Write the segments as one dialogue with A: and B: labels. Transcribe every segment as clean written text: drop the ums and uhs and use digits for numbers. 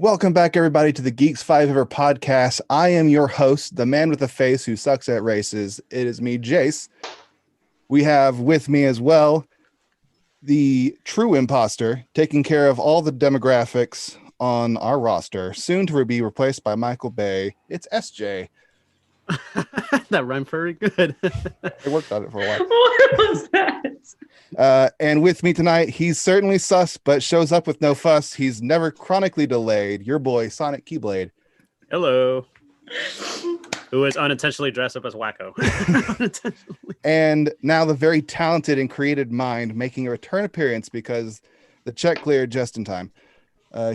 A: Welcome back, everybody, to the Geeks 5 Ever podcast. I am your host, the man with the face who sucks at races. It is me, Jace. We have with me as well the true imposter, taking care of all the demographics on our roster, soon to be replaced by Michael Bay. It's SJ.
B: That rhymed very good.
A: I worked on it for a while.
C: What was that?
A: And with me tonight, he's certainly sus, but shows up with no fuss. He's never chronically delayed. Your boy, Sonic Keyblade.
B: Hello. Who is unintentionally dressed up as Wacko.
A: And now the very talented and creative mind making a return appearance because the check cleared just in time.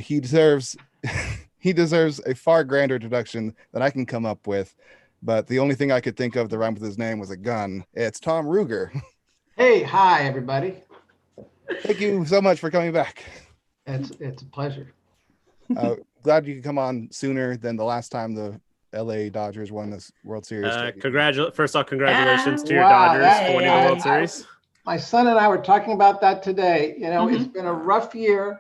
A: He deserves a far grander introduction than I can come up with. But the only thing I could think of that rhymed with his name was a gun. It's Tom Ruegger.
D: Hey, hi, everybody.
A: Thank you so much for coming back.
D: It's a pleasure.
A: Glad you could come on sooner than the last time the LA Dodgers won this World Series.
B: First off, congratulations to your
D: Wow,
B: Dodgers for winning the World Series.
D: My son and I were talking about that today. You know, It's been a rough year.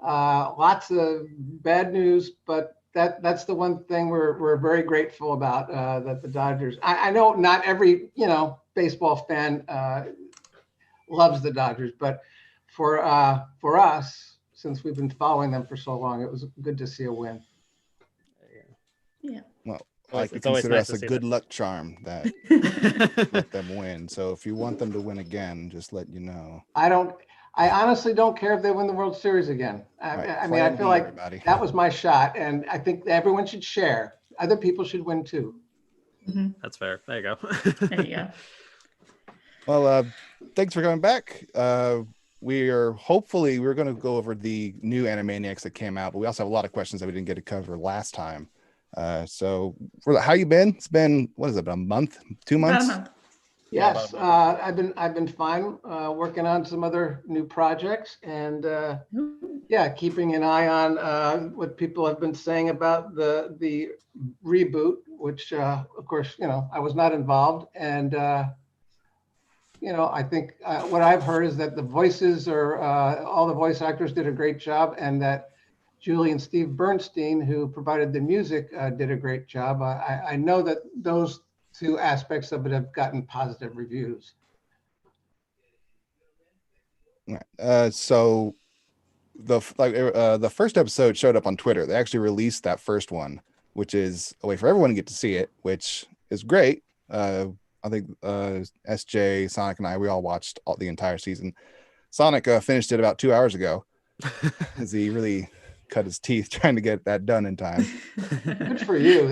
D: Lots of bad news, but that's the one thing we're very grateful about, that the Dodgers. I know not every baseball fan loves the Dodgers, but for us, since we've been following them for so long, it was good to see a win.
C: Yeah.
A: Well, I consider us a good luck charm that let them win. So if you want them to win again, just let you know.
D: I honestly don't care if they win the World Series again. I mean, I feel like everybody. That was my shot, and I think everyone should share. Other people should win too.
C: Mm-hmm.
B: That's fair. There you go.
C: There you go.
A: Well, thanks for coming back. We're going to go over the new Animaniacs that came out, but we also have a lot of questions that we didn't get to cover last time. So how you been? It's been, what is it, a month, 2 months?
C: About a month.
D: Yes, I've been fine, working on some other new projects, and keeping an eye on what people have been saying about the reboot, which of course I was not involved, and I think what I've heard is that the voices are all the voice actors did a great job, and that Julie and Steve Bernstein, who provided the music, did a great job. I know that those two aspects of it have gotten positive reviews.
A: So the first episode showed up on Twitter. They actually released that first one, which is a way for everyone to get to see it, which is great. I think SJ, Sonic, and we all watched the entire season. Sonic finished it about 2 hours ago, as he really cut his teeth trying to get that done in time.
D: Good for you.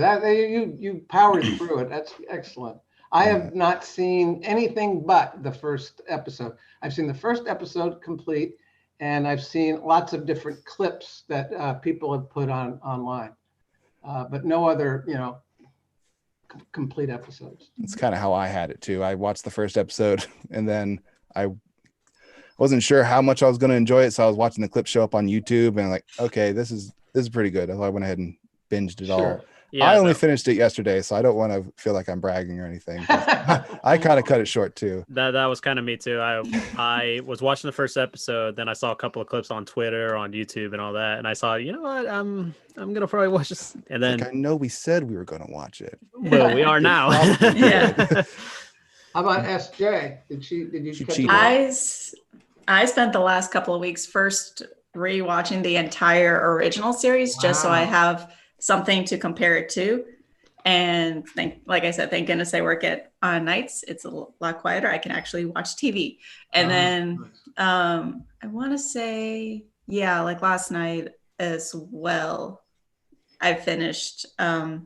D: You powered through it. That's excellent. I have not seen anything but the first episode. I've seen the first episode complete, and I've seen lots of different clips that people have put online, but no other, complete episodes.
A: It's kind of how I had it too. I watched the first episode, and then I wasn't sure how much I was going to enjoy it, so I was watching the clip show up on YouTube, and like, okay, this is pretty good. So I went ahead and binged it all. Yeah, I only finished it yesterday, so I don't want to feel like I'm bragging or anything. I kind of cut it short too.
B: That was kind of me too. I was watching the first episode, then I saw a couple of clips on Twitter, on YouTube, and all that, and I saw, you know what, I'm gonna probably watch this. And then
A: I know we said we were gonna watch it.
B: Well, we are now.
C: Yeah.
D: How about SJ? Did you catch it?
C: I spent the last couple of weeks first rewatching the entire original series, just so I have something to compare it to. And like I said, thank goodness I work at nights. It's a lot quieter. I can actually watch TV. And then I want to say, like last night as well, I finished the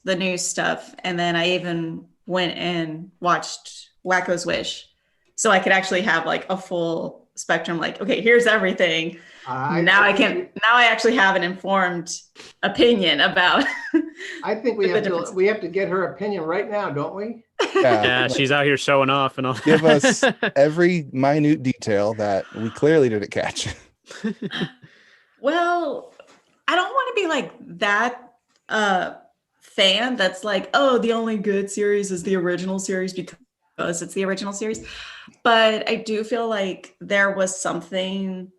C: new stuff. And then I even went and watched Wacko's Wish. So I could actually have like a full spectrum, like, okay, here's everything. Now I actually have an informed opinion about.
D: I think we have to get her opinion right now, don't we?
B: Yeah, she's out here showing off and all.
A: Give us every minute detail that we clearly didn't catch.
C: Well, I don't want to be like that fan that's like, oh, the only good series is the original series because it's the original series. But I do feel like there was something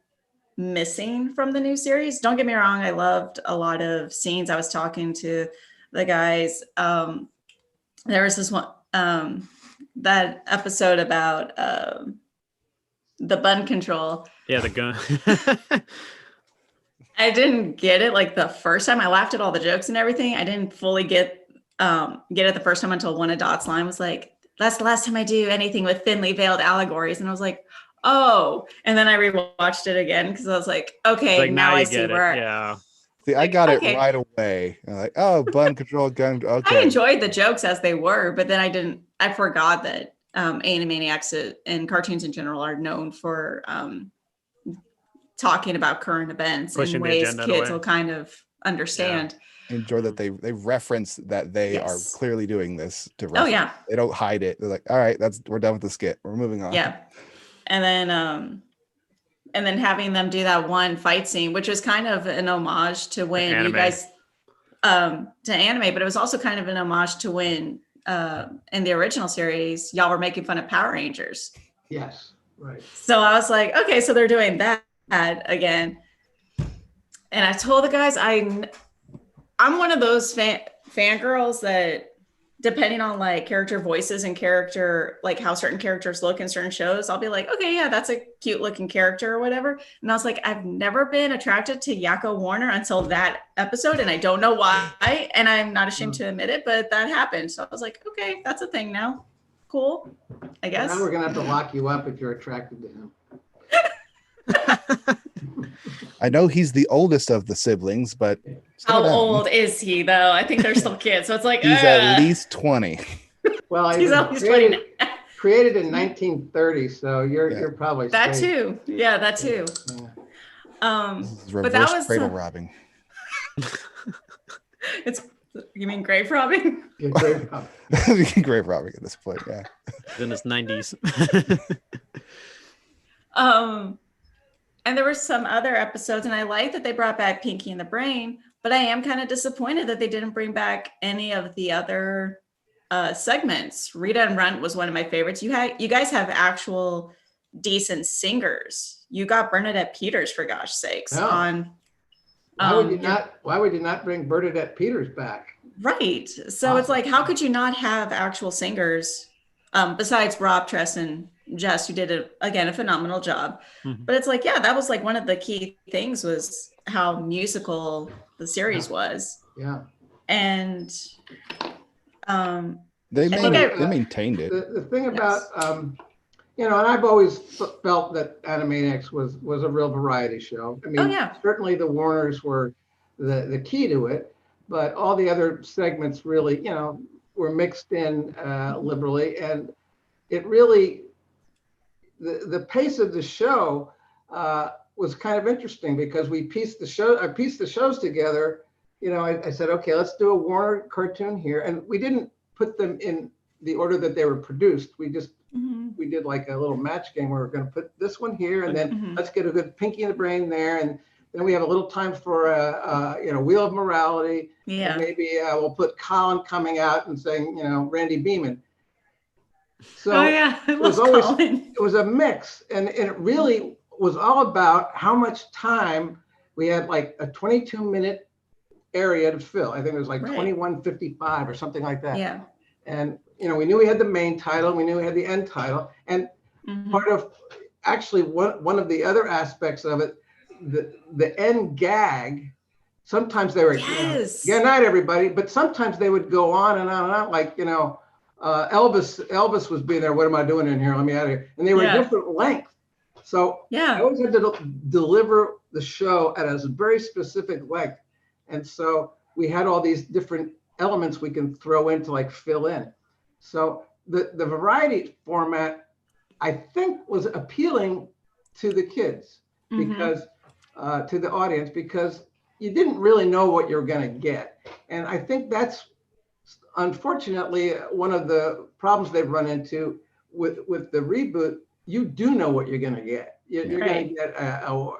C: missing from the new series. Don't get me wrong, I loved a lot of scenes. I was talking to the guys. There was this one, that episode about the bun control.
B: Yeah, the gun.
C: I didn't get it like the first time. I laughed at all the jokes and everything. I didn't fully get it the first time until one of Dot's line was like, "That's the last time I do anything with thinly veiled allegories." And I was like, "Oh!" And then I rewatched it again because I was like, "Okay,
B: like,
C: now I
B: you
C: see
B: get
C: where."
B: it. Yeah.
A: See, I got it right away. I'm like, oh, bun control gun. Okay.
C: I enjoyed the jokes as they were, but then I forgot that Animaniacs and cartoons in general are known for talking about current events
B: Pushing
C: in
B: the
C: ways
B: agenda
C: kids
B: away.
C: will kind of understand.
A: Enjoy that they reference that they are clearly doing this to reference.
C: Oh yeah.
A: They don't hide it. They're like, all right, we're done with the skit. We're moving on.
C: Yeah. And then having them do that one fight scene, which was kind of an homage to when
B: Anime.
C: you guys to anime, but it was also kind of an homage to when in the original series y'all were making fun of Power Rangers.
D: Yes, right.
C: So I was like, okay, so they're doing that again. And I told the guys I'm one of those fangirls that, depending on like character voices and character, like how certain characters look in certain shows, I'll be like, okay, yeah, that's a cute looking character or whatever. And I was like, I've never been attracted to Yakko Warner until that episode. And I don't know why. And I'm not ashamed to admit it, but that happened. So I was like, okay, that's a thing now. Cool, I guess.
D: Now we're going to have to lock you up if you're attracted to him.
A: I know he's the oldest of the siblings, but
C: how old is he though? I think they're still kids, so it's like
A: he's at least 20.
D: Well,
C: he's at least 20.
D: Created in 1930, so you're probably
C: that
D: straight.
C: too. Yeah, that too.
A: This is reverse
C: but that was
A: cradle robbing.
C: You mean grave robbing?
D: Yeah, grave robbing.
A: Grave robbing at this point, yeah.
B: In his 90s.
C: And there were some other episodes, and I like that they brought back Pinky and the Brain, but I am kind of disappointed that they didn't bring back any of the other segments. Rita and Runt was one of my favorites. You guys have actual decent singers. You got Bernadette Peters, for gosh sakes.
D: Oh.
C: On
D: why would you not bring Bernadette Peters back?
C: Right. So
D: Awesome.
C: It's like, how could you not have actual singers besides Rob, Tress, and Jess, who did a phenomenal job.
B: Mm-hmm.
C: But it's like, yeah, that was like one of the key things was how musical the series was.
D: Yeah.
C: And
A: they maintained it.
D: The thing about and I've always felt that Animaniacs was a real variety show. I mean, certainly the Warners were the key to it, but all the other segments really, were mixed in liberally, and it really the pace of the show was kind of interesting because I pieced the shows together. I said, okay, let's do a Warner cartoon here, and we didn't put them in the order that they were produced. We just we did like a little match game where we're going to put this one here, and then let's get a good Pinky in the Brain there, and then we have a little time for a Wheel of Morality.
C: Yeah.
D: And maybe we'll put Colin coming out and saying, Randy Beeman. So it was a mix, and it really was all about how much time we had, like a 22-minute area to fill. I think it was like 21:55 or something like that.
C: Yeah.
D: And we knew we had the main title, we knew we had the end title, and part of actually one of the other aspects of it, the end gag. Sometimes they were good night everybody, but sometimes they would go on and on and on, like Elvis was being there. What am I doing in here? Let me out of here. And they were different length. So I always had to deliver the show at a very specific length. And so we had all these different elements we can throw in to like fill in. So the variety format, I think, was appealing to the kids because to the audience, because you didn't really know what you're going to get. And I think that's unfortunately one of the problems they've run into with the reboot. You do know what you're going to get. You're going to get a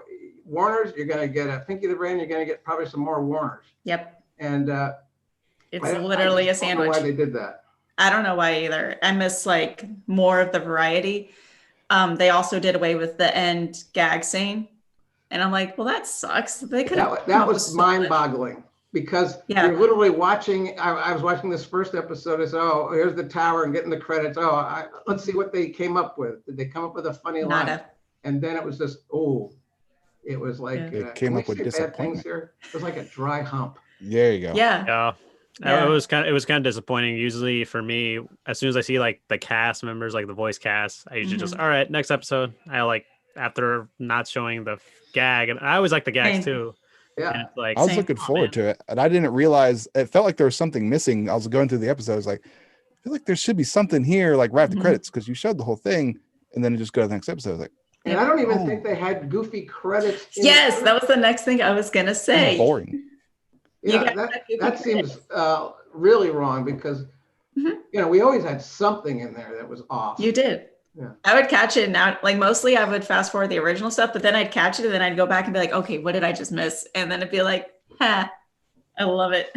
D: Warners, you're going to get a Pinky the Brain, you're going to get probably some more Warners.
C: Yep.
D: And
C: it's literally a sandwich.
D: I don't know why they did that.
C: I don't know why either. I miss like more of the variety. They also did away with the end gag scene. And I'm like, well, that sucks. They could have
D: That was mind-boggling because you're literally watching. I was watching this first episode. I said, "Oh, here's the tower and getting the credits. Oh, let's see what they came up with. Did they come up with a funny line?" And then it was just, it was like
A: it came up with disappointment.
D: Here? It was like a dry hump.
A: There you go.
B: Yeah. It was kind of disappointing. Usually for me, as soon as I see like the cast members, like the voice cast, I usually just, all right, next episode. I like after not showing the gag, and I always like the gags too.
D: Yeah,
B: like
A: I was looking forward to it, and I didn't realize it felt like there was something missing. I was going through the episodes, like I feel like there should be something here, like right after credits, because you showed the whole thing, and then it just go to the next episode. Like,
D: and I don't even think they had goofy credits.
C: Yes, that was the next thing I was gonna say.
A: Boring.
D: Yeah, that seems really wrong because we always had something in there that was off.
C: You did.
D: Yeah.
C: I would catch it now. Like mostly I would fast forward the original stuff, but then I'd catch it and then I'd go back and be like, okay, what did I just miss? And then it'd be like, I love it.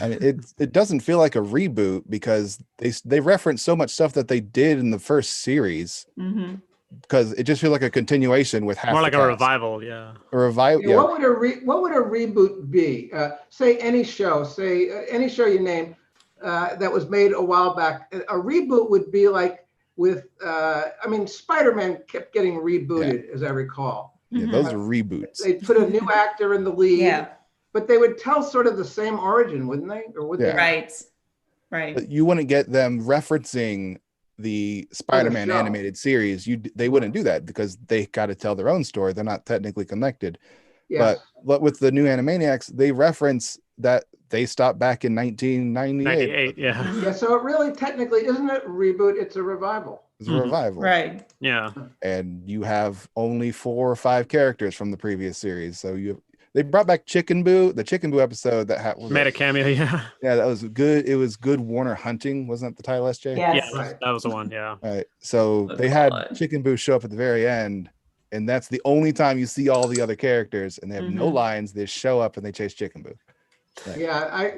A: And it doesn't feel like a reboot because they reference so much stuff that they did in the first series. Because it just feels like a continuation with half
B: more like
A: the
B: a
A: cast.
B: revival. Yeah,
A: a revival.
D: Yeah. What would a reboot be? Say any show you name that was made a while back. A reboot would be like with Spider-Man kept getting rebooted, as I recall.
A: Yeah, those are reboots.
D: They put a new actor in the lead, but they would tell sort of the same origin, wouldn't they? Or would they?
C: Right.
A: But you wouldn't get them referencing the Spider-Man animated series. They wouldn't do that because they got to tell their own story. They're not technically connected.
D: Yes.
A: But with the new Animaniacs, they reference that they stopped back in 1998.
D: Yeah, so it really technically isn't a reboot, it's a revival.
A: It's a revival.
C: Right.
B: Yeah.
A: And you have only 4 or 5 characters from the previous series. So they brought back Chicken Boo, the Chicken Boo episode that
B: made a cameo. Yeah,
A: that was good. It was Good Warner Hunting, wasn't that the title, SJ?
C: Yes.
B: Yeah, that was the one. Yeah.
A: All right. So they had Chicken Boo show up at the very end, and that's the only time you see all the other characters, and they have no lines. They show up and they chase Chicken Boo.
D: Right. Yeah,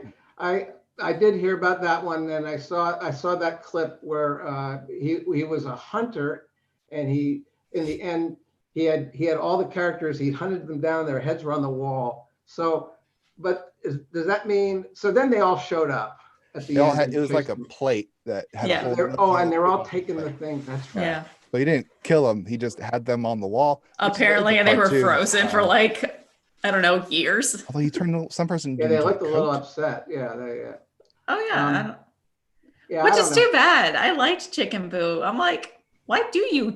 D: I did hear about that one, and I saw that clip where he was a hunter, and in the end he had all the characters. He hunted them down. Their heads were on the wall. So, but does that mean? So then they all showed up at the end.
A: It was like a plate that had a
D: whole. And they're all taking the thing. That's right.
C: Yeah.
A: But he didn't kill them. He just had them on the wall.
C: Apparently, and they were frozen for like, I don't know, years.
A: Although you turned some person.
D: Yeah, they looked a little upset. Yeah,
C: Oh yeah. Which is too bad. I liked Chicken Boo. I'm like, why do you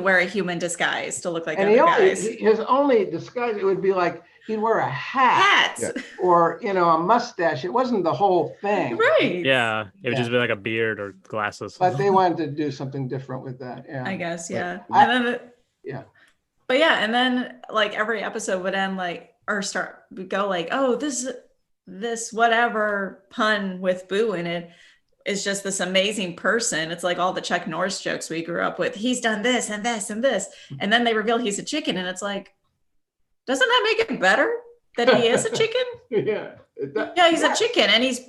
C: wear a human disguise to look like other guys?
D: His only disguise, it would be like he'd wear a hat. Or a mustache. It wasn't the whole thing.
C: Right.
B: Yeah. It would just be like a beard or glasses.
D: But they wanted to do something different with that. Yeah.
C: I guess, yeah.
D: But
C: and then like every episode would end would go like, oh, this whatever pun with Boo in it is just this amazing person. It's like all the Chuck Norris jokes we grew up with. He's done this and this and this. And then they reveal he's a chicken. And it's like, doesn't that make it better that he is a chicken?
D: Yeah.
C: He's a chicken and he's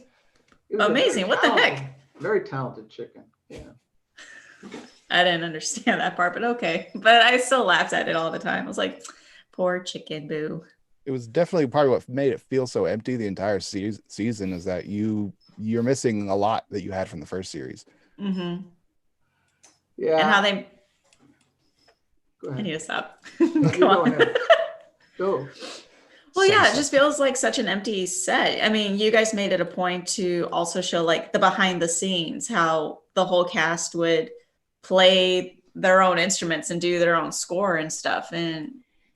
C: amazing. What the heck?
D: Very talented chicken. Yeah.
C: I didn't understand that part, but okay. But I still laughed at it all the time. I was like, poor Chicken Boo.
A: It was definitely probably what made it feel so empty the entire season is that you're missing a lot that you had from the first series.
C: Mm-hmm.
D: Yeah.
C: And how they...
D: Go ahead.
C: I need to stop.
D: Go ahead. Go.
C: Well, yeah, it just feels like such an empty set. I mean, you guys made it a point to also show like the behind the scenes, how the whole cast would play their own instruments and do their own score and stuff. And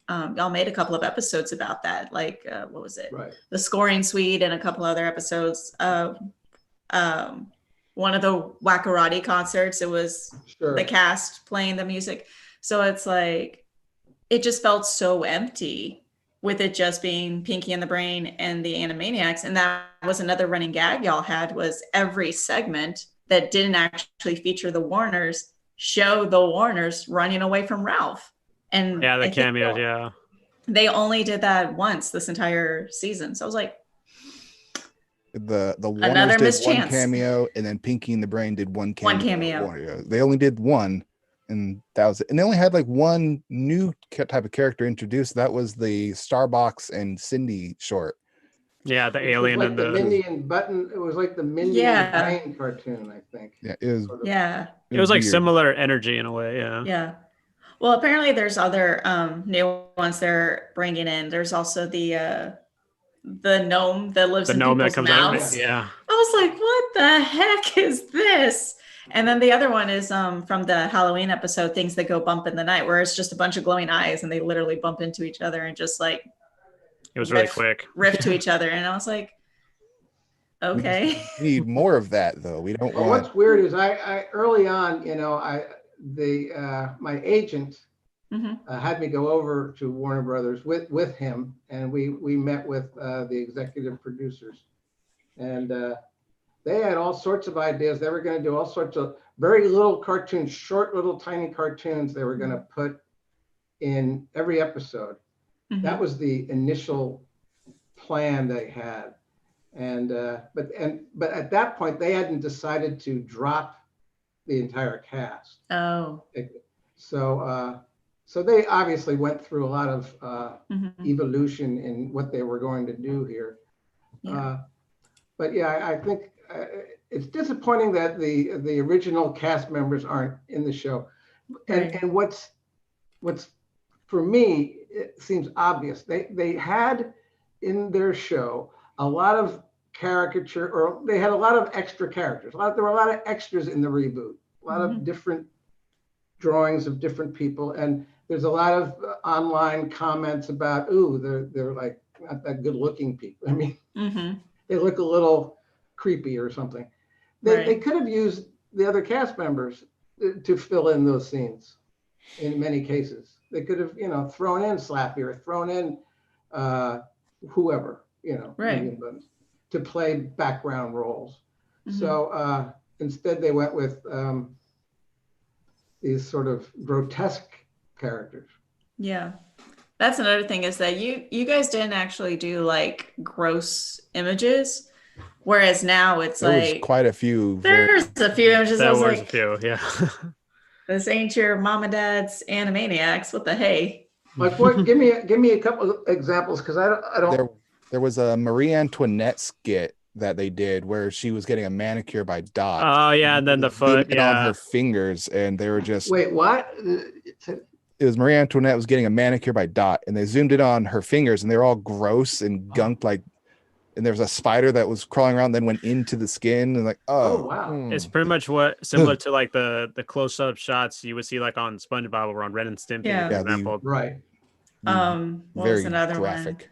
C: y'all made a couple of episodes about that. Like, what was it?
D: Right.
C: The Scoring Suite and a couple other episodes. One of the Wackarati concerts, it was the cast playing the music. So it's like, it just felt so empty with it just being Pinky and the Brain and the Animaniacs. And that was another running gag y'all had, was every segment that didn't actually feature the Warners show the Warners running away from Ralph. And
B: yeah, the cameos,
C: they only did that once this entire season. So I was like,
A: the Warners
C: another
A: did
C: missed
A: one
C: chance.
A: cameo, and then Pinky and the Brain did one cameo.
C: One cameo.
A: They only did one, and that was it. And they only had like one new type of character introduced. That was the Starbox and Cindy short.
B: Yeah, the
D: Which
B: alien
D: was like
B: and
D: the
B: the
D: Mindy and Button. It was like the Mindy and Brain cartoon, I think.
A: Yeah, it was.
C: Yeah.
B: It was like
A: weird.
B: similar energy in a way. Yeah.
C: Yeah. Well, apparently there's other new ones they're bringing in. There's also the gnome that lives
B: The
C: in
B: gnome that
C: people's
B: comes
C: mouths.
B: out. Yeah.
C: I was like, what the heck is this? And then the other one is from the Halloween episode, Things That Go Bump in the Night, where it's just a bunch of glowing eyes and they literally bump into each other and just like
B: It was really quick.
C: riff to each other. And I was like, okay.
A: We need more of that though. We don't
D: Well,
A: want.
D: what's weird is I early on, my agent had me go over to Warner Brothers with him, and we met with the executive producers, and they had all sorts of ideas. They were going to do all sorts of very little cartoons, short little tiny cartoons they were going to put in every episode. That was the initial plan they had. And but at that point they hadn't decided to drop the entire cast.
C: Oh.
D: So they obviously went through a lot of evolution in what they were going to do here.
C: Yeah.
D: But yeah, I think it's disappointing that the original cast members aren't in the show. And what's for me, it seems obvious. They had in their show a lot of caricature, or they had a lot of extra characters. There were a lot of extras in the reboot, a lot of different drawings of different people. And there's a lot of online comments about, ooh, they're like not that good looking people. I mean, they look a little creepy or something. They could have used the other cast members to fill in those scenes in many cases. They could have, thrown in Slappy or thrown in whoever, to play background roles. So instead they went with these sort of grotesque characters.
C: Yeah. That's another thing is that you guys didn't actually do like gross images, whereas now it's
A: there
C: like
A: was quite a few.
C: There's a few images.
B: There
C: I was
B: was
C: like,
B: a few, yeah.
C: This ain't your mom and dad's Animaniacs. What the hey?
D: Like what? Give me a couple of examples, because I don't.
A: There was a Marie Antoinette skit that they did where she was getting a manicure by Dot.
B: Oh yeah, and then the foot,
A: on her fingers, and they were just.
D: Wait, what?
A: It was Marie Antoinette was getting a manicure by Dot, and they zoomed in on her fingers, and they were all gross and gunked, like. And there was a spider that was crawling around, then went into the skin, and like, oh
D: wow.
B: It's pretty much similar to like the close-up shots you would see like on SpongeBob or on Ren and Stimpy, for example.
D: Right.
C: What was another graphic one?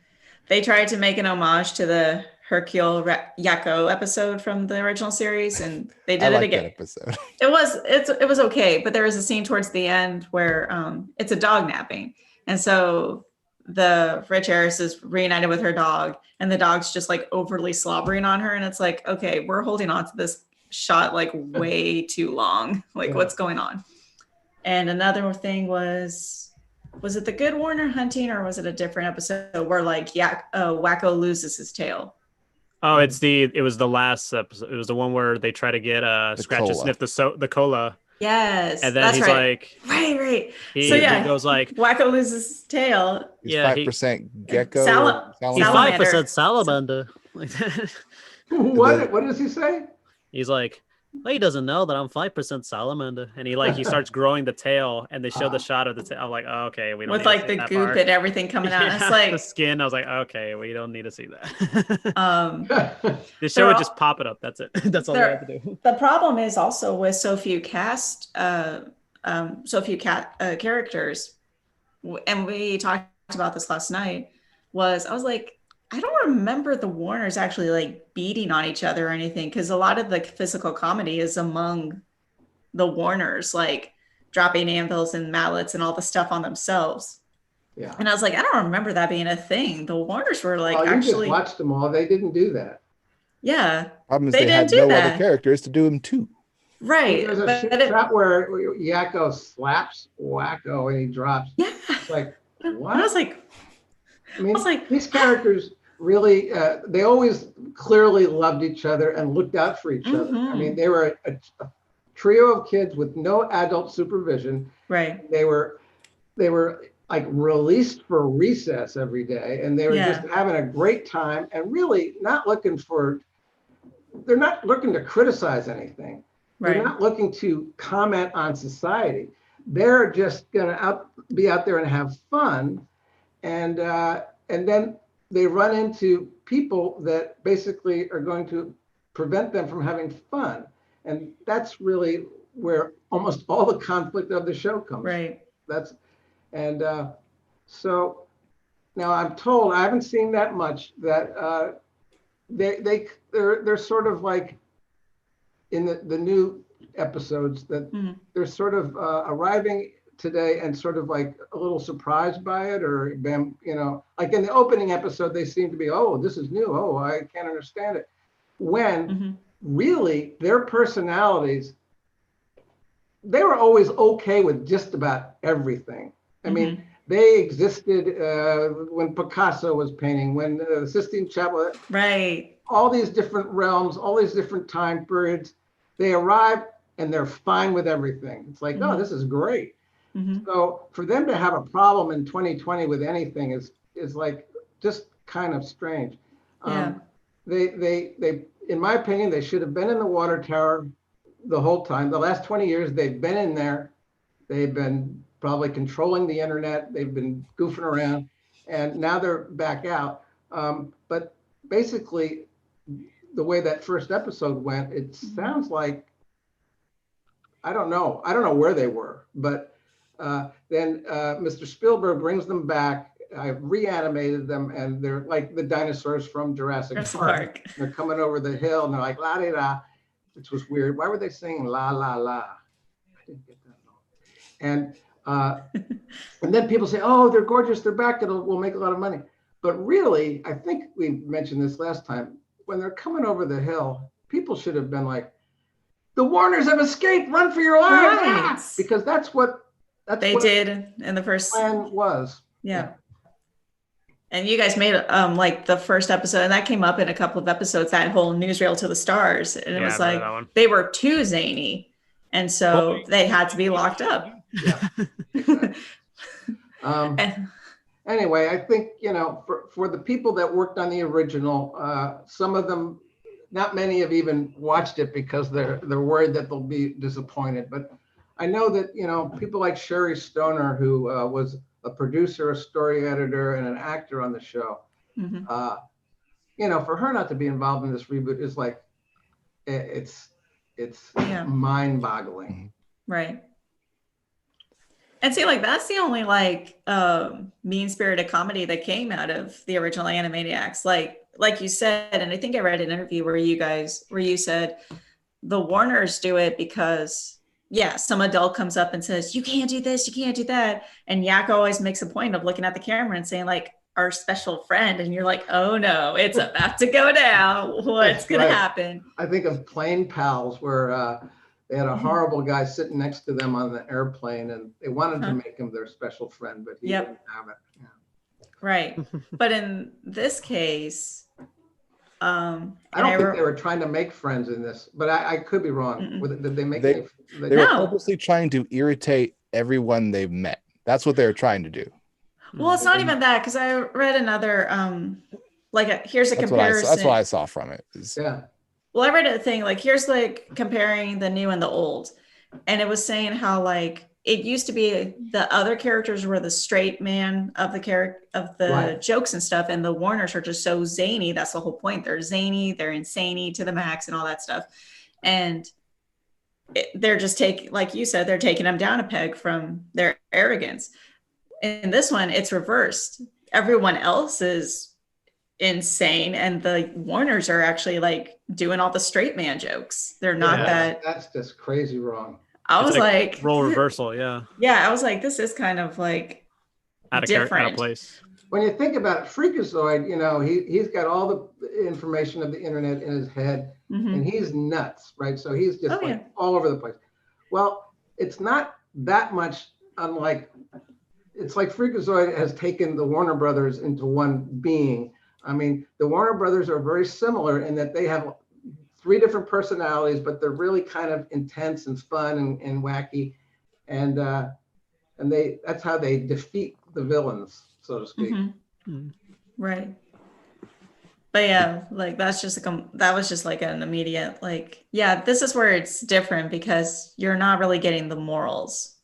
C: They tried to make an homage to the Hercule Yakko episode from the original series, and they did it again.
A: That episode.
C: It was okay, but there was a scene towards the end where it's a dog napping, and so the Rich Harris is reunited with her dog, and the dog's just like overly slobbering on her, and it's like, okay, we're holding on to this shot like way too long. Like, what's going on? And another thing was it the Good Warner Hunting, or was it a different episode where like Wacko loses his tail?
B: Oh, it was the last episode. It was the one where they try to get Scratch to sniff the cola.
C: Yes,
B: and then he's like,
C: right.
B: He goes like,
C: Wacko loses his tail.
A: He's 5% gecko.
B: He's 5% salamander. Like that.
D: What does he say?
B: He's like, well, he doesn't know that I'm 5% salamander, and he starts growing the tail, and they show the shot of the tail. I'm like, oh, okay, we don't
C: with like the goop part. And everything coming out. It's like
B: the skin. I was like, okay, we don't need to see that. The show would just pop it up. That's it. That's all they have to do.
C: The problem is also with so few characters, and we talked about this last night. I was like, I don't remember the Warners actually like beating on each other or anything, because a lot of the physical comedy is among the Warners, like dropping anvils and mallets and all the stuff on themselves.
D: Yeah.
C: And I was like, I don't remember that being a thing. The Warners were like,
D: you just watched them all. They didn't do that.
C: Yeah.
A: Problem is they had no other characters to do them too.
C: Right.
D: There's a shot where Yakko slaps Wacko and he drops.
C: Yeah.
D: It's like, what?
C: I was like,
D: these characters really, they always clearly loved each other and looked out for each other. I mean, they were a trio of kids with no adult supervision.
C: Right.
D: They were like released for recess every day, and they were just having a great time and really they're not looking to criticize anything.
C: Right.
D: They're not looking to comment on society. They're just going to be out there and have fun. And then they run into people that basically are going to prevent them from having fun. And that's really where almost all the conflict of the show comes.
C: Right.
D: So now I'm told, I haven't seen that much, that they're sort of like in the new episodes that they're sort of arriving today and sort of like a little surprised by it, or like in the opening episode they seem to be, oh, this is new, oh, I can't understand it, when really their personalities, they were always okay with just about everything. I mean, they existed when Picasso was painting, when the Sistine Chapel,
C: right,
D: all these different realms, all these different time periods, they arrive and they're fine with everything. It's like, oh, this is great. So for them to have a problem in 2020 with anything is like just kind of strange. They in my opinion, they should have been in the water tower the whole time. The last 20 years they've been in there. They've been probably controlling the internet. They've been goofing around, and now they're back out. But basically, the way that first episode went, it sounds like, I don't know where they were, but then Mr. Spielberg brings them back. I've reanimated them, and they're like the dinosaurs from Jurassic Park. They're coming over the hill, and they're like la di da, which was weird. Why were they singing la la la? I didn't get that at all. And then people say, oh, they're gorgeous, they're back, we'll make a lot of money. But really, I think we mentioned this last time, when they're coming over the hill, people should have been like, the Warners have escaped, run for your lives.
C: Right.
D: Because that's what
C: they did in the first
D: plan was.
C: Yeah. And you guys made like the first episode, and that came up in a couple of episodes, that whole newsreel to the stars. And it was like they were too zany. And so they had to be locked up.
D: Yeah. Anyway, I think, for the people that worked on the original, some of them, not many have even watched it because they're worried that they'll be disappointed. But I know that, people like Sherry Stoner, who was a producer, a story editor, and an actor on the show, for her not to be involved in this reboot is like, it's mind-boggling.
C: Right. And see, like, that's the only mean-spirited comedy that came out of the original Animaniacs. Like you said, and I think I read an interview where you said the Warners do it because, some adult comes up and says, you can't do this, you can't do that. And Yakko always makes a point of looking at the camera and saying, like, our special friend. And you're like, oh no, it's about to go down. What's going to happen?
D: I think of Plane Pals, where they had a horrible guy sitting next to them on the airplane, and they wanted to make him their special friend, but he didn't have it. Yeah.
C: Right. But in this case,
D: I don't think they were trying to make friends in this, but I could be wrong. Did they make
A: they were purposely trying to irritate everyone they've met. That's what they were trying to do.
C: Well, it's not even that, because I read another here's a comparison.
A: That's what I saw from it.
C: Well, I read a thing here's comparing the new and the old, and it was saying how it used to be the other characters were the straight man of the jokes and stuff, and the Warners are just so zany. That's the whole point. They're zany, they're insane to the max, and all that stuff. And they're just like you said, they're taking them down a peg from their arrogance. In this one, it's reversed. Everyone else is insane, and the Warners are actually doing all the straight man jokes. They're not that.
D: That's just crazy wrong.
C: I was like
B: role reversal. Yeah.
C: I was like, this is kind of different.
B: Out of place.
D: When you think about it, Freakazoid, he's got all the information of the internet in his head, and he's nuts, right? So he's just all over the place. Well, it's not that much unlike. It's like Freakazoid has taken the Warner Brothers into one being. I mean, the Warner Brothers are very similar in that they have three different personalities, but they're really kind of intense and fun and wacky, and that's how they defeat the villains, so to speak.
C: Right. But yeah, like that was just like an immediate, like, yeah, this is where it's different because you're not really getting the morals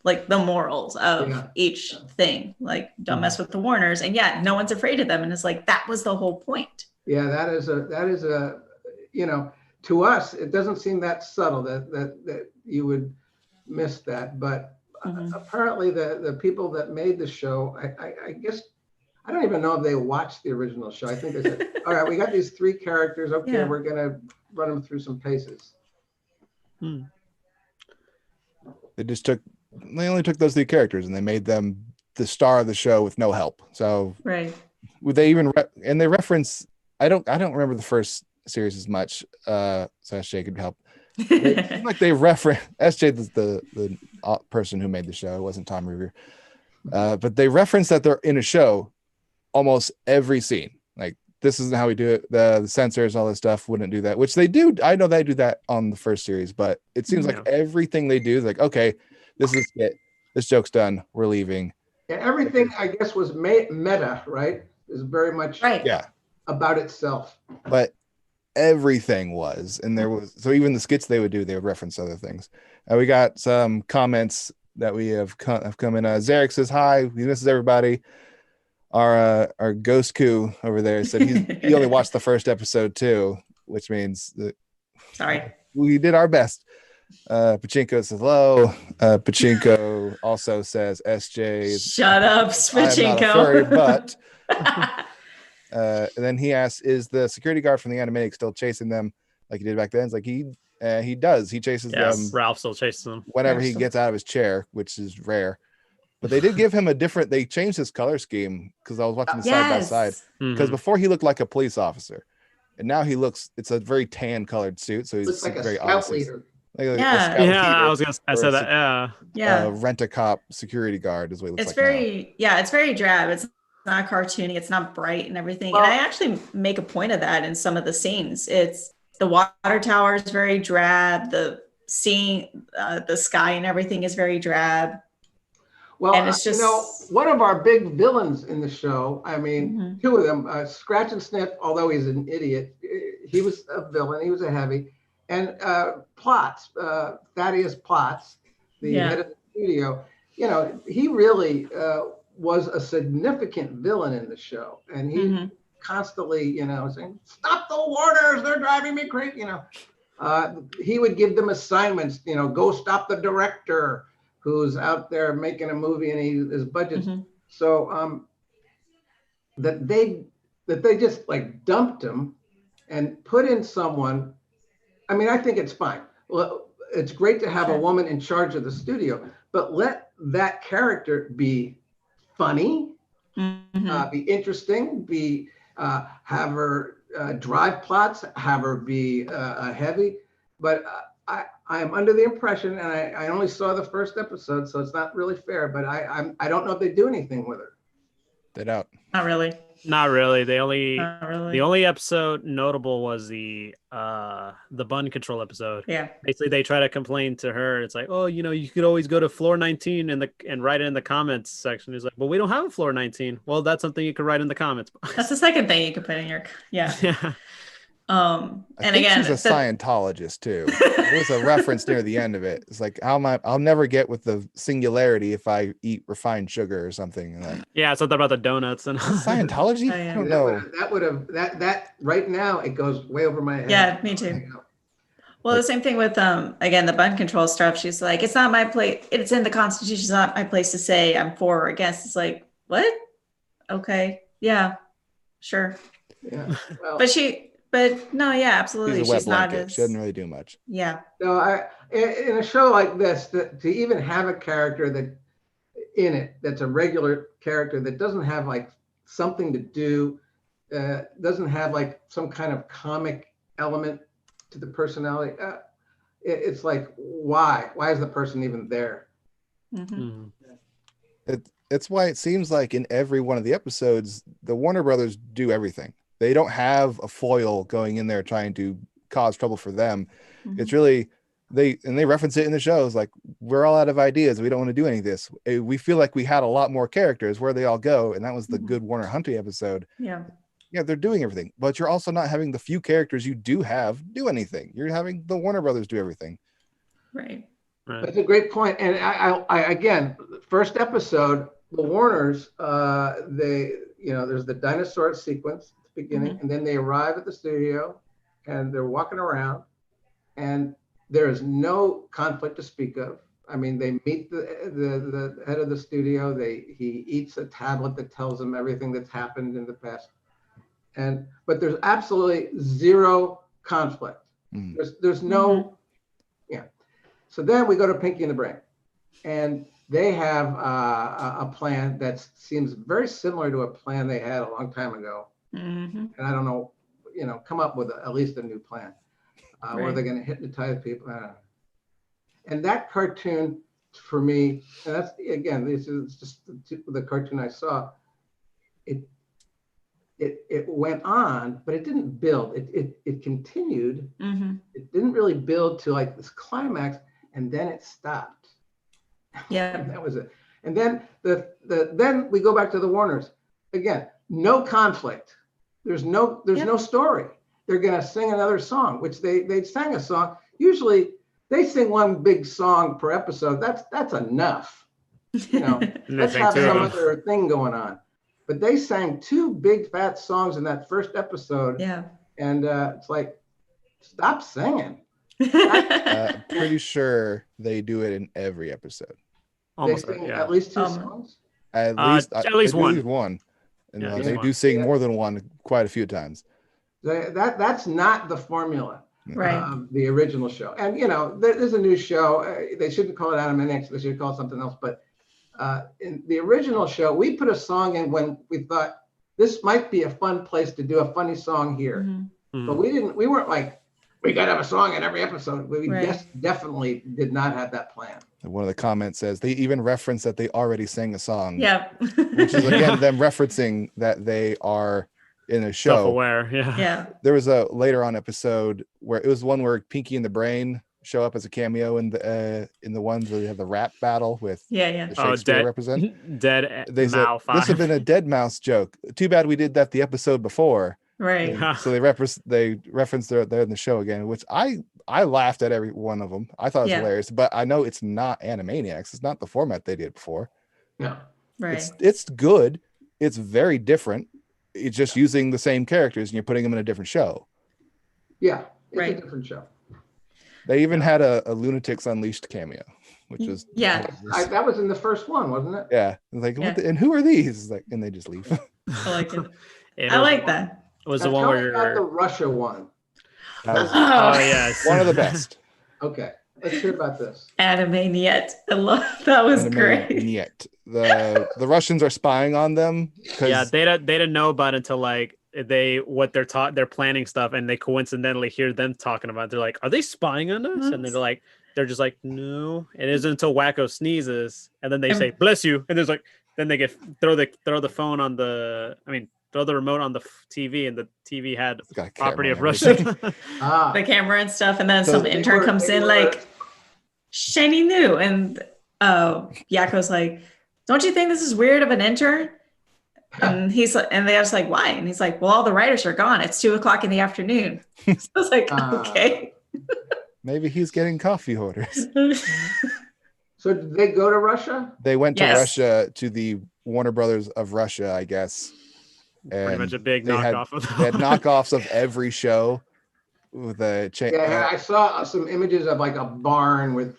C: of each thing. Like, don't mess with the Warners, and yet no one's afraid of them, and it's like that was the whole point.
D: Yeah, that is a to us it doesn't seem that subtle that you would miss that, but apparently the people that made the show, I guess, I don't even know if they watched the original show. I think they said, all right, we got these three characters. Okay, we're going to run them through some paces.
A: They only took those three characters and they made them the star of the show with no help. So
C: right.
A: Would they even, and they reference, I don't remember the first series as much. So SJ could help. It seemed like they reference, SJ is the person who made the show. It wasn't Tom Ruegger. But they reference that they're in a show almost every scene. Like, this isn't how we do it. The censors, all this stuff wouldn't do that, which they do. I know they do that on the first series, but it seems like everything they do is like, okay, this is it. This joke's done. We're leaving.
D: Yeah, everything, I guess, was meta, right? Is very much about itself.
A: But everything was, and there was, so even the skits they would reference other things. We got some comments that we have come in. Zarek says hi. He misses everybody. Our ghost coup over there said he only watched the first episode too, which means that we did our best. Pachinko says hello. Pachinko also says SJ.
C: Shut up, Pachinko.
A: I'm not a furry, but and then he asks, is the security guard from the Animaniacs still chasing them like he did back then? It's like he does. He chases them.
B: Ralph still chases them
A: whenever he gets out of his chair, which is rare. But they did give him they changed his color scheme because I was watching side by side. Because before he looked like a police officer, and now it's a very tan colored suit. So he's
D: like
A: very
D: a scout leader.
B: I was gonna. I said that.
A: Rent a cop security guard is what it looks
C: it's
A: like.
C: Very now. It's very drab. It's not cartoony. It's not bright and everything. Well, and I actually make a point of that in some of the scenes. It's the water tower is very drab. The scene, the sky and everything is very drab.
D: Well, and it's just one of our big villains in the show. I mean, two of them, Scratch and Sniff. Although he's an idiot, he was a villain. He was a heavy. And Plotz, Thaddeus Plotz, the head of the studio, he really was a significant villain in the show. And he constantly, saying, stop the Warners, they're driving me crazy, he would give them assignments, go stop the director who's out there making a movie and his budget. So that they just like dumped him and put in someone. I mean, I think it's fine. Well, it's great to have a woman in charge of the studio, but let that character be funny, be interesting, have her drive plots, have her be heavy. But I am under the impression, and I only saw the first episode, so it's not really fair. But I don't know if they do anything with her.
A: They don't.
C: Not really.
B: Not really. The only episode notable was the bun control episode.
C: Yeah.
B: Basically, they try to complain to her. It's like, oh, you could always go to floor 19 and write it in the comments section. He's like, well, we don't have a floor 19. Well, that's something you could write in the comments.
C: That's the second thing you could put in your
B: yeah.
C: And again,
A: she's a Scientologist too. There's a reference near the end of it. It's like, I'll never get with the singularity if I eat refined sugar or something. Like,
B: yeah, something about the donuts and
A: Scientology. I don't know.
D: That right now it goes way over my head.
C: Yeah, me too. Well, the same thing with again the bun control stuff. She's like, it's not my place. It's in the Constitution. It's not my place to say I'm for or against. It's like, what? Okay, yeah, sure.
D: Yeah, well,
C: But no, yeah, absolutely.
A: She's not as. She doesn't really do much.
C: Yeah.
D: No, in a show like this, to even have a character that's a regular character that doesn't have like something to do, doesn't have like some kind of comic element to the personality. It's like, why? Why is the person even there?
A: It's why it seems like in every one of the episodes, the Warner Brothers do everything. They don't have a foil going in there trying to cause trouble for them. It's really they reference it in the shows, like, we're all out of ideas, we don't want to do any of this. We feel like we had a lot more characters, where they all go, and that was the good Warner Hunty episode.
C: Yeah,
A: they're doing everything, but you're also not having the few characters you do have do anything. You're having the Warner Brothers do everything.
C: right.
D: That's a great point. And I again, first episode, the Warners, there's the dinosaur sequence at the beginning, and then they arrive at the studio, and they're walking around, and there is no conflict to speak of. I mean, they meet the head of the studio. He eats a tablet that tells him everything that's happened in the past, but there's absolutely zero conflict. There's no. So then we go to Pinky and the Brain, and they have a plan that seems very similar to a plan they had a long time ago. And I don't know, come up with at least a new plan where they're going to hypnotize people. And that cartoon, for me, and that's, again, this is just the cartoon I saw, it went on, but it didn't build. It continued. It didn't really build to like this climax. And then it stopped.
C: Yeah,
D: And that was it. And then then we go back to the Warners again. No conflict. There's no story. They're gonna sing another song, which they sang a song. Usually they sing one big song per episode. That's enough. Let's have some other thing going on. But they sang 2 big fat songs in that first episode.
C: Yeah.
D: And it's like, stop singing.
A: Pretty sure they do it in every episode.
B: Almost,
D: they sing
B: yeah.
D: at least 2 songs.
A: At least one. And
B: Yeah,
A: they do sing more than one quite a few times.
D: That's not the formula.
C: Right.
D: The original show. And there's a new show. They shouldn't call it Animaniacs. They should call it something else. But in the original show, we put a song in when we thought this might be a fun place to do a funny song here. But we weren't like, we got to have a song in every episode. We definitely did not have that plan.
A: One of the comments says they even reference that they already sang a song.
C: Yeah.
A: Which is, again, them referencing that they are in a show.
B: Self-aware, yeah.
C: Yeah.
A: There was a later on episode where it was one where Pinky and the Brain show up as a cameo in the ones where they have the rap battle with the Shakespeare represent.
B: Dead
A: They said,
B: Mouse.
A: this had been a dead mouse joke. Too bad we did that the episode before.
C: Right.
A: So they referenced they're in the show again, which I laughed at every one of them. I thought it was hilarious, but I know it's not Animaniacs. It's not the format they did before.
D: No.
C: Right.
A: It's good. It's very different. It's just using the same characters and you're putting them in a different show.
D: Yeah, it's a different show.
A: They even had a Lunatics Unleashed cameo, which was
D: that was in the first one, wasn't it?
A: Yeah. Like, and who are these? Like, and they just leave.
C: I like it. I like that.
B: It was the one where
D: about the Russia one.
B: Yes,
A: one of the best.
D: Okay, let's hear about this.
C: Animaniacs. I love that. Was great.
A: Yet the Russians are spying on them.
B: Yeah, they didn't know about it until like they're planning stuff, and they coincidentally hear them talking about it. They're like, are they spying on us? And they're just like, no. It isn't until Wacko sneezes, and then they say, bless you, and there's like, then they throw the phone on throw the remote on the TV, and the TV had property of Russia.
C: The camera and stuff, and then some intern comes in like shiny new, and Yakko's like, "Don't you think this is weird of an intern?" And he's like, and they're just like, "Why?" And he's like, "Well, all the writers are gone. It's 2:00 in the afternoon." So I was like, "Okay."
A: Maybe he's getting coffee orders.
D: So did they go to Russia?
A: They went to Russia, to the Warner Brothers of Russia, I guess. And
B: pretty much a big knockoff
A: they had knockoffs of every show with a
D: I saw some images of like a barn with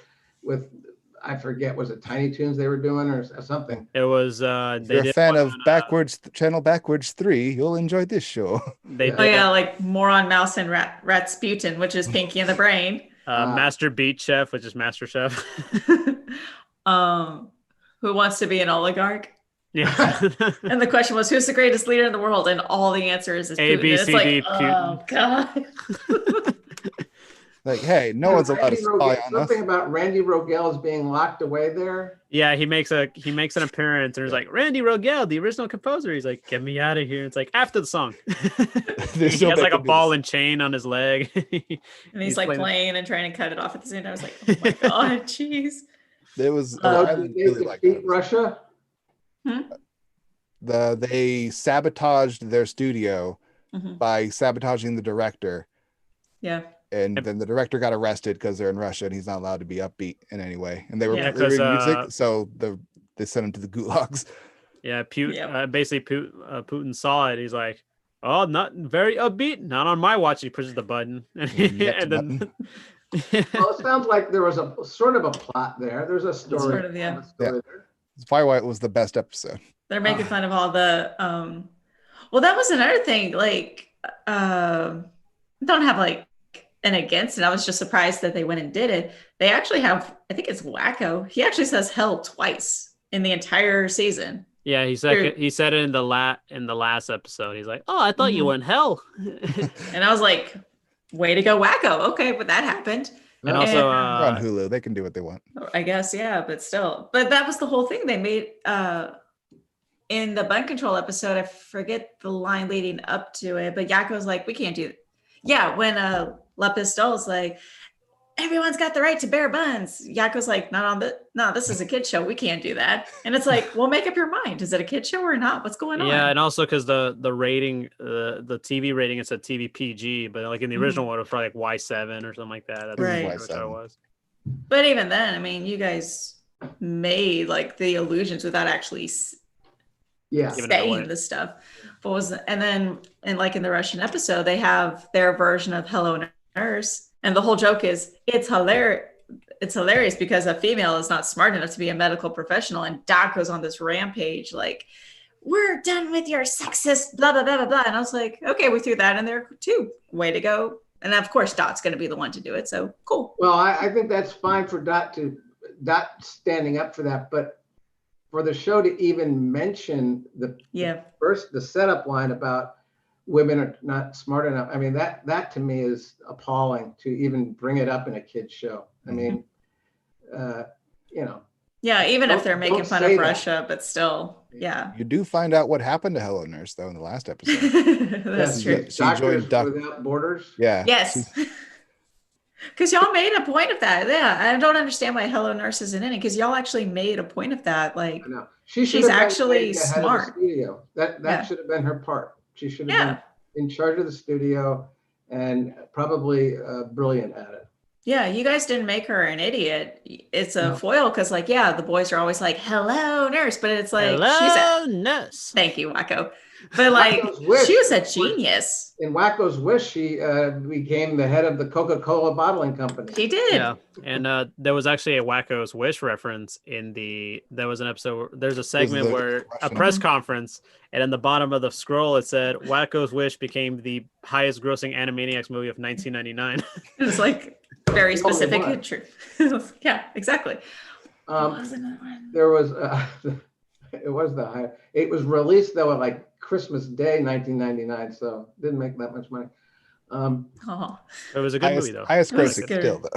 D: I forget, was it Tiny Toons they were doing or something?
B: It was
A: if you're a fan of Channel Backwards 3, you'll enjoy this show.
C: Like Moron Mouse and Rasputin, which is Pinky and the Brain.
B: Master Beat Chef, which is Master Chef.
C: Who Wants to Be an Oligarch?
B: Yeah.
C: And the question was, who's the greatest leader in the world? And all the answers is
B: A,
C: Putin.
B: B, C, D,
C: Putin. Oh, God.
A: Like, hey, no one's allowed to
D: Randy
A: spy
D: Rogel,
A: on us.
D: something about Randy Rogel is being locked away there.
B: Yeah, he makes an appearance and he's like, Randy Rogel, the original composer. He's like, get me out of here. It's like after the song. He has like a ball and chain on his leg.
C: And he's like playing and trying to cut it off at the same time. I was like, oh my God, jeez.
A: It was
D: I really like Russia.
A: They sabotaged their studio by sabotaging the director.
C: Yeah.
A: And then the director got arrested because they're in Russia and he's not allowed to be upbeat in any way. And they were reading music, so they sent him to the gulags.
B: Yeah, basically Putin saw it. He's like, "Oh, not very upbeat. Not on my watch." He pushes the button, and then.
D: Well, it sounds like there was a sort of a plot there. There's a story.
C: Sort of, yeah.
D: There.
A: It's probably why it was the best episode.
C: They're making fun of all the. Well, that was another thing. Like, don't have like an against it. I was just surprised that they went and did it. They actually have. I think it's Wacko. He actually says hell twice in the entire season.
B: Yeah, he said it in the last episode. He's like, "Oh, I thought you were in hell,"
C: and I was like, "Way to go, Wacko!" Okay, but that happened.
B: And also
A: on Hulu, they can do what they want.
C: I guess, yeah, but still, but that was the whole thing. They made in the Bun Control episode. I forget the line leading up to it, but Yakko's like, "We can't do it." Yeah, when La Pistole's like, everyone's got the right to bear buns. Yakko's like, no, this is a kid show. We can't do that. And it's like, well, make up your mind. Is it a kid show or not? What's going on?
B: Yeah, and also because the rating, the TV rating, it's a TV PG, but like in the original one, it was probably like Y7 or something like that. That's
C: right.
B: What it was.
C: But even then, I mean, you guys made like the illusions without actually saying the stuff. And then in the Russian episode, they have their version of Hello Nurse. And the whole joke is it's hilarious. It's hilarious because a female is not smart enough to be a medical professional. And Doc goes on this rampage, like, we're done with your sexist, blah, blah, blah, blah, blah. And I was like, okay, we threw that in there too. Way to go. And of course, Dot's going to be the one to do it. So cool.
D: Well, I think that's fine for Dot standing up for that. But for the show to even mention the setup line about women are not smart enough. I mean, that to me is appalling to even bring it up in a kid's show. I mean,
C: Yeah, even if they're making fun of Russia, but still, yeah.
A: You do find out what happened to Hello Nurse, though, in the last episode.
C: That's true.
A: She joined
D: Without Borders?
A: Yeah.
C: Yes. Because y'all made a point of that. Yeah, I don't understand why Hello Nurse isn't in it, because y'all actually made a point of that. Like,
D: I know.
C: She's actually smart.
D: That should have been her part. She should have been in charge of the studio and probably brilliant at it.
C: Yeah, you guys didn't make her an idiot. It's a foil because, like, the boys are always like, hello, nurse. But it's like,
B: hello, nurse.
C: Thank you, Wacko. But, like, she was a genius.
D: In Wacko's Wish, she became the head of the Coca-Cola bottling company.
C: She did.
B: Yeah, and there was actually a Wacko's Wish reference there was an episode, there's a segment where a press conference, and in the bottom of the scroll, it said, Wacko's Wish became the highest grossing Animaniacs movie of 1999.
C: It was like very specific. Yeah, exactly.
D: There was, it was the high. It was released though at like Christmas Day, 1999, so didn't make that much money.
B: It was a good movie though.
A: Highest grossing still though.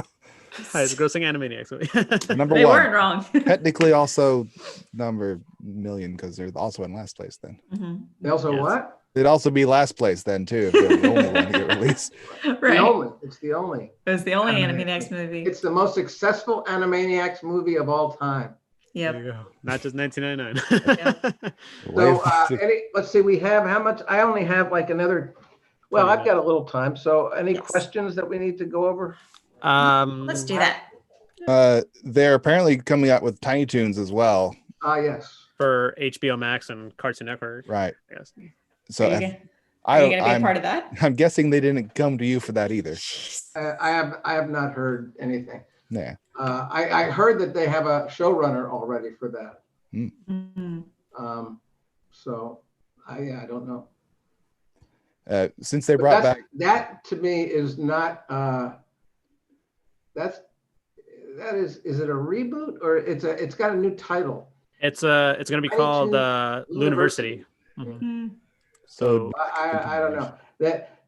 B: Highest grossing Animaniacs movie.
A: Number
C: they
A: one.
C: Weren't wrong.
A: Technically also number million because they're also in last place then.
C: Mm-hmm.
D: They also what?
A: They'd also be last place then too if they're the only one to get released.
C: Right.
D: It's the only.
C: It was the only Animaniacs movie.
D: It's the most successful Animaniacs movie of all time.
C: Yep.
B: Not just 1999.
D: So let's see, we have how much? I only have like another. Well, I've got a little time. So any questions that we need to go over?
C: Let's do that.
A: They're apparently coming out with Tiny Toons as well.
D: Yes.
B: For HBO Max and Cartoon Network.
A: Right.
B: Yes.
A: So
C: are you going to be a part of that?
A: I'm guessing they didn't come to you for that either.
D: I have not heard anything.
A: Yeah.
D: I heard that they have a showrunner already for that.
C: Mm-hmm.
D: So I don't know.
A: Since they brought back
D: that to me is not is it a reboot or it's got a new title?
B: It's going to be called Looniversity. Mm-hmm.
A: So
D: I don't know that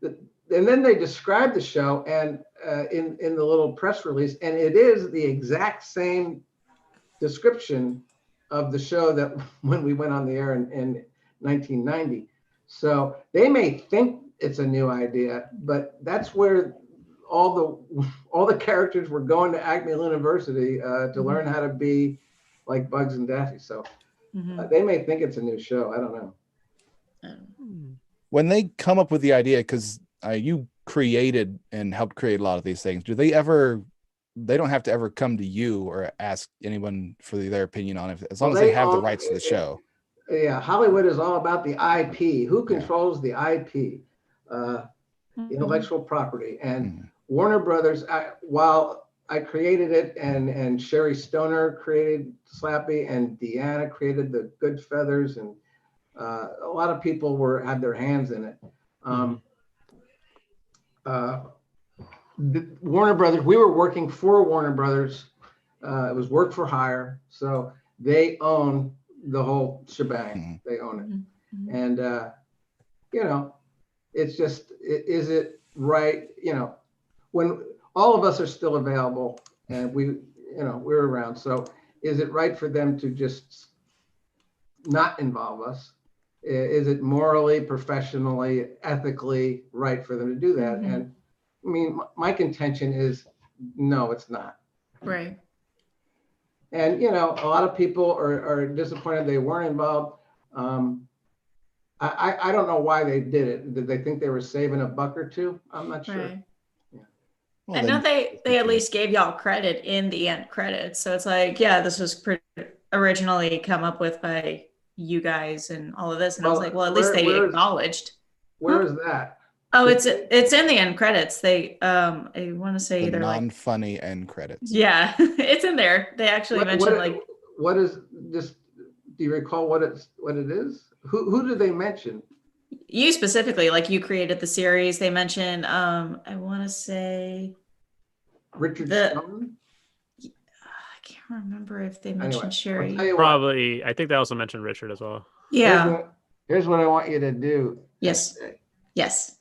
D: then they described the show and in the little press release, and it is the exact same description of the show that when we went on the air in 1990. So they may think it's a new idea, but that's where all the characters were going to Acme University to learn how to be like Bugs and Daffy. So they may think it's a new show. I don't know.
A: When they come up with the idea, because you created and helped create a lot of these things, they don't have to ever come to you or ask anyone for their opinion on it, as long as they have the rights to the show.
D: Yeah, Hollywood is all about the IP. Who controls the IP? Intellectual property. And Warner Brothers, while I created it and Sherry Stoner created Slappy and Deanna created the Good Feathers, and a lot of people had their hands in it. Warner Brothers, we were working for Warner Brothers. It was work for hire. So they own the whole shebang. They own it. And, it's just, is it right? When all of us are still available and we're around. So is it right for them to just not involve us? Is it morally, professionally, ethically right for them to do that? And I mean, my contention is no, it's not.
C: Right.
D: And, a lot of people are disappointed they weren't involved. I don't know why they did it. Did they think they were saving a buck or two? I'm not sure.
C: Right.
D: Yeah.
C: Well, I know they at least gave y'all credit in the end credits. So it's like, yeah, this was originally come up with by you guys and all of this. And I was like, well, at least they acknowledged.
D: Where is that?
C: Oh, it's in the end credits. They I want to say
A: the
C: they're
A: non-funny end credits.
C: Yeah, it's in there. They actually mentioned
D: what is this? Do you recall what it is? Who did they mention?
C: You specifically, like you created the series. They mentioned I want to say
D: Richard Stone.
C: I can't remember if they mentioned Sherry.
B: Probably. I think they also mentioned Richard as well.
C: Yeah.
D: Here's what I want you to do.
C: Yes. Yes.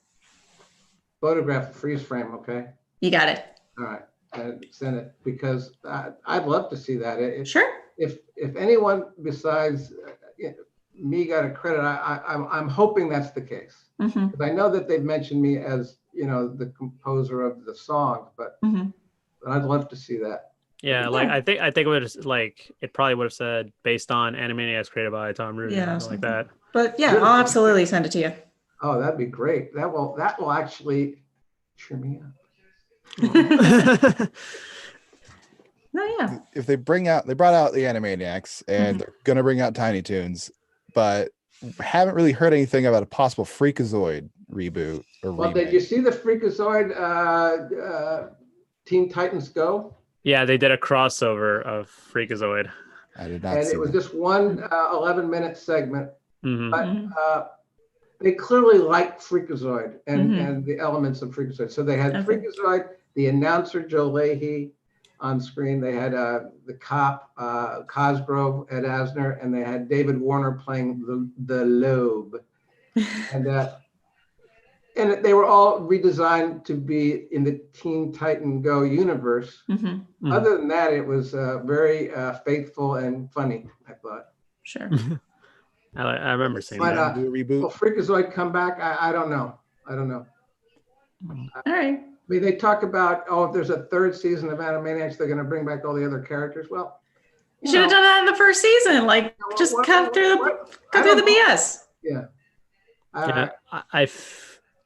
D: Photograph a freeze frame, okay?
C: You got it.
D: All right, and send it, because I'd love to see that.
C: Sure.
D: If anyone besides me got a credit, I'm hoping that's the case. Because I know that they've mentioned me as the composer of the song, but I'd love to see that.
B: Yeah, like I think it would it probably would have said based on Animaniacs created by Tom Ruegger, something like that.
C: But yeah, I'll absolutely send it to you.
D: Oh, that'd be great. That will actually cheer me up.
A: If they brought out the Animaniacs and they're gonna bring out Tiny Toons, but haven't really heard anything about a possible Freakazoid reboot or remake.
D: Did you see the Freakazoid Teen Titans Go?
B: Yeah, they did a crossover of Freakazoid.
A: I did not.
D: And it was just one 11-minute segment,
B: Mm-hmm.
D: but they clearly liked Freakazoid and the elements of Freakazoid. So they had Freakazoid, the announcer Joe Leahy on screen. They had the cop Cosgrove, Ed Asner, and they had David Warner playing the Lobe. And they were all redesigned to be in the Teen Titan Go universe. Other than that, it was very faithful and funny, I thought.
C: Sure.
B: I remember seeing
A: that. Do a reboot.
D: Will Freakazoid come back? I don't know.
C: All right.
D: I mean, they talk about, if there's a third season of Animaniacs, they're going to bring back all the other characters. Well,
C: you should have done that in the first season. Just cut through the BS.
D: Yeah.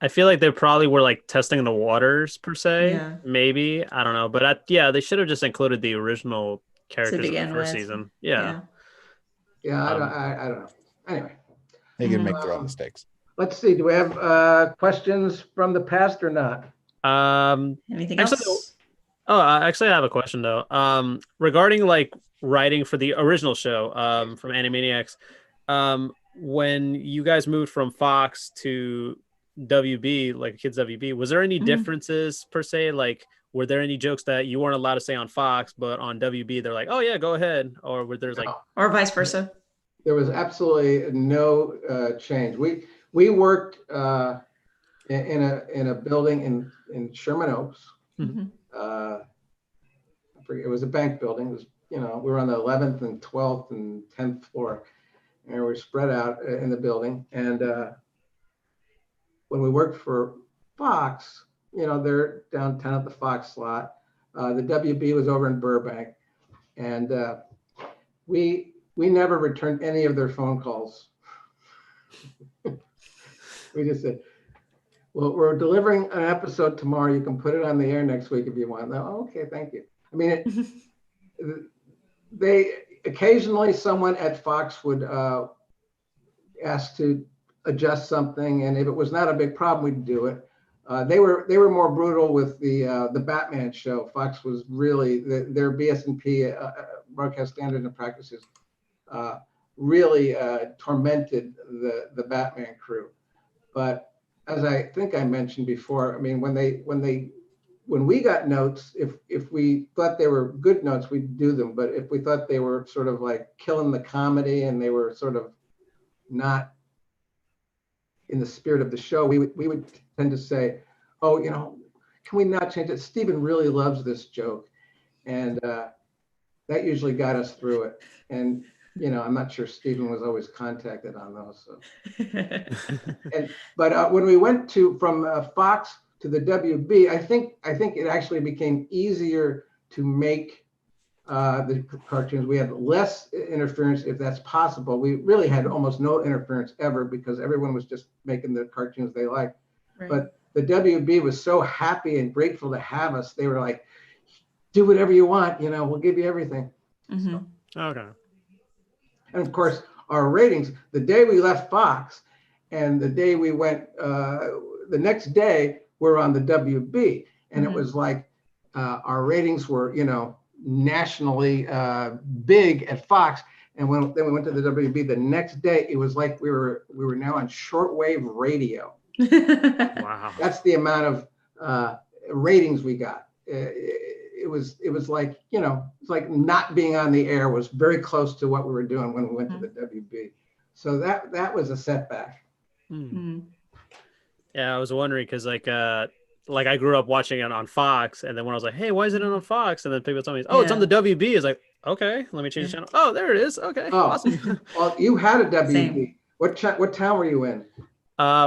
B: I feel like they probably were testing the waters per se.
C: Yeah.
B: Maybe, I don't know, but they should have just included the original characters in the first season. Yeah.
D: I don't know. Anyway,
A: they can make their own mistakes.
D: Let's see. Do we have questions from the past or not?
C: Anything else?
B: Actually, I have a question though. Regarding writing for the original show from Animaniacs, when you guys moved from Fox to WB, Kids WB, was there any differences per se? Were there any jokes that you weren't allowed to say on Fox, but on WB they're like, oh yeah, go ahead, or were there
C: or vice versa?
D: There was absolutely no change. We worked in a building in Sherman Oaks.
C: Mm-hmm.
D: I forget, it was a bank building. It was, we were on the 11th and 12th and 10th floor, and we were spread out in the building. And when we worked for Fox, they're downtown at the Fox slot. The WB was over in Burbank, and we never returned any of their phone calls. We just said, well, we're delivering an episode tomorrow. You can put it on the air next week if you want. Oh, okay, thank you. I mean, they occasionally someone at Fox would ask to adjust something, and if it was not a big problem, we'd do it. They were more brutal with the Batman show. Fox was really their BS&P broadcast standards and practices really tormented the Batman crew. But as I think I mentioned before, I mean, when we got notes, if we thought they were good notes, we'd do them. But if we thought they were sort of like killing the comedy and they were sort of not in the spirit of the show, we would tend to say, oh, can we not change it? Stephen really loves this joke. And that usually got us through it. And, I'm not sure Stephen was always contacted on those. So. But when we went from Fox to the WB, I think it actually became easier to make the cartoons. We had less interference, if that's possible. We really had almost no interference ever because everyone was just making the cartoons they liked. Right. But the WB was so happy and grateful to have us. They were like, do whatever you want, we'll give you everything.
C: Mm-hmm.
B: So. Okay.
D: And of course, our ratings, the day we left Fox and the day we went, the next day, we're on the WB. And it was like our ratings were, nationally big at Fox. And then we went to the WB the next day, it was like we were now on shortwave radio.
B: Wow.
D: That's the amount of ratings we got. It was like, it's like not being on the air was very close to what we were doing when we went to the WB. So that was a setback.
C: Mm-hmm.
B: Yeah, I was wondering because like I grew up watching it on Fox, and then when I was like, hey, why is it on Fox? And then people told me, oh, it's on the WB. It's like, okay, let me change the channel. Oh, there it is. Okay, awesome.
D: Well, you had a WB.
C: Same.
D: What town were you in?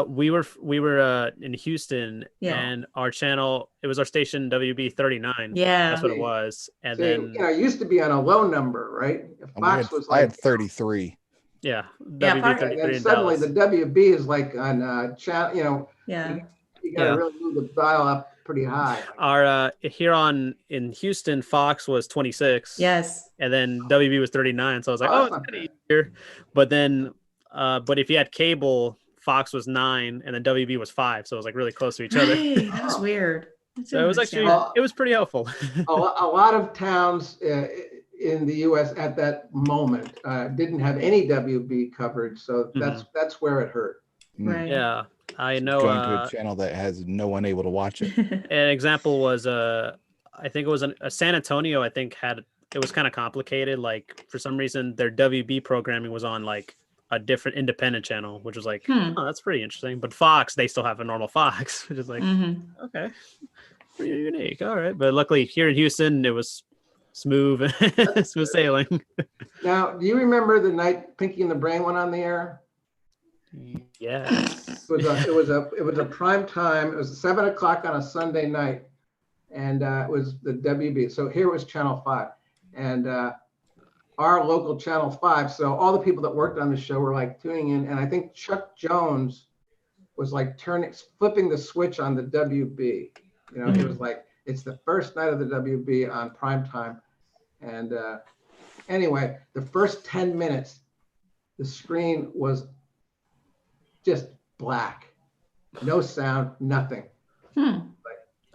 B: We were in Houston, and our channel, it was our station WB 39.
C: Yeah,
B: that's what it was. And then
D: it used to be on a low number, right?
A: Fox was like, I had 33.
B: Yeah, WB 33.
D: And suddenly the WB is like on channel.
C: Yeah,
D: you got to really move the dial up pretty high.
B: Our in Houston, Fox was 26.
C: Yes,
B: and then WB was 39. So I was like, it's kind of easier. But then, but if you had cable, Fox was 9 and then WB was 5, so it was like really close to each other.
C: That was weird.
B: So it was actually it was pretty helpful.
D: a lot of towns in the U.S. at that moment didn't have any WB coverage, so that's where it hurt.
C: Right.
B: Yeah, I know.
A: Going to a channel that has no one able to watch it.
B: An example was I think it was a San Antonio. I think it was kind of complicated. Like for some reason, their WB programming was on like a different independent channel, which was like, oh, that's pretty interesting. But Fox, they still have a normal Fox, which is like, okay, pretty unique. All right, but luckily here in Houston, it was smooth, smooth sailing.
D: Now, do you remember the night Pinky and the Brain went on the air?
B: Yes.
D: It was a prime time. It was 7:00 on a Sunday night, and it was the WB. So here was Channel 5, and our local Channel 5. So all the people that worked on the show were like tuning in, and I think Chuck Jones was like flipping the switch on the WB. It was like it's the first night of the WB on prime time, and anyway, the first 10 minutes, the screen was just black, no sound, nothing. Like,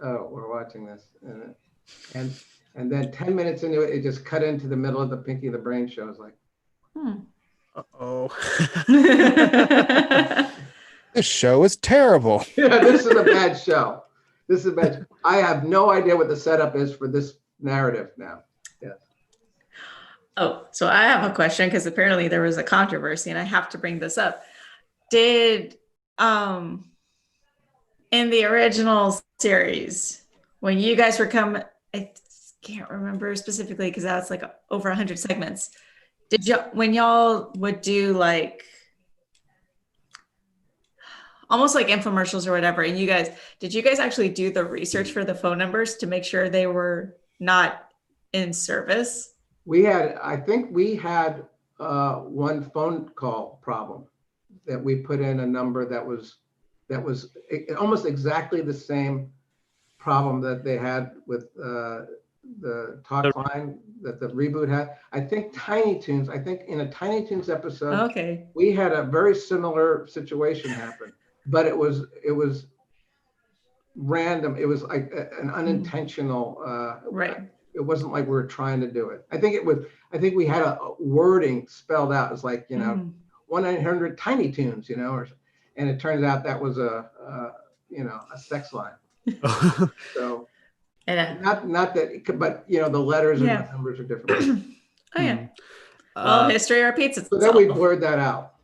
D: oh, we're watching this, and then 10 minutes into it, it just cut into the middle of the Pinky and the Brain show. I was like,
B: uh-oh.
A: This show is terrible.
D: Yeah, this is a bad show. This is bad. I have no idea what the setup is for this narrative now. Yes.
C: Oh, so I have a question because apparently there was a controversy, and I have to bring this up. Did in the original series, when you guys were coming, I can't remember specifically because that's like over 100 segments. Did you, when y'all would do like almost like infomercials or whatever, and did you guys actually do the research for the phone numbers to make sure they were not in service?
D: I think we had one phone call problem that we put in a number that was almost exactly the same problem that they had with the talk line that the reboot had. I think in a Tiny Toons episode,
C: okay,
D: we had a very similar situation happen, but it was random. It was like an unintentional,
C: right.
D: It wasn't like we were trying to do it. I think we had a wording spelled out as like, 1-800 Tiny Toons, and it turns out that was a sex line. So not that, but the letters and the numbers are different.
C: Oh yeah. Well, history repeats itself.
D: So then we blurred that out.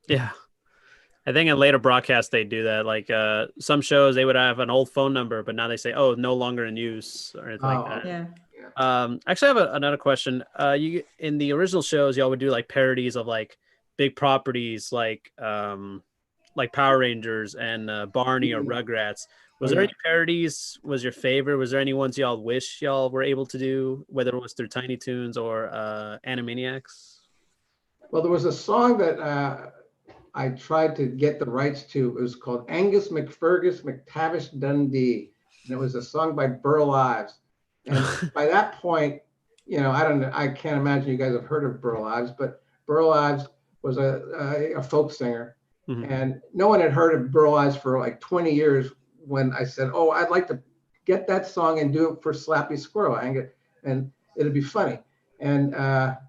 B: Yeah. I think in later broadcasts they do that. Like some shows they would have an old phone number, but now they say, "Oh, no longer in use" or anything like that.
C: Yeah.
B: Actually, I have another question. You in the original shows, y'all would do like parodies of like big properties, like Power Rangers and Barney or Rugrats. Was there any parodies? Was your favorite? Was there any ones y'all wish y'all were able to do, whether it was through Tiny Toons or Animaniacs?
D: Well, there was a song that I tried to get the rights to. It was called Angus McFergus McTavish Dundee. And it was a song by Burl Ives. And by that point, I can't imagine you guys have heard of Burl Ives, but Burl Ives was a folk singer. Mm-hmm. And no one had heard of Burl Ives for like 20 years when I said, "Oh, I'd like to get that song and do it for Slappy Squirrel. And it'd be funny." And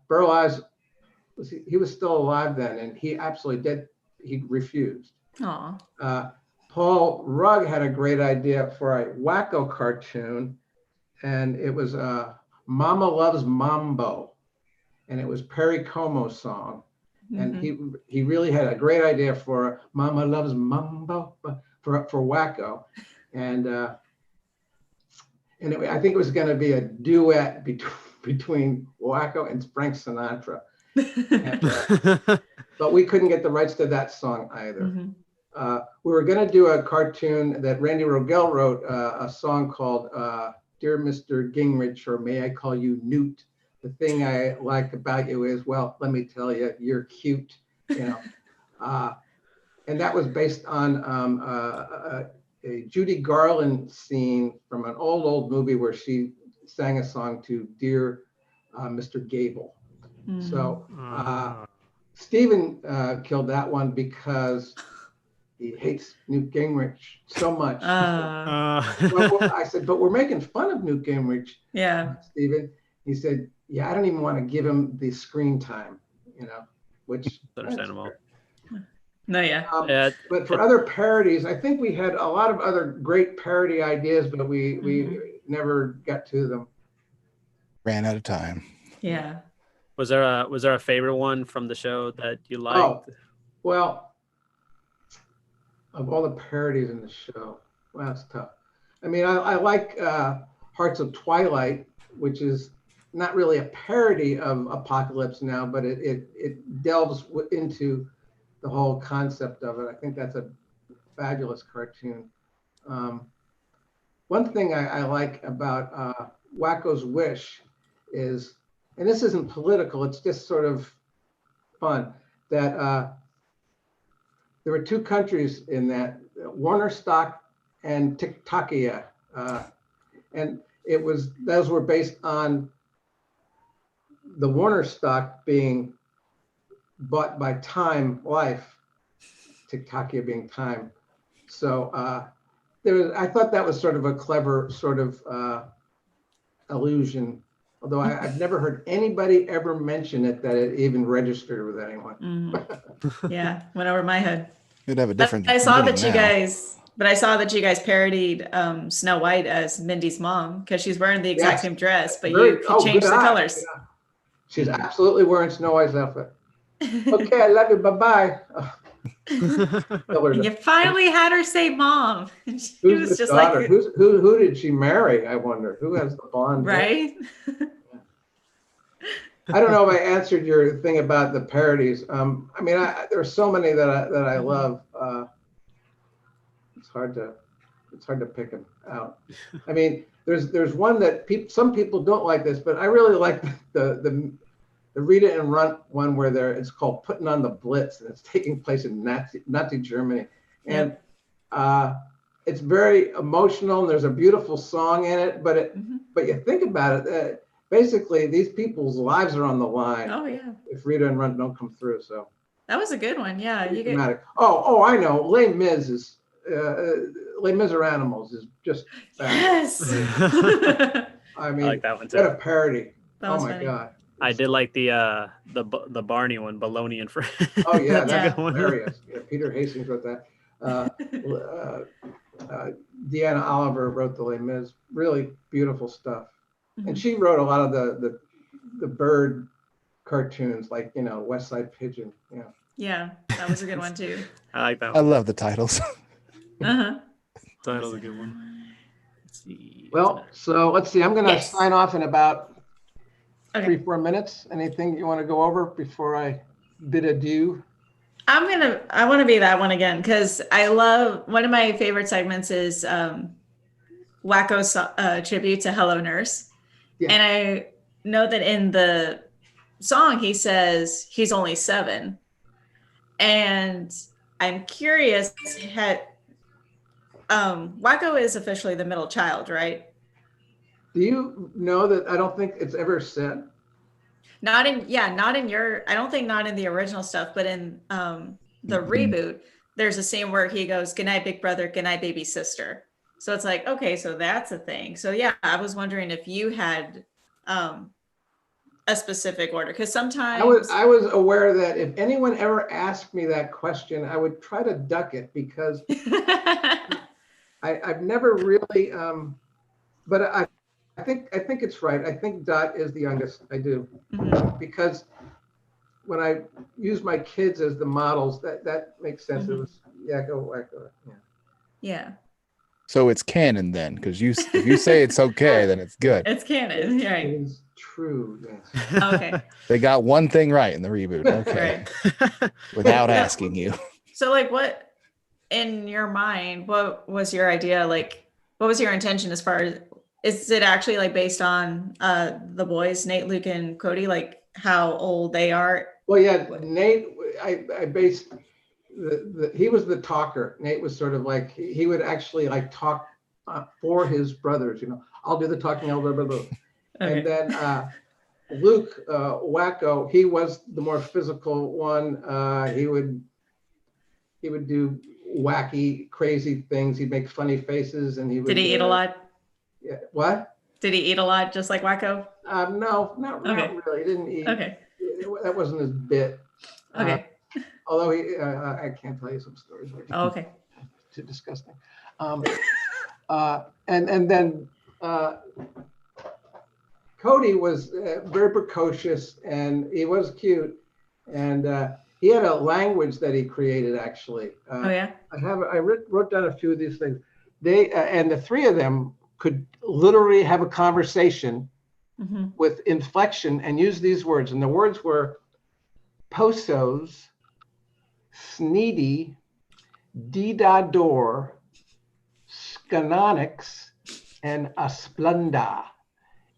D: Burl Ives, he was still alive then, and he absolutely did. He refused.
C: Aww.
D: Paul Rugg had a great idea for a Wacko cartoon, and it was Mama Loves Mambo, and it was Perry Como's song. Mm-hmm. And he really had a great idea for Mama Loves Mambo for Wacko, and I think it was going to be a duet between Wacko and Frank Sinatra. And, but we couldn't get the rights to that song either. Mm-hmm. We were going to do a cartoon that Randy Ruegger wrote, a song called Dear Mr. Gingrich, or May I Call You Newt? The thing I like about you is, well, let me tell you, you're cute, and that was based on a Judy Garland scene from an old movie where she sang a song to Dear Mr. Gable. Mm-hmm. So Stephen killed that one because he hates Newt Gingrich so much. Well, I said, but we're making fun of Newt Gingrich.
C: Yeah,
D: Stephen. He said, yeah, I don't even want to give him the screen time, which
B: understandable.
C: No, yeah.
D: But for other parodies, I think we had a lot of other great parody ideas, but we never got to them.
A: Ran out of time.
C: Yeah.
B: Was there a favorite one from the show that you liked?
D: Oh, well, of all the parodies in the show, well, it's tough. I mean, I like Hearts of Twilight, which is not really a parody of Apocalypse Now, but it delves into the whole concept of it. I think that's a fabulous cartoon. One thing I like about Wacko's Wish is, and this isn't political, it's just sort of fun, that there were two countries in that, Warnerstock and Tiktakia. And those were based on the Warnerstock being bought by Time Life, Tiktakia being Time. So I thought that was sort of a clever sort of allusion, although I've never heard anybody ever mention it, that it even registered with anyone.
C: Mm-hmm. Yeah, went over my head.
A: You'd have a different.
C: I saw that you guys parodied Snow White as Mindy's mom because she's wearing the exact same dress, but you changed the colors.
D: Yeah. She's absolutely wearing Snow White's outfit. Okay, I love you. Bye-bye.
C: You finally had her say mom. She
D: Who's
C: was
D: the
C: just
D: daughter?
C: like,
D: Who did she marry? I wonder. Who has the bond?
C: right?
D: I don't know if I answered your thing about the parodies. I mean, there's so many that I love. It's hard to pick them out. I mean, there's one that some people don't like this, but I really like the Read It and Run one where it's called Putting on the Blitz, and it's taking place in Nazi Germany, and it's very emotional, and there's a beautiful song in it. But you think about it. Basically, these people's lives are on the line.
C: Oh yeah.
D: If Read It and Run don't come through, so
C: That was a good one. Yeah, you get.
D: dramatic. Oh, I know. Les Mis is Les Miserables is just
C: Yes.
D: I mean,
B: I like that one too.
D: what a parody.
C: That
D: Oh
C: was
D: my
C: funny.
D: God.
B: I did like the Barney one, Baloney and Friends.
D: Oh yeah,
C: That's
D: that's
C: a good
B: one.
D: hilarious. Yeah, Peter Hastings wrote that. Deanna Oliver wrote the Les Mis. Really beautiful stuff. And she wrote a lot of the bird cartoons, like West Side Pigeon. Yeah.
C: Yeah, that was a good one too.
B: I like that
A: I
B: one.
A: love the titles.
B: Title's a good one. Let's see.
D: Well, so let's see. I'm going to
C: Yes.
D: sign off in about
C: Okay.
D: 3-4 minutes. Anything you want to go over before I bid adieu?
C: I want to be that one again because I love one of my favorite segments is Wacko's tribute to Hello Nurse.
D: Yeah.
C: And I know that in the song he says he's only 7. And I'm curious, Wacko is officially the middle child, right?
D: Do you know that I don't think it's ever said?
C: Not in I don't think not in the original stuff, but in the reboot, there's a scene where he goes, "Good night, big brother, good night, baby sister." So it's like, okay, so that's a thing. So yeah, I was wondering if you had a specific order, because sometimes
D: I was aware that if anyone ever asked me that question, I would try to duck it because I've never really but I think it's right. I think Dot is the youngest. I do. Because when I use my kids as the models, that makes sense. It was Wacko.
C: yeah.
A: So it's canon then, because if you say it's okay, then it's good.
C: It's canon, right?
D: It is true. Yes.
C: Okay.
A: They got one thing right in the reboot. Okay.
C: Right.
A: Without asking you.
C: So like what in your mind, what was your idea? Like what was your intention as far as, is it actually like based on the boys, Nate, Luke, and Cody, like how old they are?
D: Well, yeah, Nate, I based he was the talker. Nate was sort of like, he would actually like talk for his brothers, I'll do the talking, blah, blah, blah.
C: Okay.
D: And then Luke, Wacko, he was the more physical one. He would do wacky, crazy things. He'd make funny faces, and he would.
C: Did he eat a lot?
D: Yeah. What?
C: Did he eat a lot, just like Wacko?
D: No, not really. He didn't eat.
C: Okay.
D: That wasn't his bit.
C: Okay.
D: Although I can't tell you some stories.
C: Oh, okay.
D: Too disgusting. And then Cody was very precocious, and he was cute, and he had a language that he created actually.
C: Oh yeah.
D: I wrote down a few of these things. They and the three of them could literally have a conversation with inflection and use these words, and the words were posos, sneedy, dee-da-door, scanonics, and asplunda.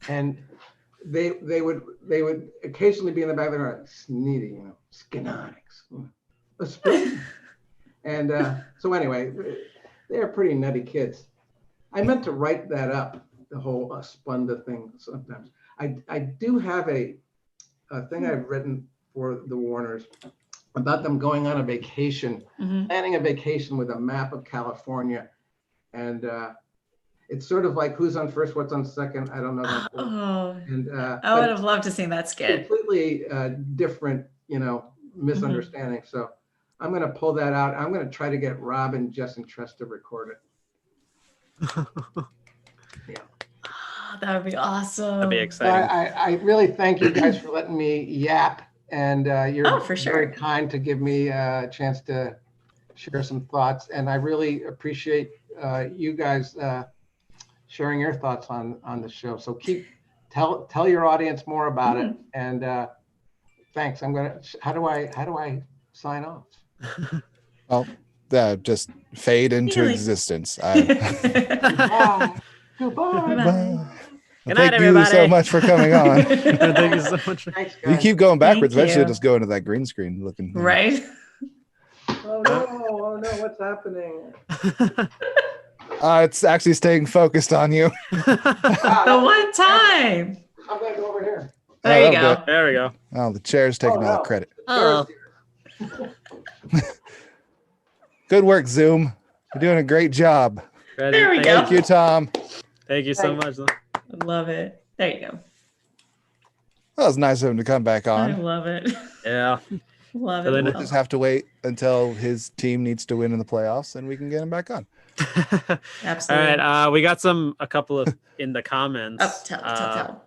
D: And they would occasionally be in the back of their heart, sneedy, scanonics, asplunda. And so anyway, they're pretty nutty kids. I meant to write that up, the whole Splenda thing sometimes. I do have a thing I've written for the Warners about them going on a vacation, planning a vacation with a map of California. And it's sort of like who's on first, what's on second. I don't know.
C: Oh,
D: and
C: I would have loved to see that skit.
D: Completely different, misunderstanding. So I'm going to pull that out. I'm going to try to get Rob and Jess and Tress to record it. Yeah.
C: Oh, that would be awesome.
B: That'd be exciting.
D: I really thank you guys for letting me yap. And you're
C: for sure.
D: very kind to give me a chance to share some thoughts. And I really appreciate you guys sharing your thoughts on the show. So tell your audience more about it. And thanks. How do I sign off?
A: Well, just fade into existence.
D: Goodbye. Goodbye.
A: Well,
B: Good night,
A: thank you so
B: everybody.
A: much for coming on.
B: Thank you so much.
D: Thanks,
A: If you
D: guys.
A: keep going backwards,
C: Thank
A: eventually
C: you.
A: it'll just go into that green screen looking thing.
C: Right.
D: Oh no, what's happening?
A: It's actually staying focused on you.
C: The one time.
D: I'm gonna go over here.
C: There you
A: that'll
C: go.
B: There we go.
A: Oh, the chair's taking all the
D: no.
A: credit.
B: Oh,
A: Good work, Zoom. You're doing a great job.
C: There we
B: thank
C: go.
A: Thank you, Tom.
B: Thank you so much.
C: I love it. There you go.
A: That was nice of him to come back
C: I
A: on.
C: love it.
B: Yeah.
C: Love
B: So
C: it.
B: then
A: We'll just have to wait until his team needs to win in the playoffs, and we can get him back on.
B: All
C: Absolutely.
B: right. We got a couple of in the comments.
C: Oh,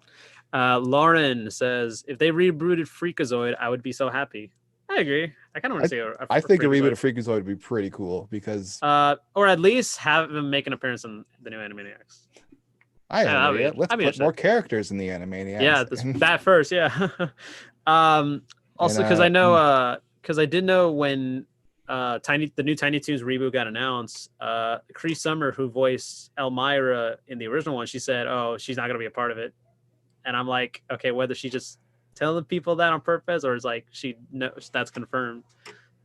C: tell.
B: Lauren says, if they rebooted Freakazoid, I would be so happy. I agree. I kind of want to see
A: I think a reboot of Freakazoid would be pretty cool because
B: or at least have him make an appearance in the new Animaniacs.
A: let's
B: I'd be
A: put more characters in the Animaniacs.
B: Yeah, that first, yeah. Also, because I know, because I did know when the new Tiny Toons reboot got announced, Cree Summer, who voiced Elmira in the original one, she said, "Oh, she's not gonna be a part of it," and I'm like, okay, whether she just telling people that on purpose or is like she knows that's confirmed.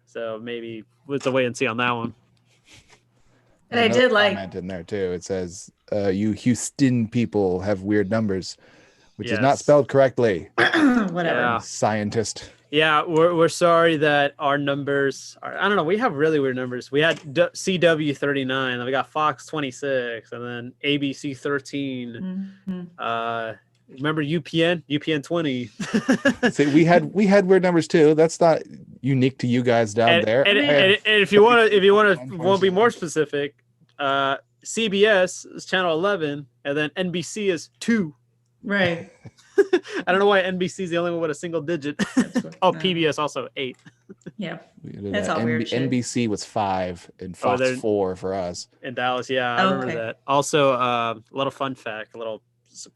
B: So maybe we'll have to wait and see on that one.
C: And I did like
A: comment in there too. It says, "You Houston people have weird numbers," which is not spelled correctly.
C: whatever.
B: Yeah.
A: Scientist.
B: Yeah, we're sorry that our numbers are, I don't know, we have really weird numbers. We had CW39, then we got Fox 26, and then ABC 13.
C: Mhm.
B: Remember UPN 20.
A: See, we had weird numbers too. That's not unique to you guys down there.
B: And if you want to be more specific, CBS is channel 11, and then NBC is 2.
C: Right.
B: I don't know why NBC is the only one with a single digit. PBS also 8.
C: Yeah. That's all weird shit.
A: NBC was 5 and Fox 4 for us.
B: In Dallas, yeah, I remember that. Also, a little fun fact,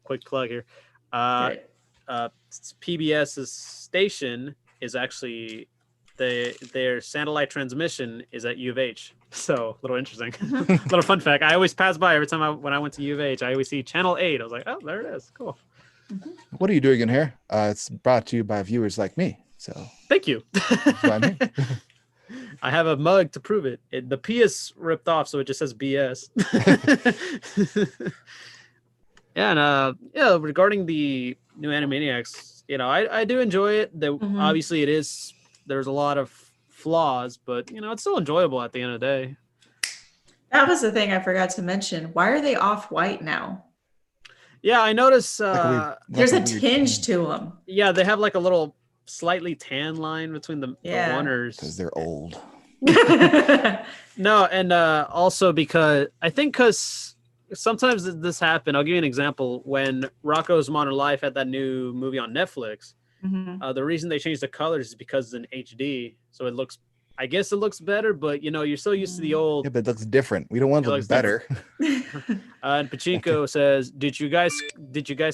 B: quick plug here. PBS's station is actually their satellite transmission is at U of H. So a little interesting. Little fun fact. I always pass by every time when I went to U of H. I always see channel 8. I was like, oh, there it is. Cool.
A: What are you doing in here? It's brought to you by viewers like me. So
B: thank you. I have a mug to prove it. The P is ripped off, so it just says BS. Yeah, and regarding the new Animaniacs, I do enjoy it. Obviously, there's a lot of flaws, but it's still enjoyable at the end of the day.
C: That was the thing I forgot to mention. Why are they off-white now?
B: Yeah, I noticed
C: there's a tinge to them.
B: Yeah, they have like a little slightly tan line between the owners
A: because they're old.
B: No, and also because sometimes this happened. I'll give you an example. When Rocko's Modern Life had that new movie on Netflix, the reason they changed the colors is because it's in HD, so it looks better, but you're so used to the old.
A: Yeah, but it looks different. We don't want it to look better.
B: And Pachinko says, "Did you guys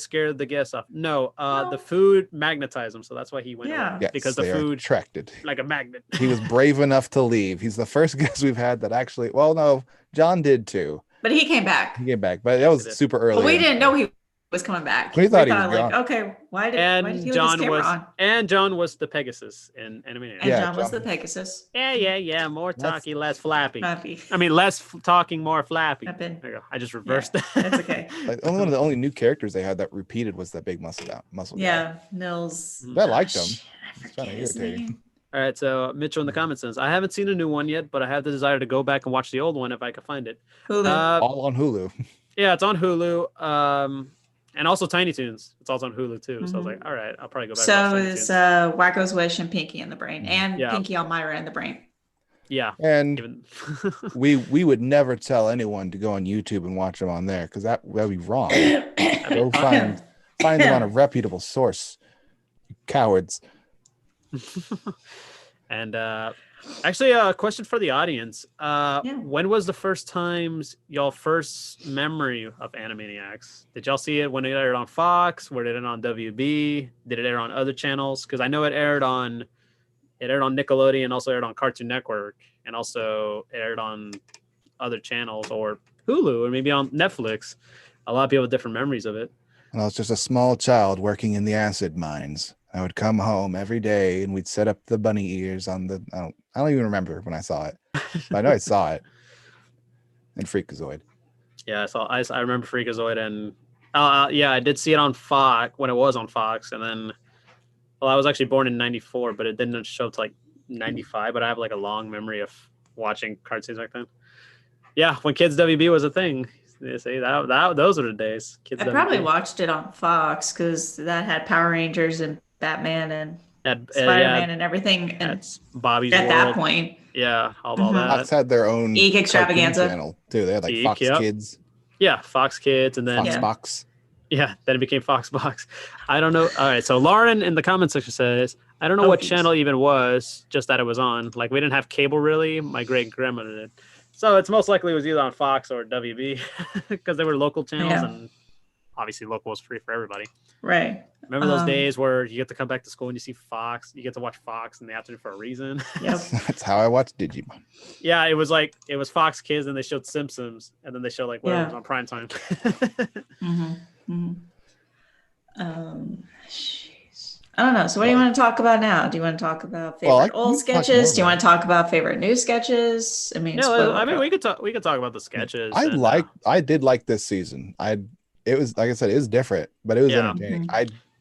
B: scare the guests off?" No, the food magnetized him, so that's why he went away.
A: Yes,
B: because the food
A: attracted
B: like a magnet.
A: He was brave enough to leave. He's the first guest we've had that actually. Well, no, John did too.
C: But he came back.
A: But that was super early.
C: But we didn't know he was coming back.
A: We thought he was gone.
C: Okay, why did he leave his camera on?
B: And John was the Pegasus in Animaniacs.
C: And John was the Pegasus.
B: Yeah. More talky, less flappy. I mean, less talking, more flappy. There you go. I just reversed that.
C: That's okay.
A: One of the only new characters they had that repeated was that big muscle guy.
C: Yeah, Nils.
A: I liked him.
C: I forget his name.
B: All right, so Mitchell in the comments says, I haven't seen a new one yet, but I have the desire to go back and watch the old one if I can find it.
C: Hulu.
A: All on Hulu.
B: Yeah, it's on Hulu. And also Tiny Toons. It's also on Hulu too. So I was like, all right, I'll probably go back.
C: So is Wacko's Wish and Pinky in the Brain, and Pinky Elmira in the Brain.
A: Yeah, and we would never tell anyone to go on YouTube and watch them on there because that'd be wrong. Go find them on a reputable source. You cowards.
B: And Actually, a question for the audience. When was the first times y'all first memory of Animaniacs? Did y'all see it when it aired on Fox? Where did it on WB? Did it air on other channels? Because I know it aired on Nickelodeon, also aired on Cartoon Network, and also aired on other channels or Hulu or maybe on Netflix. A lot of people have different memories of it.
A: And I was just a small child working in the acid mines. I would come home every day and we'd set up the bunny ears on the. I don't even remember when I saw it. But I know I saw it. And Freakazoid.
B: Yeah, I remember Freakazoid, and I did see it on Fox when it was on Fox, and then I was actually born in '94, but it didn't show up to like '95. But I have like a long memory of watching cartoons back then. Yeah, when Kids WB was a thing. They say those were the days.
C: I probably watched it on Fox because that had Power Rangers and Batman and Spider-Man and everything. And
B: Bobby's
C: at
B: World.
C: That point.
B: Yeah, all that.
A: Fox had their own
C: Geek extravaganza
A: channel too. They had like Fox Kids.
B: Yeah, Fox Kids, and then
A: Fox Box.
B: Yeah, then it became Fox Box. I don't know. All right, so Lauren in the comment section says, I don't know what channel even was, just that it was on. Like, we didn't have cable really. My great grandmother did. So it's most likely it was either on Fox or WB because they were local channels, and obviously local was free for everybody.
C: Right.
B: Remember those days where you get to come back to school and you see Fox, you get to watch Fox in the afternoon for a reason.
C: Yep.
A: That's how I watched Digimon.
B: Yeah, it was Fox Kids, and they showed Simpsons, and then they showed like whatever was on prime time.
C: I don't know. So what do you want to talk about now? Do you want to talk about favorite old sketches? Do you want to talk about favorite new sketches? I mean,
B: we could talk about the sketches.
A: I did like this season. It was, like I said, it was different, but it was entertaining.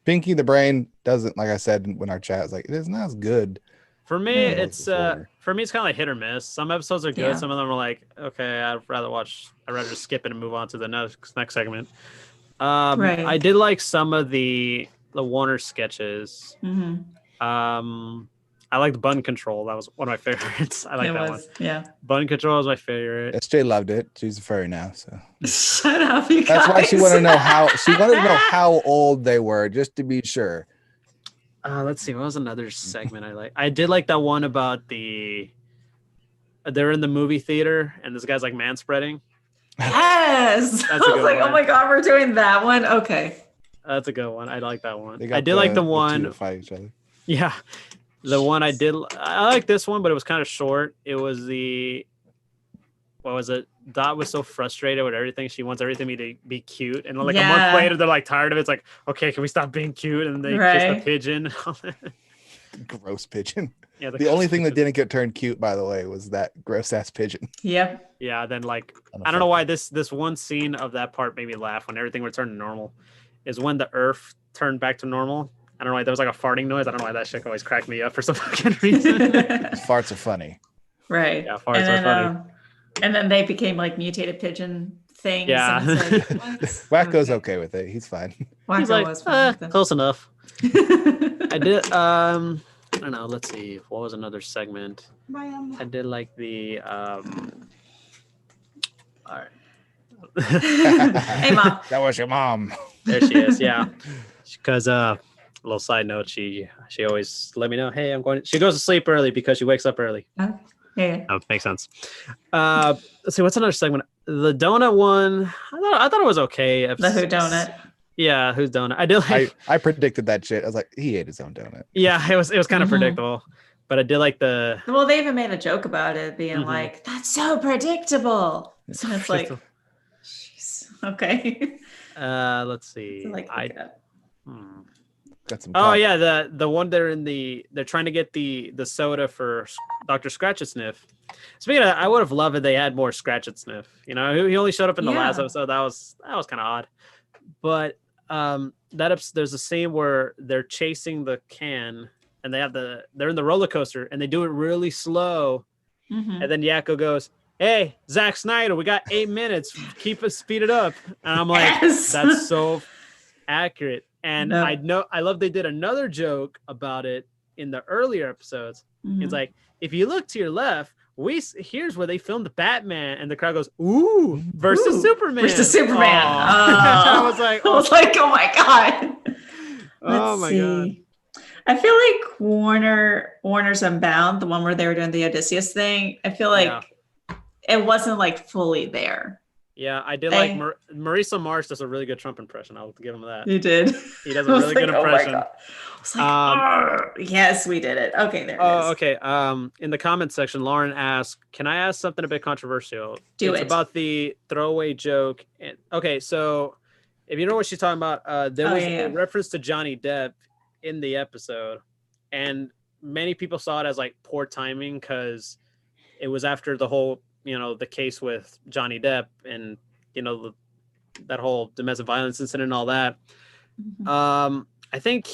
A: Pinky the Brain doesn't, like I said when our chat was like, it is not as good.
B: For me, it's kind of like hit or miss. Some episodes are good. Yeah. Some of them are like, okay, I'd rather just skip it and move on to the next segment. I did like some of the Warner sketches. I liked Bun Control. That was one of my favorites. I like that one.
C: Yeah.
B: Bun Control was my favorite.
A: SJ loved it. She's a furry now, so
C: shut up, you guys.
A: That's why she wanted to know how old they were, just to be sure.
B: Let's see. What was another segment I like? I did like that one about they're in the movie theater and this guy's like manspreading.
C: Yes. I was like, oh my God, we're doing that one. Okay.
B: That's a good one. I like that one. I did like the one.
A: Fight each other.
B: Yeah. The one I like this one, but it was kind of short. It was what was it? Dot was so frustrated with everything. She wants everything to be cute. And like a month later, they're like tired of it. It's like, okay, can we stop being cute? And they kiss the pigeon.
A: Gross pigeon.
B: Yeah,
A: the only thing that didn't get turned cute, by the way, was that gross ass pigeon.
C: Yep.
B: Yeah. Then like, I don't know why this one scene of that part made me laugh when everything returned to normal is when the Earth turned back to normal. I don't know why there was like a farting noise. I don't know why that shit always cracked me up for some fucking reason.
A: Farts are funny.
C: Right.
B: Yeah, farts are funny.
C: And then they became like mutated pigeon things.
B: Yeah.
C: And it's like,
A: Wacko's okay with it. He's fine.
B: He's like, was close enough. I did. I don't know. Let's see. What was another segment? I did like the. All right.
C: Hey, Mom.
A: That was your mom.
B: There she is. Yeah. Because a little side note, she always let me know, hey, I'm going. She goes to sleep early because she wakes up early.
C: Yeah.
B: Oh, makes sense. Let's see. What's another segment? The donut one. I thought it was okay.
C: The Who Donut.
B: Yeah, Who's Donut. I did like.
A: I predicted that shit. I was like, he ate his own donut.
B: Yeah, it was kind of predictable, but I did like the.
C: Well, they even made a joke about it being like, that's so predictable. So it's like, jeez. Okay.
B: Let's see.
A: Got some.
B: Yeah, the one they're trying to get the soda for Dr. Scratch and Sniff. Speaking of, I would have loved if they had more Scratch and Sniff. You know, he only showed up in the last episode. That was kind of odd. But there's a scene where they're chasing the can and they're in the roller coaster and they do it really slow. And then Yakko goes, hey, Zack Snyder, we got 8 minutes. Speed it up. And I'm like, that's so accurate. And I love they did another joke about it in the earlier episodes. It's like, if you look to your left, here's where they filmed Batman, and the crowd goes, ooh, versus Superman.
C: Versus Superman.
B: I was like,
C: oh my God.
B: Oh my God.
C: I feel like Warner's Unbound, the one where they were doing the Odysseus thing, I feel like it wasn't like fully there.
B: Yeah, I did like Marisa Marsh does a really good Trump impression. I'll give him that.
C: You did.
B: He does a really good impression.
C: Oh my God. I was like, yes, we did it. Okay, there it is.
B: Okay. In the comments section, Lauren asked, "Can I ask something a bit controversial? It's about the throwaway joke." Okay, so if you know what she's talking about, there was a reference to Johnny Depp in the episode, and many people saw it as like poor timing because it was after the whole, the case with Johnny Depp and, that whole domestic violence incident and all that. Mm-hmm. I think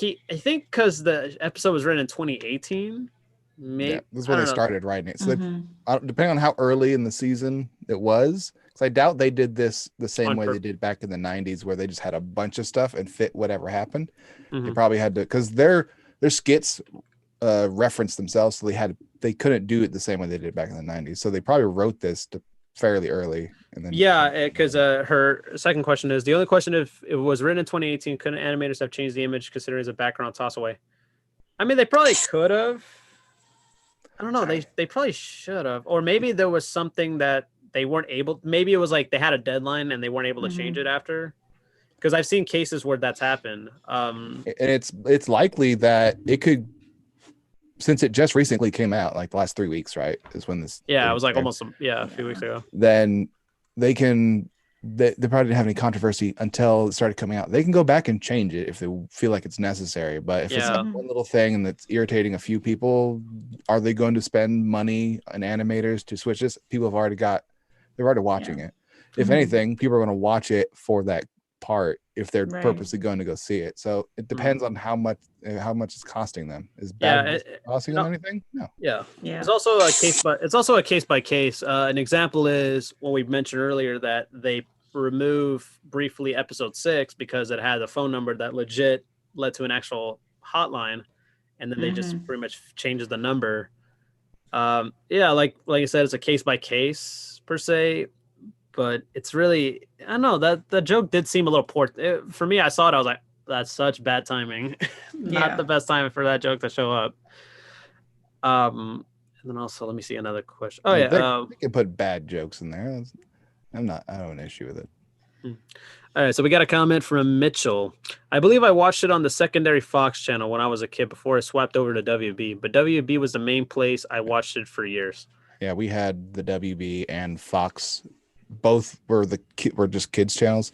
B: because the episode was written in 2018.
A: This is when they started writing it. So depending on how early in the season it was, because I doubt they did this the same way they did back in the 90s, where they just had a bunch of stuff and fit whatever happened. Mm-hmm. They probably had to, because their skits reference themselves, so they couldn't do it the same way they did back in the 90s. So they probably wrote this fairly early. And then
B: because her second question is, the only question, if it was written in 2018, couldn't animators have changed the image considering as a background toss away? I mean, they probably could have. I don't know. They probably should have. Or maybe there was something that they weren't able. Maybe it was like they had a deadline and they weren't able to change it after. Because I've seen cases where that's happened. And
A: it's likely that it could, since it just recently came out, like the last 3 weeks, right? Is when this.
B: Yeah, it was like almost a few weeks ago.
A: Then they probably didn't have any controversy until it started coming out. They can go back and change it if they feel like it's necessary. But if it's like one little thing and it's irritating a few people, are they going to spend money on animators to switch this? People they're already watching it. If anything, people are going to watch it for that part if they're purposely going to go see it. So it depends on how much it's costing them. Is bad costing them anything? No.
B: Yeah. It's also a case by case. An example is what we mentioned earlier, that they remove briefly episode 6 because it had a phone number that legit led to an actual hotline, and then they just pretty much changes the number. Like I said, it's a case by case per se. But it's really, I don't know, that the joke did seem a little poor. For me, I saw it, I was like, that's such bad timing. Not the best time for that joke to show up. And then also, let me see another question. Oh,
A: they can put bad jokes in there. I don't have an issue with it.
B: All right, so we got a comment from Mitchell. I believe I watched it on the secondary Fox channel when I was a kid before I swapped over to WB. But WB was the main place I watched it for years.
A: Yeah, we had the WB and Fox. Both were just kids channels.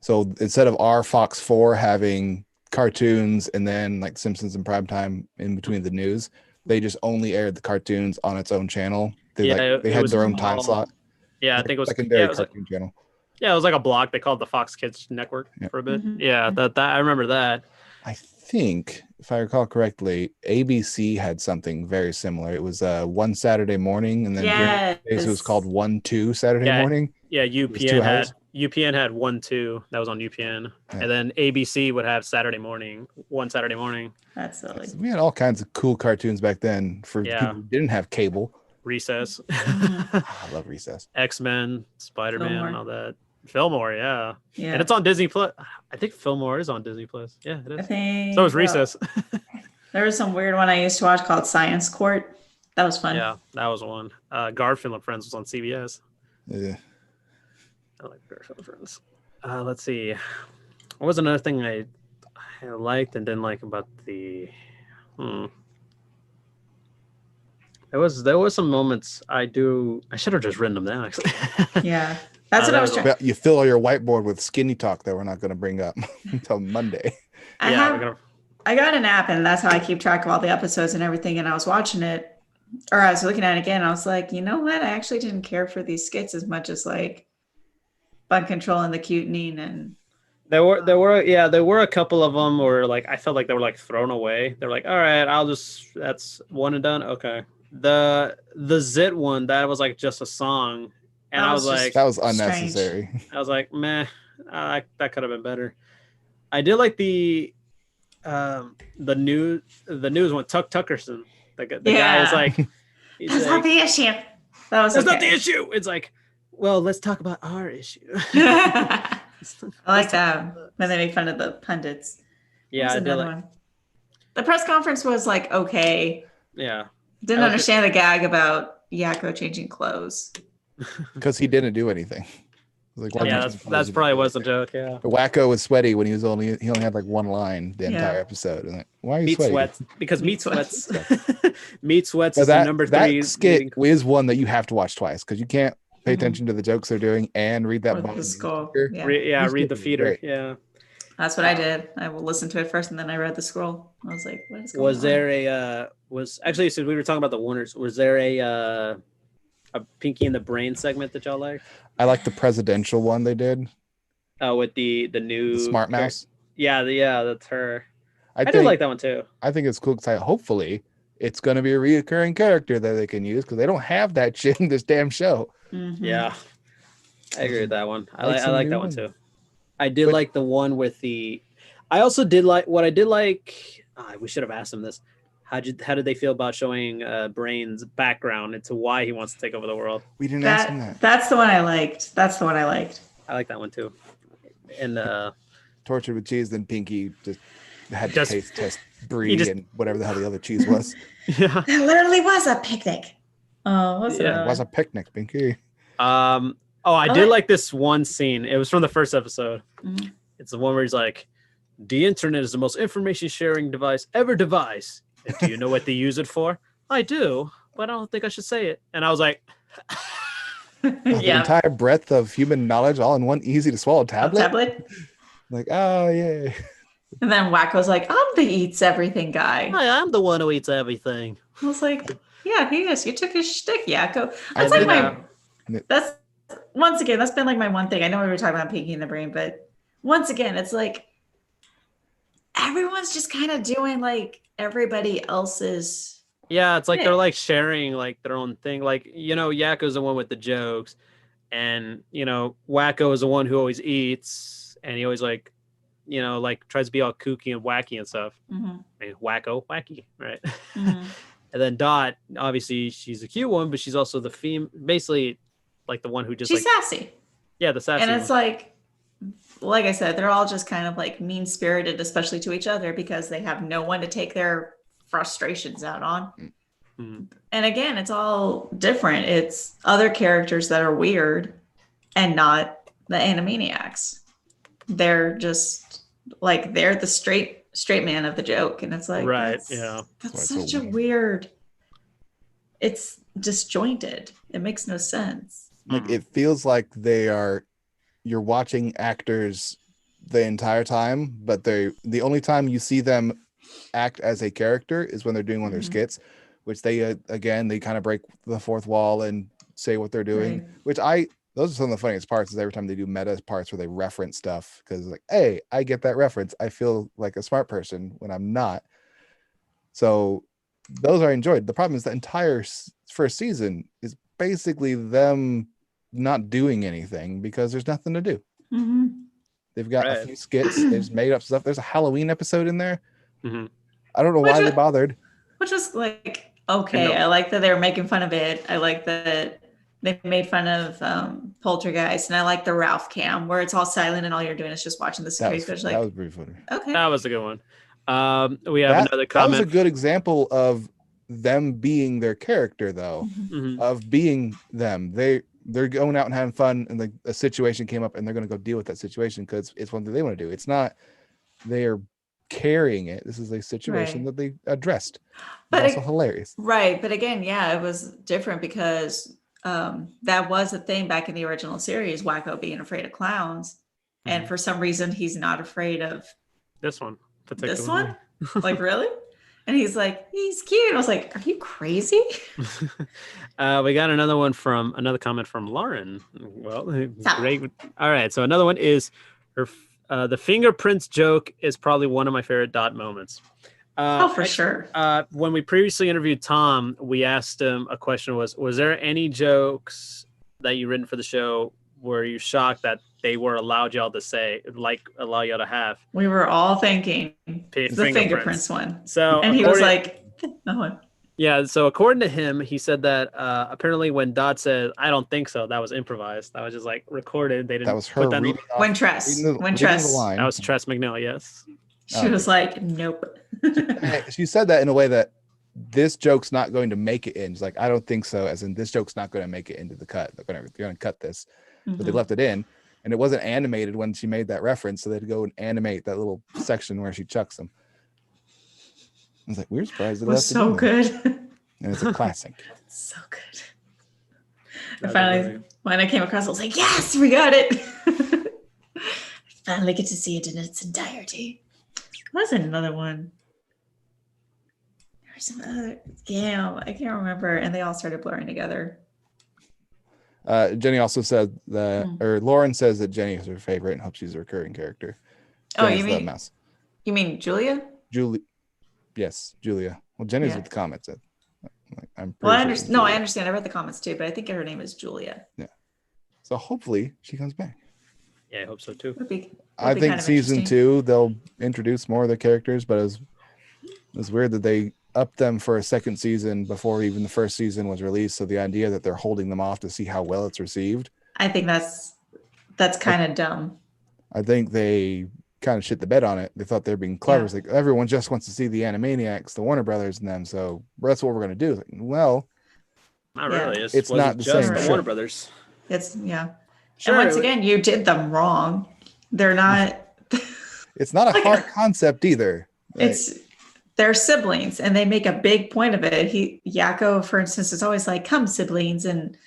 A: So instead of our Fox 4 having cartoons and then like Simpsons and primetime in between the news, they just only aired the cartoons on its own channel. They had their own time slot.
B: Yeah, I think it was
A: secondary cartoon channel.
B: Yeah, it was like a block. They called it the Fox Kids Network for a bit. Yeah, that I remember that.
A: I think, if I recall correctly, ABC had something very similar. It was one Saturday morning, and then it was called 1-2 Saturday morning.
B: Yeah, UPN had 1-2. That was on UPN, and then ABC would have Saturday morning.
C: That's silly.
A: We had all kinds of cool cartoons back then for people who didn't have cable.
B: Recess.
A: I love Recess.
B: X-Men, Spider-Man, and all that. Fillmore, yeah, and it's on Disney Plus. I think Fillmore is on Disney Plus. Yeah, it is. So is Recess.
C: There was some weird one I used to watch called Science Court. That was fun.
B: Yeah, that was one. Garfield and Friends was on CBS.
A: Yeah,
B: I like Garfield and Friends. Let's see. What was another thing I liked and didn't like about the? There was some moments I should have just written them down actually.
C: Yeah. That's what I was trying.
A: You fill all your whiteboard with skinny talk that we're not going to bring up until Monday.
C: I got an app, and that's how I keep track of all the episodes and everything. And I was watching it, or I was looking at it again. I was like, you know what? I actually didn't care for these skits as much as like Bun Control and the Cute Neen. And
B: there were a couple of them where like I felt like they were like thrown away. They're like, all right, that's one and done. Okay. The Zit one, that was like just a song. And I was like,
A: that was unnecessary.
B: Strange. I was like, meh, that could have been better. I did like the news one, Tuck Tuckerson. The guy is like,
C: that's not the issue. That's
B: not the issue. It's like, well, let's talk about our issue.
C: I like that when they make fun of the pundits.
B: Yeah, I did like.
C: The press conference was like, okay.
B: Yeah.
C: Didn't understand the gag about Yakko changing clothes.
A: Because he didn't do anything. Like,
B: that's probably was a joke. Yeah.
A: Wacko was sweaty when he only had like one line the entire episode. And like, why are you sweaty?
B: Sweats because meat sweats. Meat sweats is
A: that,
B: the number 3.
A: That skit is one that you have to watch twice because you can't pay attention to the jokes they're doing and read that.
C: The scroll.
B: Read the feeder. Great. Yeah.
C: That's what I did. I will listen to it first and then I read the scroll. I was like, what is going on?
B: Was there actually, since we were talking about the Warners, was there a Pinky in the Brain segment that y'all liked?
A: I like the presidential one they did.
B: With the new
A: Smart Mouse.
B: Yeah, that's her. I did like that one too.
A: I think it's cool because hopefully it's going to be a reoccurring character that they can use because they don't have that shit in this damn show.
C: Mm-hmm.
B: Yeah, I agree with that one. I like that one too. I did like the one with the. I also did like what I did like. We should have asked him this. How did they feel about showing Brain's background into why he wants to take over the world?
A: We didn't ask him that.
C: That's the one I liked.
B: I like that one too. And
A: Tortured with cheese, then Pinky just had to taste test Brie and whatever the hell the other cheese was.
B: Yeah,
C: it literally was a picnic. Oh, it
A: was a picnic, Pinky.
B: I did like this one scene. It was from the first episode.
C: Mm-hmm.
B: It's the one where he's like, "The internet is the most information sharing device ever devised. And do you know what they use it for? I do, but I don't think I should say it." And I was like,
A: the entire breadth of human knowledge all in one easy to swallow tablet. Like, oh yeah.
C: And then Wacko's like, I'm the eats everything guy.
B: Hi, I'm the one who eats everything.
C: I was like, yeah, he is. You took his shtick, Yakko. That's once again, that's been like my one thing. I know we were talking about Pinky in the Brain, but once again, it's like everyone's just kind of doing like everybody else's.
B: Yeah, it's like they're like sharing like their own thing. Like, Yakko's the one with the jokes, and Wacko is the one who always eats, and he always like tries to be all kooky and wacky and stuff.
C: Mm-hmm.
B: I mean, Wacko, wacky, right?
C: Mm-hmm.
B: And then Dot, obviously, she's a cute one, but she's also the basically like the one who just
C: she's sassy.
B: Yeah, the sassy.
C: And it's one. Like I said, they're all just kind of like mean spirited, especially to each other because they have no one to take their frustrations out on.
B: Mm-hmm.
C: And again, it's all different. It's other characters that are weird and not the Animaniacs. They're just like they're the straight man of the joke, and it's like
B: right,
C: that's such a weird. It's disjointed. It makes no sense.
A: Like it feels like you're watching actors the entire time, but the only time you see them act as a character is when they're doing one of their skits, which they they kind of break the fourth wall and say what they're doing, which those are some of the funniest parts is every time they do meta parts where they reference stuff because like, hey, I get that reference. I feel like a smart person when I'm not. So those I enjoyed. The problem is the entire first season is basically them not doing anything because there's nothing to do.
C: Mm-hmm.
A: They've got a few skits. They just made up stuff. There's a Halloween episode in there.
B: Mm-hmm.
A: I don't know why they bothered.
C: Which was like, okay. I like that they were making fun of it. I like that they made fun of Poltergeist, and I like the Ralph cam where it's all silent and all you're doing is just watching the series.
A: That was pretty funny.
C: Okay.
B: That was a good one. We have another comment.
A: That was a good example of them being their character, though, of being them. They're going out and having fun, and like a situation came up, and they're going to go deal with that situation because it's one thing they want to do. It's not they are carrying it. This is a situation that they addressed. But also hilarious,
C: right? But again, it was different because that was a thing back in the original series. Wacko being afraid of clowns, and for some reason, he's not afraid of
B: this one.
C: This one, like really? And he's like, he's cute. I was like, are you crazy?
B: We got another comment from Lauren. Well, great. All right. So another one is the fingerprints joke is probably one of my favorite Dot moments.
C: For sure.
B: When we previously interviewed Tom, we asked him a question was there any jokes that you written for the show were you shocked that they were allowed y'all to say, like allow y'all to have?
C: We were all thinking the fingerprints one.
B: So
C: and he was like, no one.
B: Yeah, so according to him, he said that apparently when Dot said, I don't think so, that was improvised. That was just like recorded. They didn't.
A: That was her reading
C: when Tress.
B: That was Tress McNeil, yes.
C: She was like, nope.
A: She said that in a way that this joke's not going to make it in. She's like, I don't think so. As in, this joke's not going to make it into the cut. They're going to cut this, but they left it in, and it wasn't animated when she made that reference. So they'd go and animate that little section where she chucks them. I was like, we're surprised
C: it was so good.
A: And it's a classic.
C: So good. I finally, when I came across it, I was like, yes, we got it. I finally get to see it in its entirety. What was another one? There's some other, I can't remember. And they all started blurring together.
A: Jenny also said that, or Lauren says that Jenny is her favorite and hopes she's a recurring character.
C: Jenny's you mean Julia?
A: Yes, Julia. Well, Jenny's with the comments. I
C: understand. I understand. I read the comments too, but I think her name is Julia.
A: Yeah. So hopefully she comes back.
B: Yeah, I hope so too.
A: I think season 2 they'll introduce more of the characters, but it was weird that they upped them for a second season before even the first season was released. So the idea that they're holding them off to see how well it's received,
C: I think that's kind of dumb.
A: I think they kind of shit the bed on it. They thought they were being clever. It's like everyone just wants to see the Animaniacs, the Warner Brothers, and them. So that's what we're going to do. Like, well,
B: not really.
A: It's not the same.
B: The Warner Brothers.
C: It's Sure, and once again, you did them wrong. They're not.
A: It's not a hard concept either.
C: They're siblings, and they make a big point of it. Yakko, for instance, is always like, "Come, siblings," and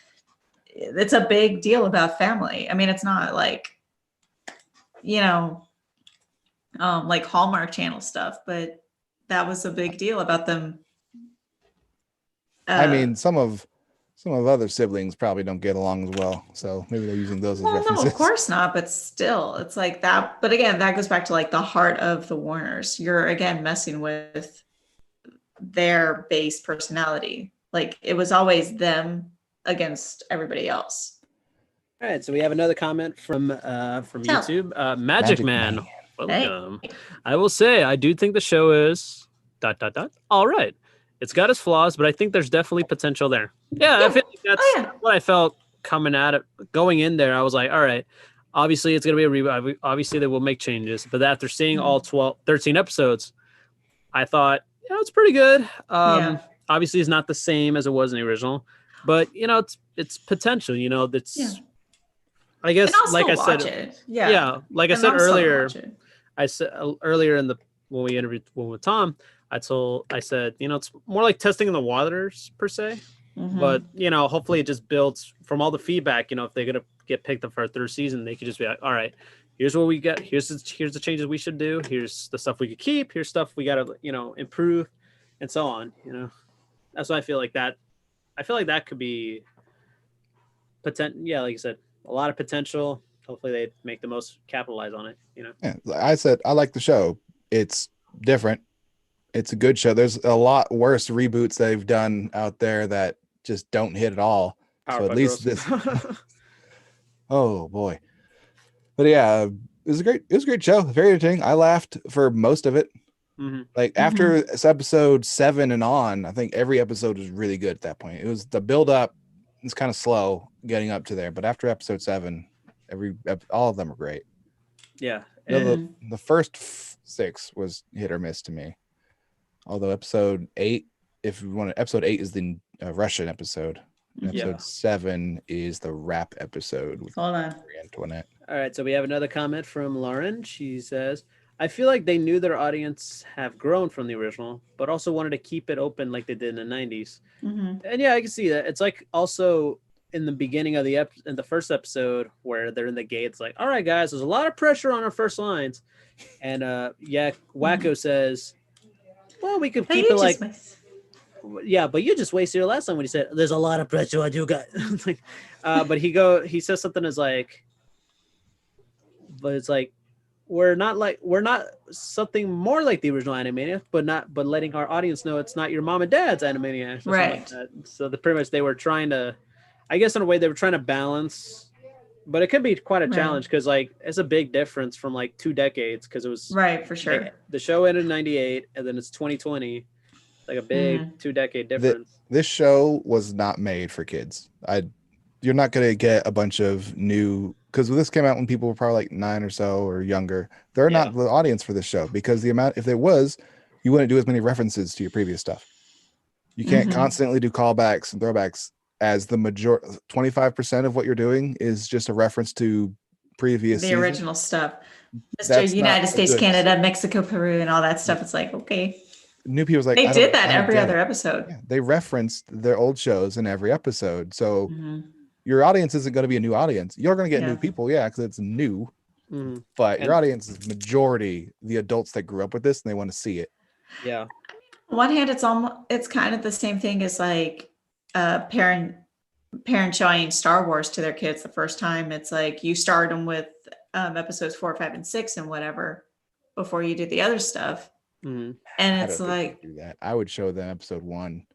C: it's a big deal about family. I mean, it's not like, like Hallmark Channel stuff, but that was a big deal about them.
A: I mean, some of other siblings probably don't get along as well, so maybe they're using those as references.
C: No, of course not, but still, it's like that. But again, that goes back to like the heart of the Warners. You're again messing with their base personality. Like it was always them against everybody else.
B: All right, so we have another comment from YouTube. Magic Man. Welcome. Hey. I will say I do think the show is ... all right. It's got its flaws, but I think there's definitely potential there. Yeah. I feel like that's what I felt coming at it. Going in there, I was like, all right, obviously it's going to be a reboot. Obviously they will make changes. But after seeing all 13 episodes, I thought, it's pretty good. Obviously it's not the same as it was in the original, but, it's potential. I guess, like I said, like I said earlier, when we interviewed with Tom, I said, it's more like testing in the waters per se, but hopefully it just builds from all the feedback. If they're gonna get picked up for a third season, they could just be like, all right, here's what we got. Here's the changes we should do. Here's the stuff we could keep. Here's stuff we gotta improve, and so on. That's why I feel like that. I feel like that could be potential. Yeah, like you said, a lot of potential. Hopefully they make the most, capitalize on it.
A: Yeah, I said I like the show. It's different. It's a good show. There's a lot worse reboots they've done out there that just don't hit at all. So at least this. Oh boy, but yeah, it was a great show. Very entertaining. I laughed for most of it. Like after episode 7 and on, I think every episode was really good at that point. It was the build up. It's kind of slow getting up to there, but after episode 7, all of them were great.
B: Yeah,
A: the first 6 was hit or miss to me. Although episode 8, episode 8 is the Russian episode. Episode 7 is the rap episode with Antoinette.
B: All right, so we have another comment from Lauren. She says, I feel like they knew their audience have grown from the original, but also wanted to keep it open like they did in the 90s. And yeah, I can see that. It's like also in the beginning of in the first episode where they're in the gate, it's like, all right, guys, there's a lot of pressure on our first lines. And Wacko says, well, we could keep it like, but you just wasted your last time when he said, there's a lot of pressure on you guys. But he says something as like, but it's like, we're not something more like the original Animaniacs, but letting our audience know it's not your mom and dad's Animaniacs.
C: Right.
B: Like so pretty much they were trying to, I guess in a way they were trying to balance, but it could be quite a challenge because like it's a big difference from like 2 decades because it was
C: right for sure.
B: The show ended in 98 and then it's 2020, like a big 2-decade difference.
A: This show was not made for kids. You're not going to get a bunch of new because this came out when people were probably like 9 or so or younger. They're not the audience for this show, because the amount, if there was, you wouldn't do as many references to your previous stuff. You can't constantly do callbacks and throwbacks, as the majority 25% of what you're doing is just a reference to previous
C: the original stuff. Mr.
A: That's
C: United
A: not
C: States,
A: good.
C: Canada, Mexico, Peru, and all that stuff. It's like, okay.
A: New people's like,
C: They
A: I
C: did
A: don't-
C: that
A: I don't
C: every
A: get
C: other
A: it.
C: episode.
A: Yeah, they referenced their old shows in every episode. So
C: Mhm.
A: your audience isn't going to be a new audience. You're going to get
C: Yeah.
A: new people, yeah, because it's new.
B: Mhm.
A: But your
B: And-
A: audience is majority the adults that grew up with this and they want to see it.
B: Yeah.
C: On one hand, it's kind of the same thing as like parent showing Star Wars to their kids the first time. It's like you start them with episodes 4, 5, and 6 and whatever before you do the other stuff.
B: Mhm.
C: And
A: I
C: it's
A: don't think
C: like
A: they do that. I would show them episode 1.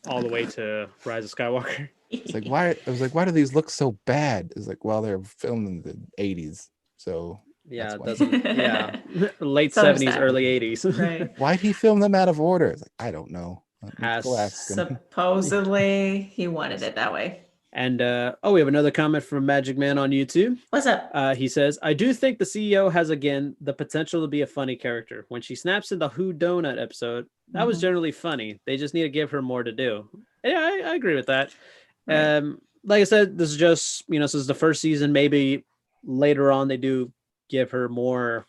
B: All the way to Rise of Skywalker.
A: It's like, why? I was like, why do these look so bad? It's like, well, they're filmed in the 80s, so
B: Yeah,
A: that's
B: it
A: why.
B: doesn't. Yeah, late
C: So is
B: 70s,
C: that.
B: early 80s.
C: right.
A: Why'd he film them out of order? It's like, I don't know.
B: Has
A: Go ask him.
C: Supposedly he wanted it that way.
B: And we have another comment from Magic Man on YouTube.
C: What's up?
B: He says, I do think the CEO has again the potential to be a funny character. When she snaps in the Who Donut episode, that was generally funny. They just need to give her more to do. Yeah, I agree with that.
C: Right.
B: Like I said, this is just, this is the first season. Maybe later on they do give her more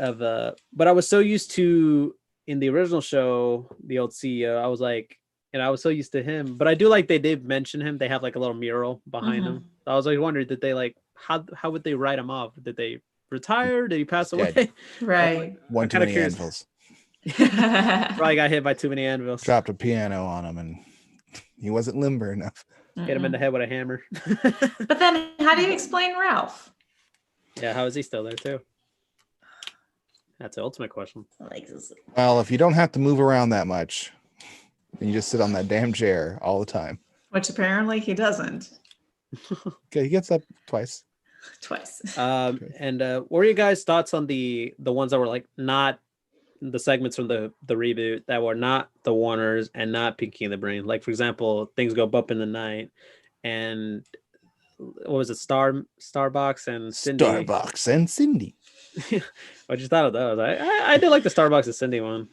B: of a, but I was so used to, in the original show, the old CEO, I was like, and I was so used to him, but I do like they did mention him. They have like a little mural behind him. So I was like wondering, did they like, how would they write him off? Did they retire? Did he pass away?
A: Dead.
C: Right.
A: One too
B: kinda
A: many
B: curious.
A: anvils.
B: Probably got hit by too many anvils.
A: Dropped a piano on him and he wasn't limber enough.
B: Hit him in the head with a hammer.
C: But then how do you explain Ralph?
B: Yeah, how is he still there too? That's the ultimate question.
C: Like this.
A: Well, if you don't have to move around that much, and you just sit on that damn chair all the time.
C: Which apparently he doesn't.
A: Okay, he gets up twice.
C: Twice.
B: And what were your guys' thoughts on the ones that were like not the segments from the reboot that were not the Warners and not Pinky and the Brain? Like, for example, Things Go Bump in the Night and what was it, Starbucks and Cindy?
A: Starbucks and Cindy.
B: What you thought of those? I did like the Starbucks and Cindy one.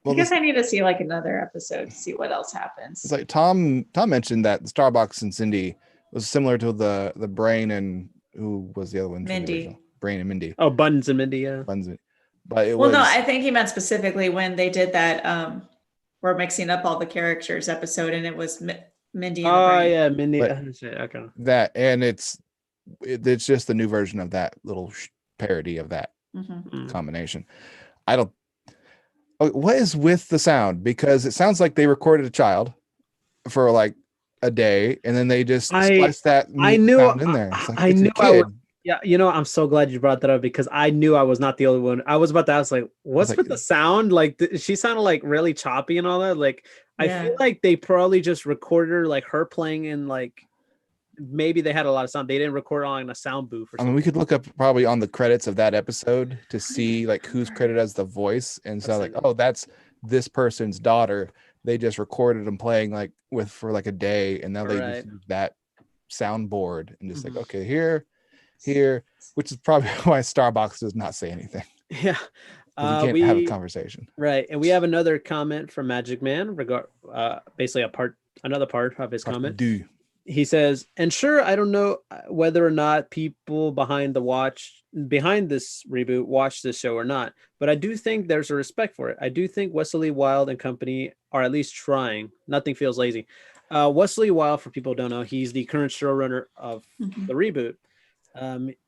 A: Well,
C: I guess I need to see like another episode to see what else happens.
A: it's like Tom mentioned that Starbucks and Cindy was similar to the Brain and who was the other one? from the
C: Mindy.
A: original? Brain and Mindy.
B: Oh, Buttons and Mindy, yeah.
A: Buns and- But it
C: Well,
A: was
C: no, I think he meant specifically when they did that. We're mixing up all the characters episode, and it was Mindy. And the
B: Oh
C: Brain.
B: yeah, Mindy.
A: But-
B: Okay.
A: that, and it's just the new version of that little parody of that
C: Mhm.
A: combination. I don't. What is with the sound? Because it sounds like they recorded a child for like a day, and then they just spliced that sound in there. It's like,
B: I
A: it's a
B: knew
A: kid.
B: Yeah, I'm so glad you brought that up because I knew I was not the only one. I was about to ask, like, what's
A: like-
B: with the sound? Like, she sounded like really choppy and all that. Like, I
C: Yeah.
B: feel like they probably just recorded her, like her playing in like maybe they had a lot of sound. They didn't record on a sound booth or
A: I
B: something.
A: mean, we could look up probably on the credits of that episode to see like who's credited as the voice, and so like, oh, that's this person's daughter. They just recorded them playing like for like a day, and now they
B: Right.
A: just use that soundboard and just
B: Mhm.
A: like, okay, here, which is probably why Starbucks does not say anything.
B: Yeah.
A: 'Cause you can't have a conversation.
B: Right, and we have another comment from Magic Man basically another part of his comment.
A: Do
B: He says, and sure, I don't know whether or not people behind this reboot watch this show or not, but I do think there's a respect for it. I do think Wesley Wild and company are at least trying. Nothing feels lazy. Wesley Wild, for people who don't know, he's the current showrunner of
C: Mhm.
B: the reboot.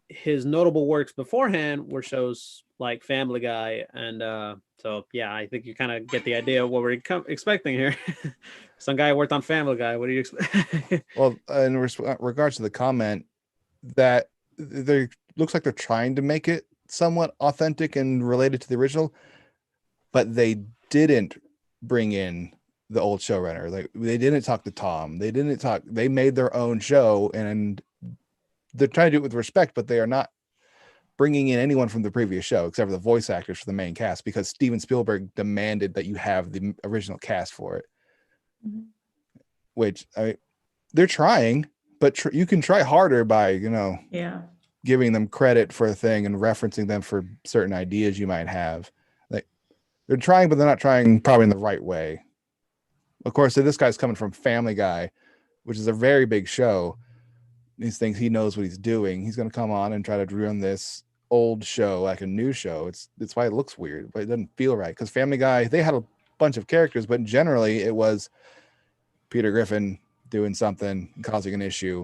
B: His notable works beforehand were shows like Family Guy, and so yeah, I think you kind of get the idea of what we're expecting here. Some guy worked on Family Guy. What do you expect?
A: well, in regards to the comment that they looks like they're trying to make it somewhat authentic and related to the original, but they didn't bring in the old showrunner. Like they didn't talk to Tom. They made their own show, and they're trying to do it with respect, but they are not bringing in anyone from the previous show except for the voice actors for the main cast, because Steven Spielberg demanded that you have the original cast for it.
C: Mhm.
A: Which they're trying, but you can try harder by,
C: Yeah.
A: giving them credit for a thing and referencing them for certain ideas you might have. Like they're trying, but they're not trying probably in the right way. Of course, so this guy's coming from Family Guy, which is a very big show. These things, he knows what he's doing. He's going to come on and try to run this old show like a new show. It's why it looks weird, but it doesn't feel right. Because Family Guy, they had a bunch of characters, but generally it was Peter Griffin doing something, causing an issue,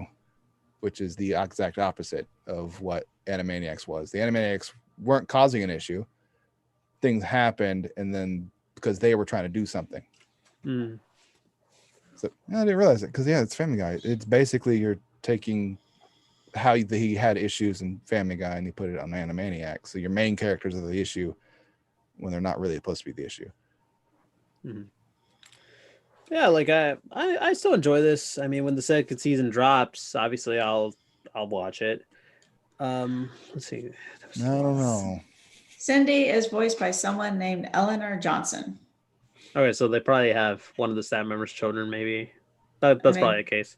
A: which is the exact opposite of what Animaniacs was. The Animaniacs weren't causing an issue. Things happened, and then because they were trying to do something. So I didn't realize it because it's Family Guy. It's basically you're taking how he had issues in Family Guy and you put it on Animaniacs. So your main characters are the issue when they're not really supposed to be the issue.
B: Yeah, like I still enjoy this. I mean, when the second season drops, obviously I'll watch it. Let's see.
A: I don't know.
C: Cindy is voiced by someone named Eleanor Johnson.
B: Okay, so they probably have one of the staff members' children, maybe. That's probably the case.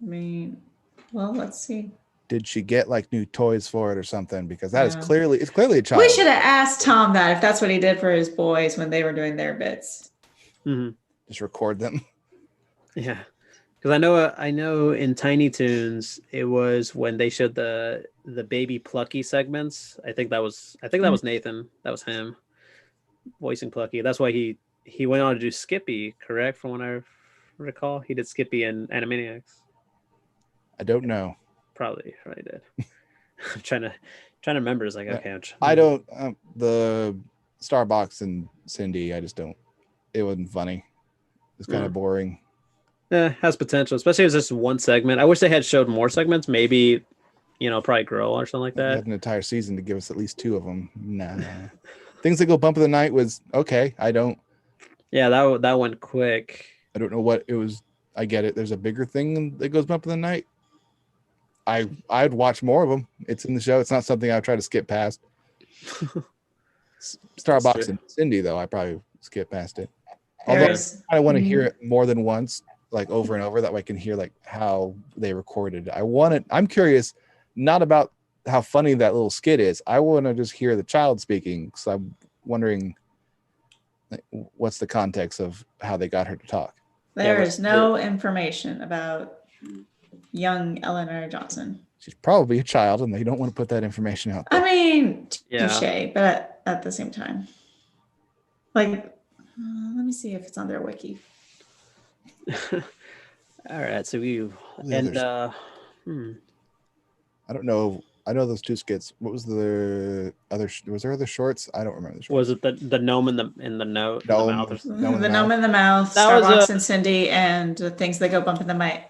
C: I mean, well, let's see.
A: Did she get like new toys for it or something? Because that is clearly a child.
C: We should have asked Tom that if that's what he did for his boys when they were doing their bits.
A: Just record them.
B: Yeah, because I know in Tiny Toons it was when they showed the baby Plucky segments. I think that was Nathan. That was him voicing Plucky. That's why he went on to do Skippy. Correct, from what I recall, he did Skippy in Animaniacs.
A: I don't know.
B: Probably did. I'm trying to remember. It's like okay.
A: I don't. The Starbucks and Cindy. I just don't. It wasn't funny. It's kind of boring.
B: Yeah, has potential, especially if it's just one segment. I wish they had showed more segments. Maybe, probably Girl or something like that.
A: Had an entire season to give us at least 2 of them. Nah. Things That Go Bump in the Night was okay. I don't.
B: Yeah, that went quick.
A: I don't know what it was. I get it. There's a bigger thing that goes bump in the night. I'd watch more of them. It's in the show. It's not something I try to skip past. Starbucks and Cindy, though, I probably skip past it. Although I want to hear it more than once, like over and over. That way I can hear like how they recorded. I'm curious, not about how funny that little skit is. I want to just hear the child speaking. So I'm wondering, like, what's the context of how they got her to talk.
C: There is no information about young Eleanor Johnson.
A: She's probably a child, and they don't want to put that information out there.
C: I mean, touche, but at the same time, like, let me see if it's on their wiki.
B: All right, so
A: I don't know. I know those 2 skits. What was the other? Was there other shorts? I don't remember.
B: Was it the gnome in the note?
C: The gnome in the mouth. Starbucks and Cindy, and the Things That Go Bump in the Night.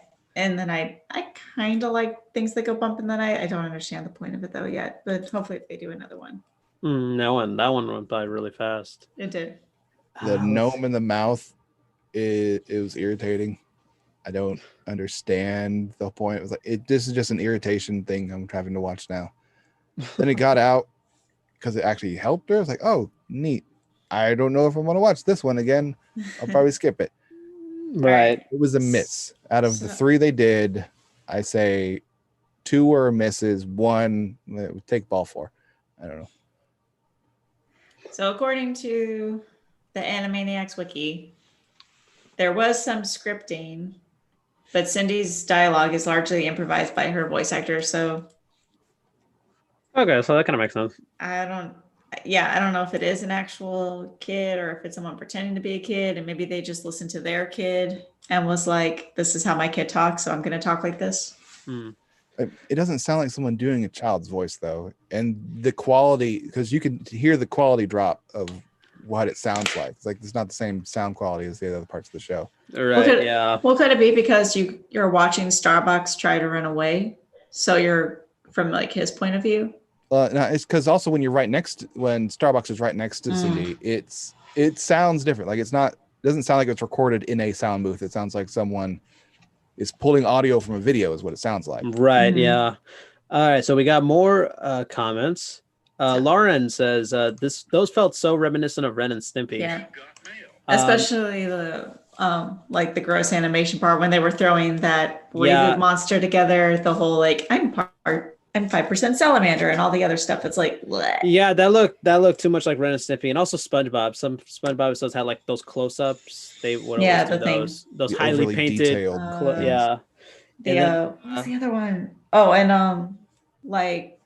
C: I kind of like Things That Go Bump in the Night. I don't understand the point of it though yet, but hopefully they do another one.
B: That one went by really fast.
C: It did.
A: The gnome in the mouth, it was irritating. I don't understand the point. It was like this is just an irritation thing I'm having to watch now. Then it got out because it actually helped her. I was like, oh, neat. I don't know if I want to watch this one again. I'll probably skip it.
B: Right.
A: It was a miss. Out of the 3 they did, I say 2 were misses. 1 take ball for. I don't know.
C: So according to the Animaniacs wiki, there was some scripting, but Cindy's dialogue is largely improvised by her voice actor. So
B: okay, so that kind of makes sense.
C: I don't know if it is an actual kid or if it's someone pretending to be a kid, and maybe they just listened to their kid and was like, this is how my kid talks, so I'm going to talk like this.
A: It doesn't sound like someone doing a child's voice though. And the quality, because you can hear the quality drop of what it sounds like. It's like it's not the same sound quality as the other parts of the show.
B: Right.
C: Well, could it be because you're watching Starbucks try to run away, so you're from like his point of view?
A: No, it's because also when Starbucks is right next to Cindy, it sounds different. Like doesn't sound like it's recorded in a sound booth. It sounds like someone is pulling audio from a video is what it sounds like.
B: Right. Yeah. All right. So we got more comments. Lauren says those felt so reminiscent of Ren and Stimpy.
C: Yeah. Especially the like the gross animation part when they were throwing that
B: Yeah.
C: reboot monster together, the whole like I'm 5% salamander and all the other stuff. It's like bleh.
B: Yeah, that looked too much like Ren and Stimpy, and also SpongeBob. Some SpongeBob episodes had like those close-ups. They would
C: Yeah,
B: always do
C: the thing.
B: those
A: The
B: highly
A: overly
B: painted.
A: detailed
C: things.
B: Yeah,
C: The
B: And then,
C: what was the other one? Oh, and like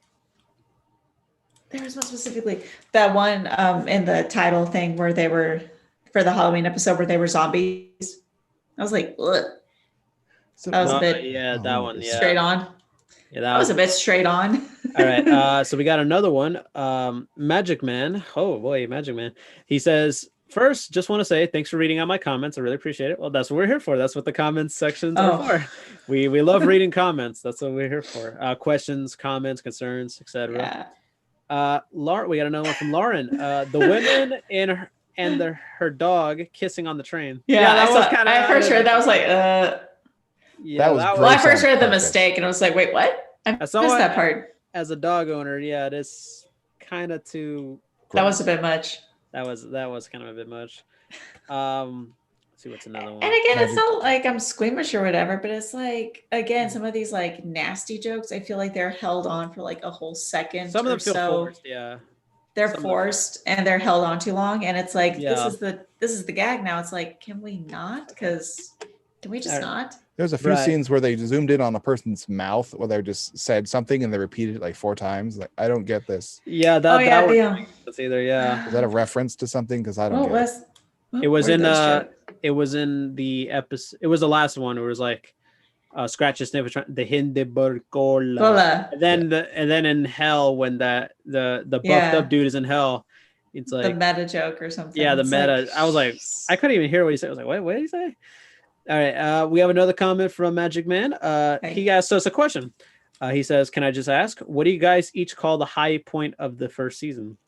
C: there was one specifically that one in the title thing where they were for the Halloween episode where they were zombies. I was like, ugh. That was a bit
B: yeah, that one. Yeah,
C: straight on.
B: Yeah,
C: That was a bit straight on.
B: All right. So we got another one. Magic Man. Oh boy, Magic Man. He says, first, just want to say thanks for reading out my comments. I really appreciate it. Well, that's what we're here for. That's what the comments sections are for. We love reading comments. That's what we're here for. Questions, comments, concerns, etc. Lauren, we got another one from Lauren. The women in her dog kissing on the train.
C: Yeah, that was kind of. I first read that. I was like,
A: Yeah,
C: well, I first read the mistake and I was like, wait, what? I missed that part.
B: As a dog owner, yeah, it is kind of too.
C: That was a bit much.
B: That was kind of a bit much. Let's see what's another one.
C: And again, it's not like I'm squeamish or whatever, but it's like again, some of these like nasty jokes, I feel like they're held on for like a whole second.
B: Some of them feel
C: so.
B: Forced, yeah.
C: They're forced and they're held on too long, and it's like this is the gag now. It's like, can we not? Because can we just not?
A: There's a few scenes where they zoomed in on a person's mouth where they just said something and they repeated it like 4 times. Like, I don't get this.
B: Yeah, that's either. Yeah,
A: is that a reference to something? Because I don't get it.
B: It was in the episode. It was the last one. It was like scratch a sniff, the Hindenburg-Cola. And then in hell, when the buffed up dude is in hell, it's like
C: the meta joke or something.
B: Yeah, the
C: it's
B: meta.
C: Like,
B: I was like, I couldn't even hear what he said. I was like, what did he say? All right. We have another comment from Magic Man. He asked us a question. He says, "Can I just ask, what do you guys each call the high point of the first season?"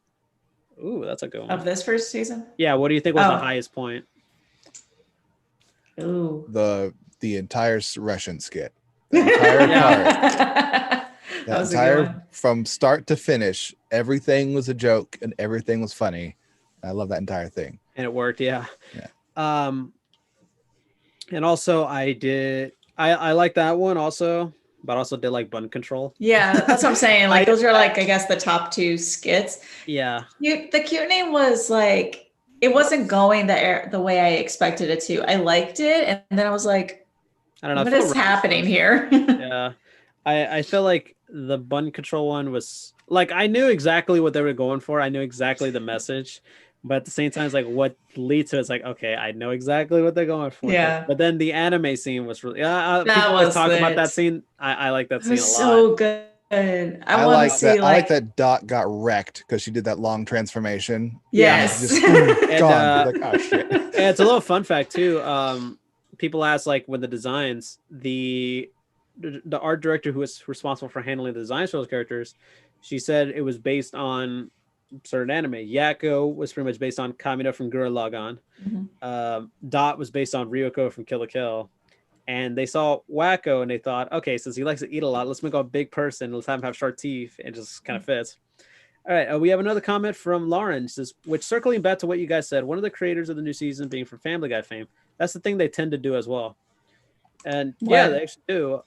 B: Ooh, that's a good one.
C: Of this first season?
B: Yeah. What do you think was the highest point?
C: Ooh.
A: The entire Russian skit. The entire part. From start to finish, everything was a joke and everything was funny. I love that entire thing.
B: And it worked, yeah. And also I like that one also, but also did like Bun Control.
C: Yeah, that's what I'm saying. Like those are like, I guess, the top 2 skits.
B: Yeah.
C: The cute name was like, it wasn't going the way I expected it to. I liked it, and then I was like, I don't know what is happening here.
B: Yeah. I feel like the Bun Control one was like, I knew exactly what they were going for. I knew exactly the message. But at the same time, it's like what leads to it's like, okay, I know exactly what they're going for.
C: Yeah.
B: But then the anime scene was really people always talk about that scene. I like that scene a lot.
C: So good. I
A: like that. I like that Dot got wrecked because she did that long transformation.
C: Yes.
A: Just gone. Like, oh shit.
B: And it's a little fun fact too. People ask like when the designs, the art director who was responsible for handling the designs for those characters, she said it was based on certain anime. Yakko was pretty much based on Kamina from Gurren Lagann.
C: Mm-hmm.
B: Dot was based on Ryuko from Kill la Kill. And they saw Wacko and they thought, okay, since he likes to eat a lot, let's make him a big person. Let's have him have sharp teeth. And it just kind of fits. All right. We have another comment from Lauren. It says, which circling back to what you guys said, one of the creators of the new season being from Family Guy fame, that's the thing they tend to do as well. And yeah, they actually do.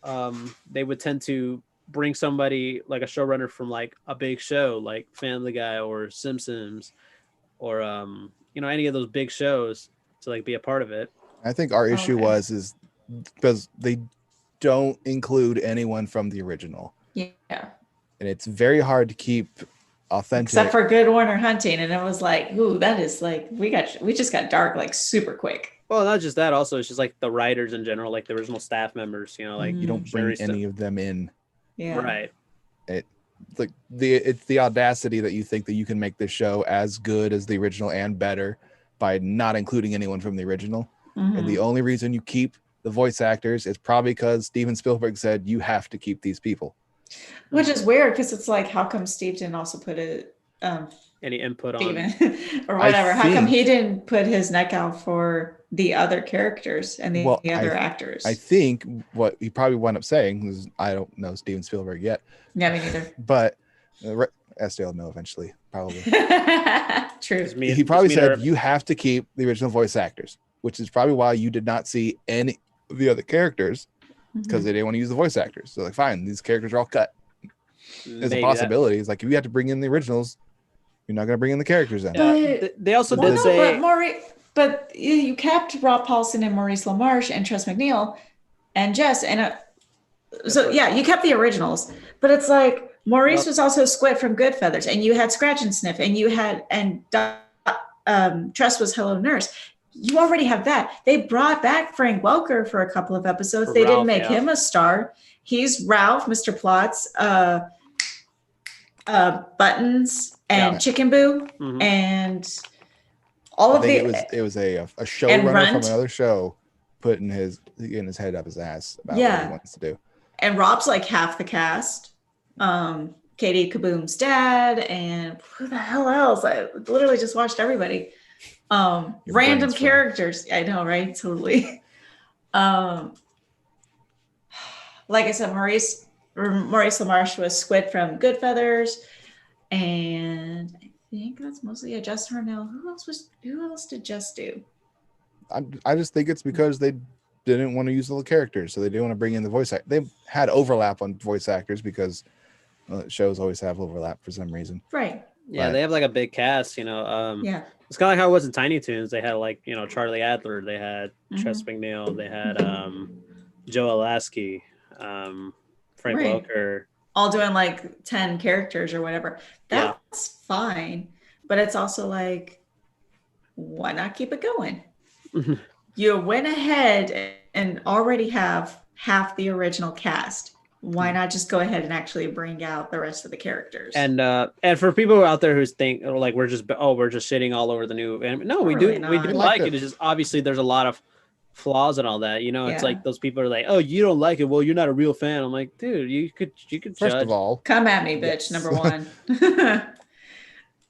B: They would tend to bring somebody like a showrunner from like a big show like Family Guy or Simpsons or any of those big shows to like be a part of it.
A: I think our issue is because they don't include anyone from the original.
C: Yeah.
A: And it's very hard to keep authentic.
C: Except for Good Warner Hunting. And it was like, ooh, that is like we just got dark like super quick.
B: Well, not just that, also it's just like the writers in general, like the original staff members, like
A: you don't bring any of them in.
C: Yeah.
B: Right.
A: It's the audacity that you think that you can make this show as good as the original and better by not including anyone from the original.
C: Mm-hmm.
A: And the only reason you keep the voice actors is probably because Steven Spielberg said you have to keep these people.
C: Which is weird because it's like, how come Steve didn't also put
B: any input
C: Steven
B: on
C: or whatever? How come he didn't put his neck out for the other characters and the other actors?
A: I think what he probably wound up saying was, I don't know Steven Spielberg yet.
C: Yeah, me neither.
A: But Estelle will know eventually, probably.
C: True.
A: He probably said you have to keep the original voice actors. which is probably why you did not see any of the other characters, because they didn't want to use the voice actors. So like, fine, these characters are all cut. There's a possibility. It's like, if you have to bring in the originals, you're not going to bring in the characters then.
C: But,
B: they also did say,
C: but you kept Rob Paulson and Maurice LaMarche and Tress MacNeille and Jess, and so yeah, you kept the originals. But it's like Maurice was also Squid from Goodfeathers, and you had Scratch and Sniff, and you had Tress was Hello Nurse. You already have that. They brought back Frank Welker for a couple of episodes. They didn't make him a star. He's Ralph, Mr. Plotz, Buttons, and Chicken Boo, and all of the.
A: It was a showrunner from another show putting his head up his ass about what he wants to do.
C: And Rob's like half the cast. Katie Kaboom's dad, and who the hell else? I literally just watched everybody. Random characters. I know, right? Totally. Like I said, Maurice LaMarche was Squid from Goodfeathers, and I think that's mostly a Jess Harnell. Who else did Jess do?
A: I just think it's because they didn't want to use all the characters, so they didn't want to bring in the voice act. They had overlap on voice actors because shows always have overlap for some reason.
C: Right.
B: Yeah, they have like a big cast, yeah. It's kind of like how it was in Tiny Toons. They had like, Charlie Adler, they had Tress MacNeille, they had Joe Alasky, Frank Welker. All
C: doing like 10 characters or whatever. That's fine. But it's also like, why not keep it going? You went ahead and already have half the original cast. Why not just go ahead and actually bring out the rest of the characters? And
B: for people out there who think like we're just shitting all over the new anime. No, we do like it. It's just obviously there's a lot of flaws and all that. It's like those people are like, oh, you don't like it. Well, you're not a real fan. I'm like, dude, you could
A: First
B: judge.
A: of all,
C: come at me, bitch. Number one.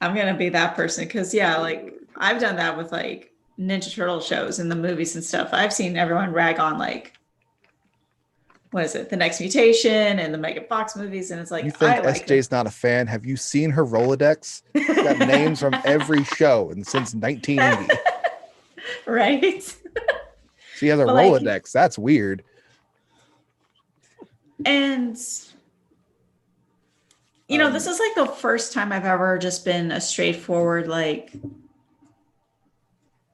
C: I'm gonna be that person because like I've done that with like Ninja Turtle shows and the movies and stuff. I've seen everyone rag on like, what is it? The Next Mutation and the Megan Fox movies. And it's like,
A: you think SJ's not a fan? Have you seen her Rolodex? She's got names from every show and since 1980.
C: Right.
A: She has a Rolodex. That's weird.
C: And, this is like the first time I've ever just been a straightforward, like,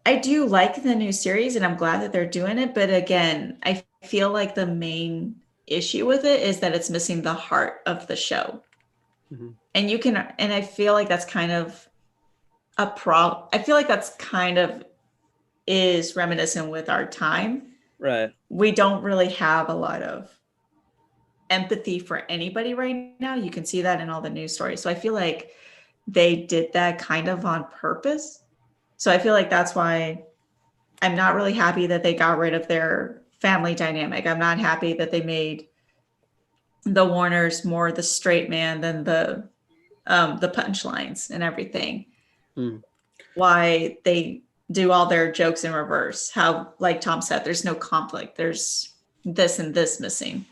C: I do like the new series and I'm glad that they're doing it. But again, I feel like the main issue with it is that it's missing the heart of the show. And I feel like that's kind of a problem. I feel like that's kind of is reminiscent with our time.
B: Right.
C: We don't really have a lot of empathy for anybody right now. You can see that in all the news stories. So I feel like they did that kind of on purpose. So I feel like that's why I'm not really happy that they got rid of their family dynamic. I'm not happy that they made the Warners more the straight man than the punchlines and everything. Why they do all their jokes in reverse. How, like Tom said, there's no conflict. There's this and this missing.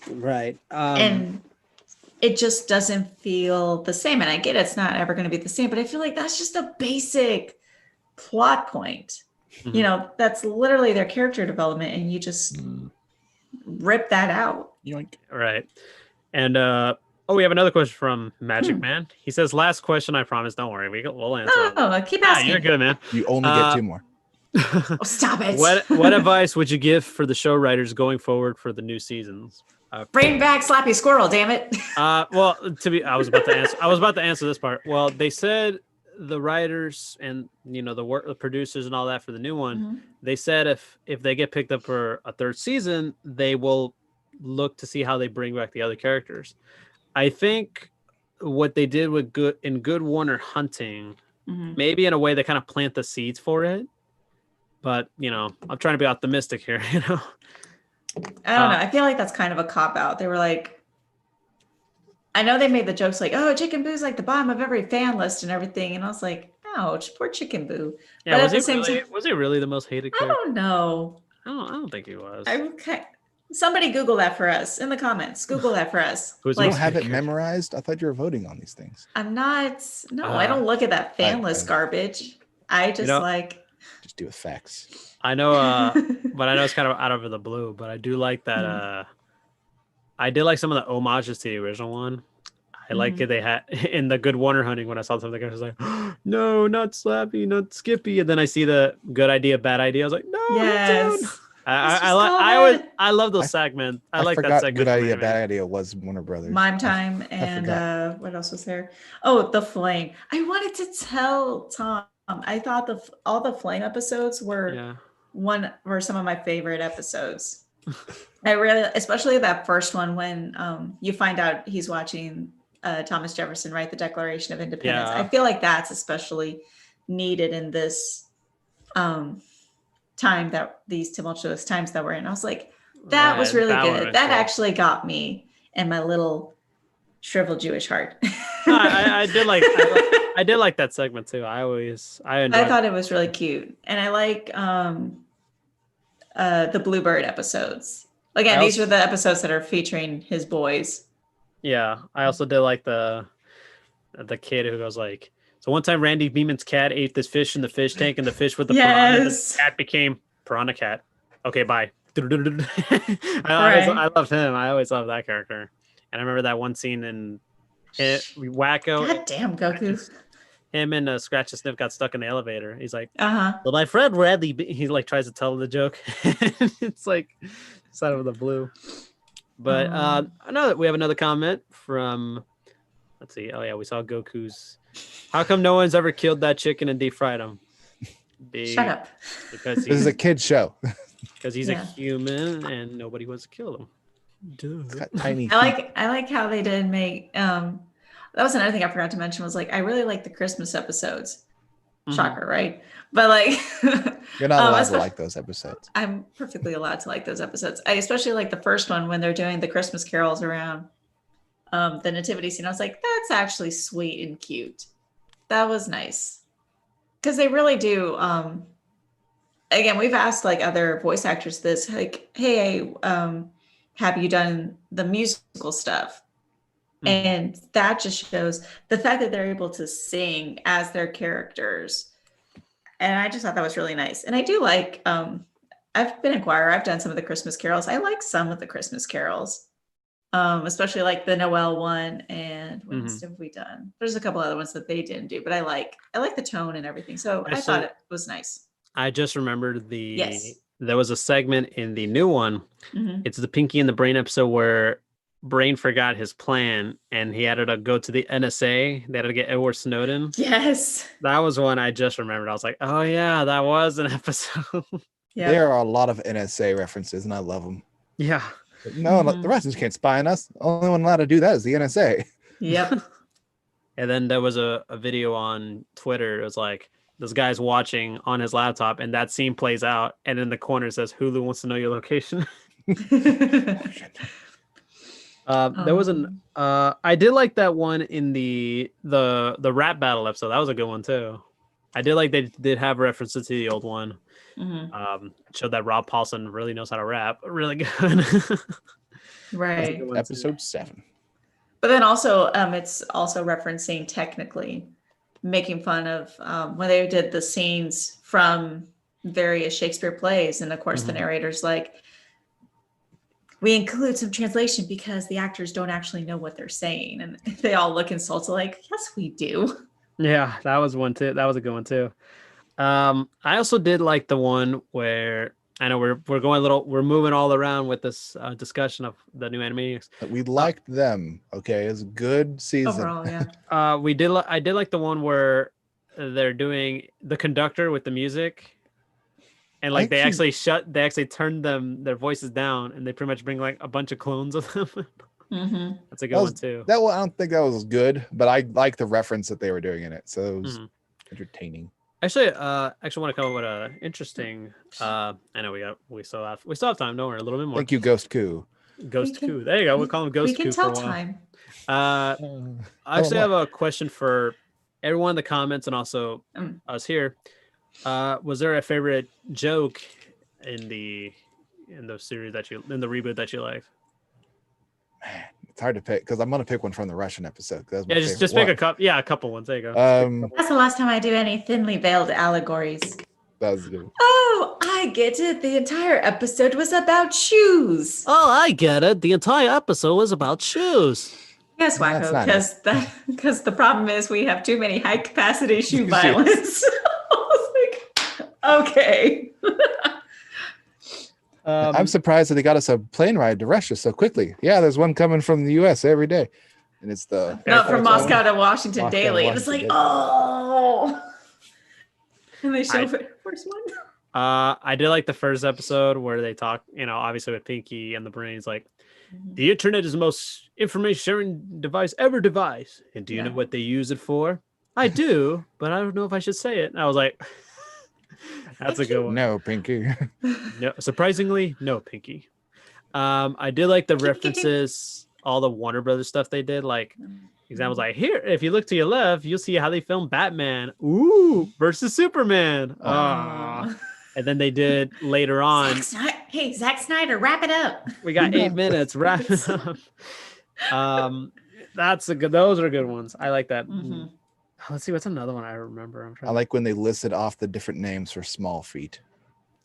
B: Right.
C: And it just doesn't feel the same. And I get it's not ever going to be the same, but I feel like that's just a basic plot point. That's literally their character development, and you just rip that out.
B: Yoink. Right. And we have another question from Magic Man. He says, last question, I promise. Don't worry, we'll answer it.
C: Keep asking.
B: You're good, man.
A: You only get 2 more.
C: Oh, stop it.
B: What advice would you give for the show writers going forward for the new seasons?
C: Bring back Slappy Squirrel, damn it.
B: I was about to answer this part. Well, they said the writers and the producers and all that for the new one, they said if they get picked up for a 3rd season, they will look to see how they bring back the other characters. I think what they did with Good Warner Hunting, maybe in a way they kind of plant the seeds for it. But I'm trying to be optimistic here.
C: I don't know. I feel like that's kind of a cop out. They were like, I know they made the jokes like, oh, Chicken Boo's like the bottom of every fan list and everything. And I was like, ouch, poor Chicken Boo.
B: Yeah, but at the same time, was he really the most hated character?
C: I don't know.
B: I don't think he was.
C: Somebody Google that for us in the comments. Google that for us.
A: You don't have it memorized? I thought you were voting on these things.
C: I'm not. No, I don't look at that fan list garbage. I just
A: do with facts.
B: I know, but I know it's kind of out of the blue. But I do like that. I did like some of the homages to the original one. I like it. They had in the Good Wonder Hunting when I saw something, I was like, no, not Slappy, not Skippy. And then I see the Good Idea, Bad Idea. I was like, no,
C: Yes.
B: I love those segments. I like
A: forgot
B: that segment.
A: Good Idea, Bad Idea was Warner Brothers.
C: Mime Time and what else was there? Oh, The Flame. I wanted to tell Tom. I thought all the Flame episodes were some of my favorite episodes. I really, especially that first one when you find out he's watching Thomas Jefferson write the Declaration of Independence. I feel like that's especially needed in this time, that these tumultuous times that we're in. I was like, that was really good. That actually got me in my little shriveled Jewish heart.
B: I did like that segment too. I
C: thought it was really cute, and I like the Bluebird episodes. Again, these are the episodes that are featuring his boys.
B: Yeah, I also did like the kid who goes like, so one time Randy Beeman's cat ate this fish in the fish tank, and the fish with the piranha, the cat became Piranha Cat. Okay, bye. I loved him. I always loved that character. And I remember that one scene in Wacko.
C: God damn, Goku.
B: Him and Scratch and Sniff got stuck in the elevator. He's like, well, my friend Randy, he like tries to tell the joke. It's like, it's out of the blue. But I know that we have another comment from, let's see. Oh yeah, we saw Goku's. How come no one's ever killed that chicken and deep fried him?
C: Shut up.
B: Because
A: this is a kid's show.
B: Because he's a human and nobody wants to kill him.
A: It's got tiny.
C: I like how they did make. That was another thing I forgot to mention. Was like I really like the Christmas episodes. Shocker, right? But like,
A: you're not allowed to like those episodes.
C: I'm perfectly allowed to like those episodes. I especially like the first one when they're doing the Christmas carols around the nativity scene. I was like, that's actually sweet and cute. That was nice because they really do. Again, we've asked like other voice actors this, like, hey, have you done the musical stuff? And that just shows the fact that they're able to sing as their characters. And I just thought that was really nice. And I do like, I've been in choir. I've done some of the Christmas carols. I like some of the Christmas carols, especially like the Noel one. And what else have we done? There's a couple other ones that they didn't do, but I like the tone and everything. So I thought it was nice.
B: I just remembered there was a segment in the new one. It's the Pinky and the Brain episode where Brain forgot his plan and he had to go to the NSA. They had to get Edward Snowden.
C: Yes.
B: That was one I just remembered. I was like, oh yeah, that was an episode.
C: Yeah.
A: There are a lot of NSA references and I love them.
B: Yeah.
A: But no, the Russians can't spy on us. The only one allowed to do that is the NSA.
C: Yep.
B: And then there was a video on Twitter. It was like, this guy's watching on his laptop and that scene plays out. And in the corner it says, Hulu wants to know your location. There was I did like that one in the rap battle episode. That was a good one too. I did like they did have references to the old one. Showed that Rob Paulson really knows how to rap really good.
C: Right.
A: Episode 7.
C: But then also it's also referencing technically making fun of when they did the scenes from various Shakespeare plays. And of course the narrator's like, we include some translation because the actors don't actually know what they're saying. And they all look insulted like, yes, we do.
B: Yeah, that was one too. That was a good one too. I also did like the one where I know we're moving all around with this discussion of the new Animaniacs.
A: We liked them. Okay, it's a good season.
C: Overall, yeah.
B: I did like the one where they're doing the conductor with the music. And like they actually turned their voices down and they pretty much bring like a bunch of clones of them. That's a good one too.
A: That one, I don't think that was good, but I like the reference that they were doing in it. So it was entertaining.
B: Actually, want to come up with a interesting. I know we still have time. Don't worry, a little bit more.
A: Thank you, Ghost Coup.
B: Ghost Coup. There you go. We'll call him Ghost Coup.
C: We can tell time.
B: I actually have a question for everyone in the comments and also us here. Was there a favorite joke in those series in the reboot that you liked?
A: Man, it's hard to pick because I'm gonna pick one from the Russian episode.
B: Just pick a couple. Yeah, a couple ones. There you go.
C: That's the last time I do any thinly veiled allegories.
A: That was good.
C: Oh, I get it. The entire episode was about shoes.
B: Oh, I get it. The entire episode was about shoes.
C: Yes,
A: That's
C: Wacko,
A: not
C: because the problem is we have too many high capacity shoe violence. I was like, okay.
A: I'm surprised that they got us a plane ride to Russia so quickly. Yeah, there's one coming from the U.S. every day, and it's the
C: No, from Moscow to Washington
A: Moscow to
C: daily. It was like,
A: Washington daily.
C: oh. And they show the first one.
B: I did like the first episode where they talk, obviously with Pinky and the brains, like, the internet is the most information sharing device ever devised. And do you know what they use it for? I do, but I don't know if I should say it. And I was like, that's a good one.
A: No, Pinky.
B: No, surprisingly, no, Pinky. I did like the references, all the Warner Brothers stuff they did. Like, examples like, here, if you look to your left, you'll see how they filmed Batman. Ooh, versus Superman. And then they did later on.
C: Zack Snyder, wrap it up.
B: We got 8 minutes. Wrap it up. Those are good ones. I like that. Let's see, what's another one I remember?
A: I like when they listed off the different names for small feet.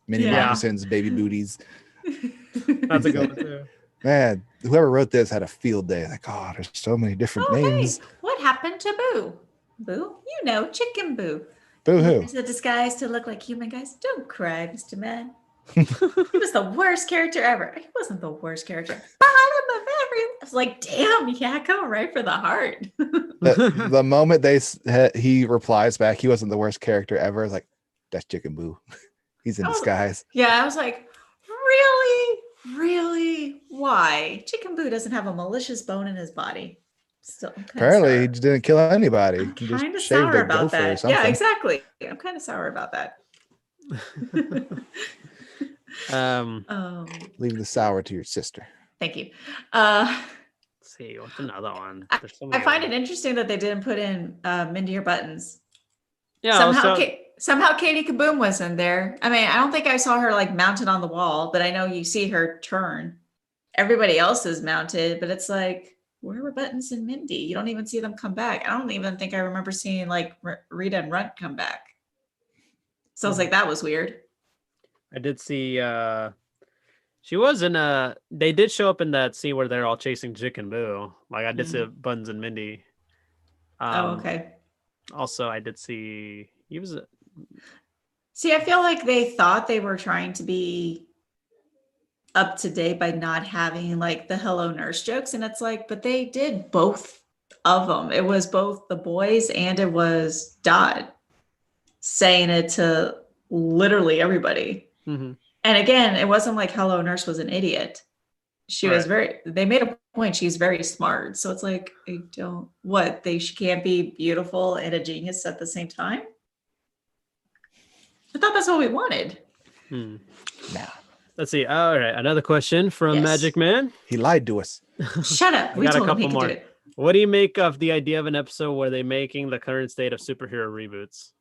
A: Minnie Moccasins, baby booties.
B: That's a good one too.
A: Man, whoever wrote this had a field day. Like, oh, there's so many different names.
C: Hey, what happened to Boo? Boo? Chicken Boo.
A: Boo-hoo.
C: Is a disguise to look like human guys? Don't cry, Mr. Man. He was the worst character ever. He wasn't the worst character. Bottom of every. I was like, damn, Yakko, right for the heart.
A: the moment he replies back, he wasn't the worst character ever. It's like, that's Chicken Boo. He's in disguise.
C: Yeah, I was like, really? Really? Why? Chicken Boo doesn't have a malicious bone in his body. Still,
A: apparently, he just didn't kill anybody.
C: I'm
A: He just
C: kind of
A: shaved
C: sour
A: a
C: about
A: gopher or
C: that.
A: something.
C: Yeah, exactly. I'm kind of sour about that.
A: Leave the sour to your sister.
C: Thank you.
B: Let's see, what's another one?
C: I find it interesting that they didn't put in Mindy Your Buttons.
B: Yeah.
C: Somehow Katie Kaboom was in there. I mean, I don't think I saw her like mounted on the wall, but I know you see her turn. Everybody else is mounted, but it's like, where were Buttons and Mindy? You don't even see them come back. I don't even think I remember seeing like Rita and Runt come back. So I was like, that was weird.
B: I did see she was in they did show up in that scene where they're all chasing Chicken Boo. Like I did see Buttons and Mindy.
C: Okay.
B: Also, I did see he was
C: See, I feel like they thought they were trying to be up to date by not having like the Hello Nurse jokes, and it's like, but they did both of them. It was both the boys and it was Dot saying it to literally everybody.
B: Mm-hmm.
C: And again, it wasn't like Hello Nurse was an idiot. She was they made a point. She's very smart. So it's like, she can't be beautiful and a genius at the same time. I thought that's what we wanted.
A: Nah.
B: Let's see. All right. Another question from Magic Man.
A: He lied to us.
C: Shut up.
B: We got a couple more. What do you make of the idea of an episode where they're making the current state of superhero reboots?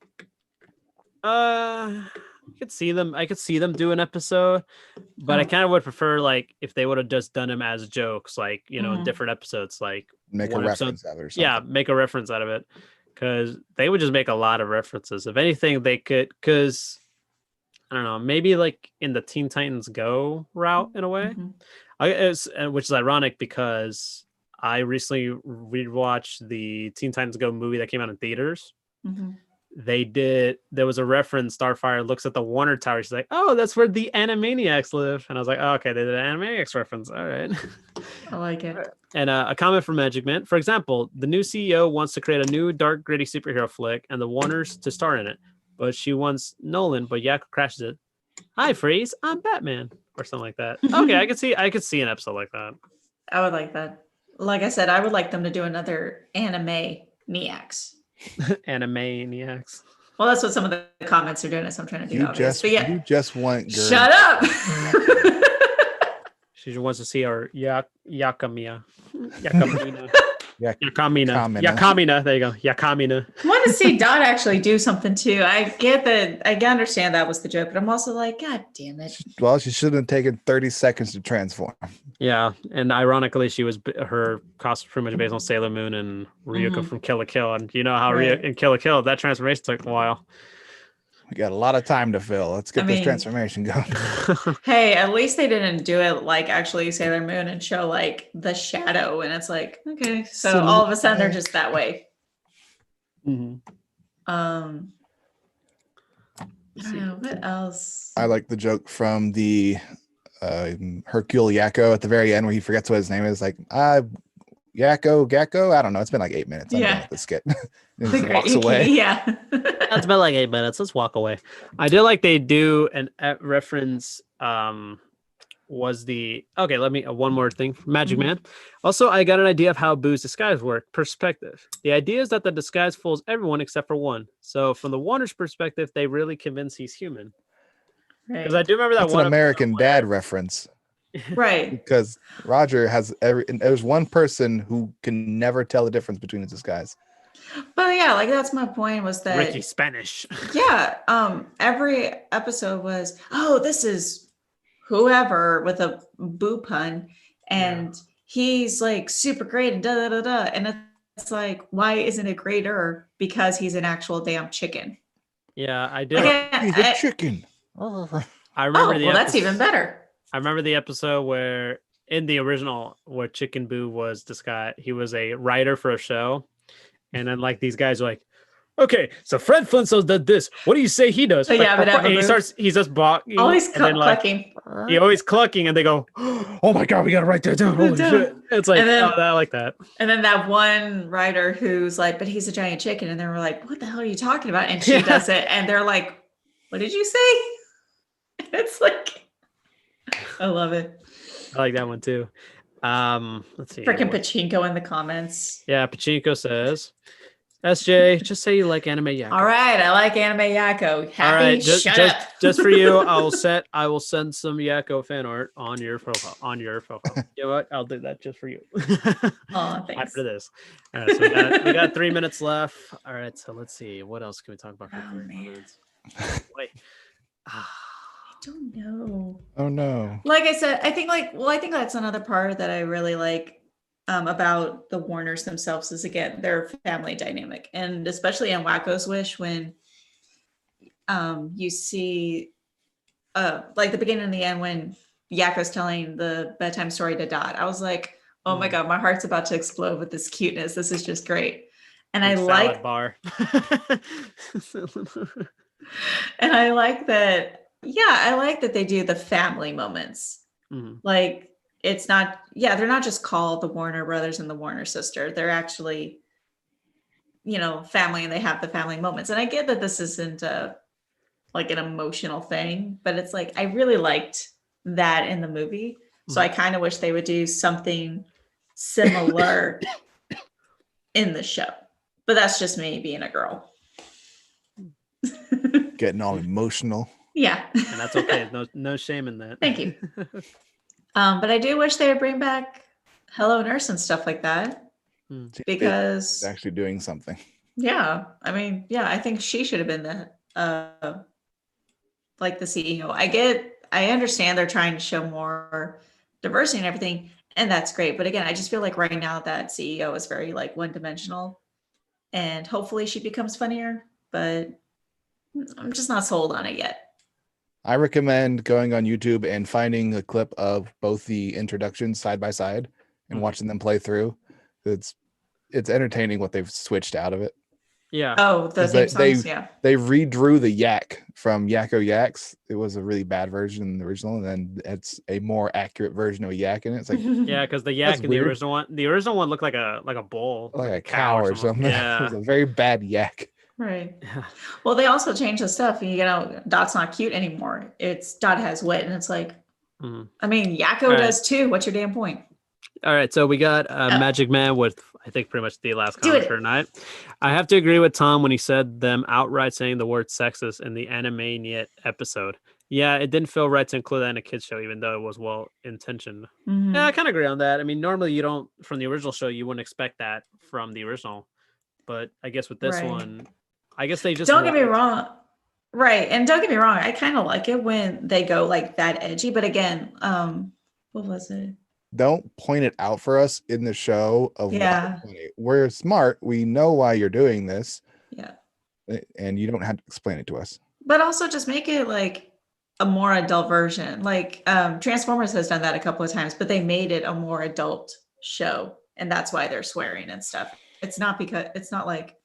B: I could see them do an episode, but I kind of would prefer like if they would have just done them as jokes, like different episodes, like
A: make a reference out of it or something.
B: Yeah, make a reference out of it, because they would just make a lot of references. If anything, they could, because I don't know, maybe like in the Teen Titans Go route in a way, which is ironic because I recently rewatched the Teen Titans Go movie that came out in theaters. There was a reference. Starfire looks at the Warner Tower. She's like, oh, that's where the Animaniacs live. And I was like, oh, okay, they did an Animaniacs reference. All right.
C: I like it.
B: And a comment from Magic Man. For example, the new CEO wants to create a new dark, gritty superhero flick and the Warners to star in it. But she wants Nolan, but Yakko crashes it. Hi, Freeze, I'm Batman. Or something like that. Okay, I could see an episode like that.
C: I would like that. Like I said, I would like them to do another Animaniacs.
B: Animaniacs.
C: Well, that's what some of the comments are doing. So I'm trying to do obvious.
A: You just want girl.
C: Shut up.
B: She just wants to see her Yakamina. Yakamina. There you go. Yakamina.
C: I want to see Dot actually do something too. I get that. I understand that was the joke, but I'm also like, God damn it.
A: Well, she shouldn't have taken 30 seconds to transform.
B: Yeah, and ironically, her costume pretty much based on Sailor Moon and Ryuko from Kill la Kill, and you know how in Kill la Kill that transformation took a while.
A: We got a lot of time to fill. Let's get this transformation going.
C: Hey, at least they didn't do it like actually Sailor Moon and show like the shadow, and it's like, okay, so all of a sudden they're just that way.
B: Mm-hmm.
C: I don't know what else.
A: I like the joke from the Hercule Yakko at the very end where he forgets what his name is. Like, Yakko, Gakko. I don't know. It's been like 8 minutes. I'm done with the skit. And he walks away.
C: Yeah.
B: It's been like 8 minutes. Let's walk away. I did like they do an reference. Was the okay? Let me one more thing. Magic Man. Also, I got an idea of how Boo's disguise work. Perspective. The idea is that the disguise fools everyone except for one. So, from the Warner's perspective, they really convince he's human. Because I do remember that
A: That's
B: one
A: an American Dad reference.
C: Right.
A: Because Roger has there's one person who can never tell the difference between his disguise.
C: But yeah, like that's my point was that
B: Ricky Spanish.
C: Yeah. Every episode was, oh, this is whoever with a boo pun, and he's like super great and da da da da. And it's like, why isn't it greater? Because he's an actual damn chicken.
B: Yeah, I did.
A: He's a chicken.
B: I remember
C: that's even better.
B: I remember the episode where in the original where Chicken Boo was this guy, he was a writer for a show. And then like these guys are like, okay, so Fred Flintstone did this. What do you say he does? And he's just barking.
C: Always clucking.
B: He always clucking, and they go, oh my God, we got to write that down. Holy shit. It's like, I like that.
C: And then that one writer who's like, but he's a giant chicken. And they were like, what the hell are you talking about? And she does it. And they're like, what did you say? It's like, I love it.
B: I like that one too. Let's see.
C: Freaking Pachinko in the comments.
B: Yeah, Pachinko says, SJ, just say you like Anime Yakko.
C: All right, I like Anime Yakko. Happy,
B: all right,
C: shut up.
B: Just for you, I will send some Yakko fan art on your profile. You know what? I'll do that just for you.
C: Oh, thanks.
B: After this. All right, so we got 3 minutes left. All right, so let's see. What else can we talk about for 3 minutes? Wait.
C: I don't know.
A: Oh no.
C: Like I said, I think that's another part that I really like about the Warners themselves is, again, their family dynamic. And especially in Wacko's Wish, when you see like the beginning and the end when Yakko's telling the bedtime story to Dot, I was like, oh my God, my heart's about to explode with this cuteness. This is just great. And I like
B: bar.
C: And I like that. Yeah, I like that they do the family moments.
B: Mm-hmm.
C: Like, it's not, they're not just called the Warner brothers and the Warner sister. They're actually, family, and they have the family moments. And I get that this isn't like an emotional thing, but it's like, I really liked that in the movie. So I kind of wish they would do something similar in the show. But that's just me being a girl.
A: Getting all emotional.
C: Yeah.
B: And that's okay. No shame in that.
C: Thank you. But I do wish they would bring back Hello Nurse and stuff like that. Because
A: it's actually doing something.
C: Yeah. I mean, I think she should have been the like the CEO. I understand they're trying to show more diversity and everything, and that's great. But again, I just feel like right now that CEO is very like one-dimensional, and hopefully she becomes funnier, but I'm just not sold on it yet.
A: I recommend going on YouTube and finding a clip of both the introductions side by side and watching them play through. It's entertaining what they've switched out of it.
B: Yeah.
C: Oh, the theme songs, yeah.
A: They redrew the yak from Yakko Yaks. It was a really bad version in the original, and then it's a more accurate version of a yak in it. It's like
B: because the yak in the original one looked like a bull,
A: like a cow or something.
B: Yeah.
A: It was a very bad yak.
C: Right. Well, they also changed the stuff. Dot's not cute anymore. It's Dot has wit, and it's like, I mean, Yakko does too. What's your damn point?
B: All right, so we got Magic Man with, I think, pretty much the last comment for tonight. I have to agree with Tom when he said them outright saying the word sexist in the Animaniacs episode. Yeah, it didn't feel right to include that in a kid's show, even though it was well-intentioned.
C: Mm-hmm.
B: Yeah, I kind of agree on that. I mean, normally you don't, from the original show, you wouldn't expect that from the original. But I guess with this one, I guess they just...
C: Don't get me wrong. Right, and don't get me wrong, I kind of like it when they go like that edgy. But again, what was it?
A: Don't point it out for us in the show of we're smart. We know why you're doing this.
C: Yeah.
A: And you don't have to explain it to us.
C: But also just make it like a more adult version. Like Transformers has done that a couple of times, but they made it a more adult show, and that's why they're swearing and stuff. It's not like,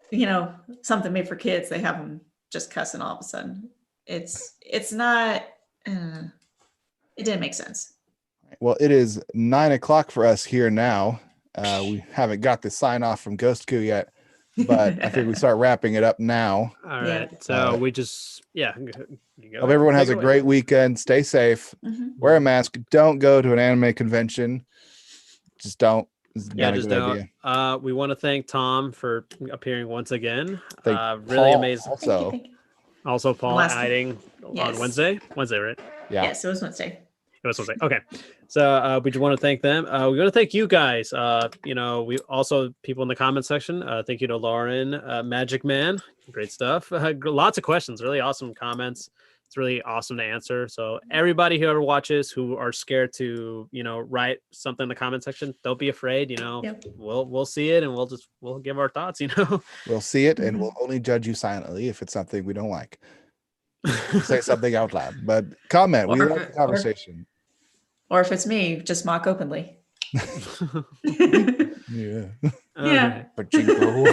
C: you know, something made for kids. They have them just cussing all of a sudden. It's not. It didn't make sense.
A: Well, it is 9:00 for us here now. We haven't got the sign off from Ghost Coup yet, but I think we start wrapping it up now.
B: All right. So we just,
A: Hope everyone has a great weekend. Stay safe. Wear a mask. Don't go to an anime convention. Just don't.
B: Just don't. We want to thank Tom for appearing once again. Really
A: Paul
B: amazing. Also, Paul adding on Wednesday. Wednesday, right?
C: Yeah. Yes, it was Wednesday.
B: It was Wednesday. Okay. So we just want to thank them. We want to thank you guys. We also people in the comment section. Thank you to Lauren, Magic Man. Great stuff. Lots of questions. Really awesome comments. It's really awesome to answer. So everybody who ever watches who are scared to, write something in the comment section, don't be afraid. We'll see it and we'll give our thoughts.
A: We'll see it and we'll only judge you silently if it's something we don't like. Say something out loud, but comment. We like the conversation.
C: Or if it's me, just mock openly.
A: Yeah.
C: Yeah.
A: Pachinko.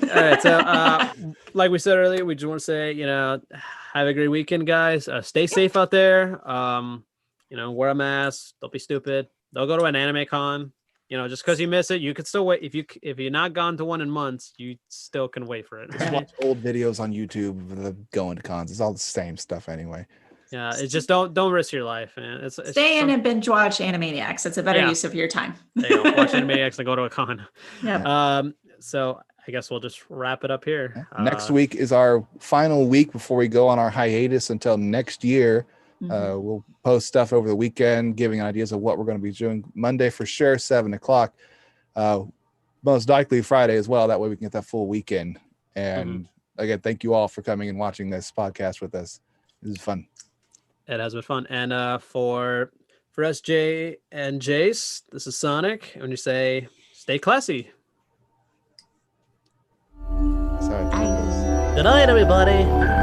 B: All right. So, like we said earlier, we just want to say, have a great weekend, guys. Stay safe out there. Wear a mask. Don't be stupid. Don't go to an anime con. Just because you miss it, you could still wait. If you're not gone to one in months, you still can wait for it.
A: Just watch old videos on YouTube of the going to cons. It's all the same stuff anyway.
B: Yeah, it's just don't risk your life, man.
C: Stay in and binge watch Animaniacs. It's a better use of your time.
B: There you go. Watch Animaniacs and go to a con.
C: Yeah.
B: So I guess we'll just wrap it up here.
A: Next week is our final week before we go on our hiatus until next year. We'll post stuff over the weekend, giving ideas of what we're going to be doing. Monday for sure, 7:00. Most likely Friday as well. That way we can get that full weekend. And again, thank you all for coming and watching this podcast with us. This is fun.
B: It has been fun. And for SJ and Jace, this is Sonic. When you say, stay classy.
A: Sorry.
B: Good night, everybody.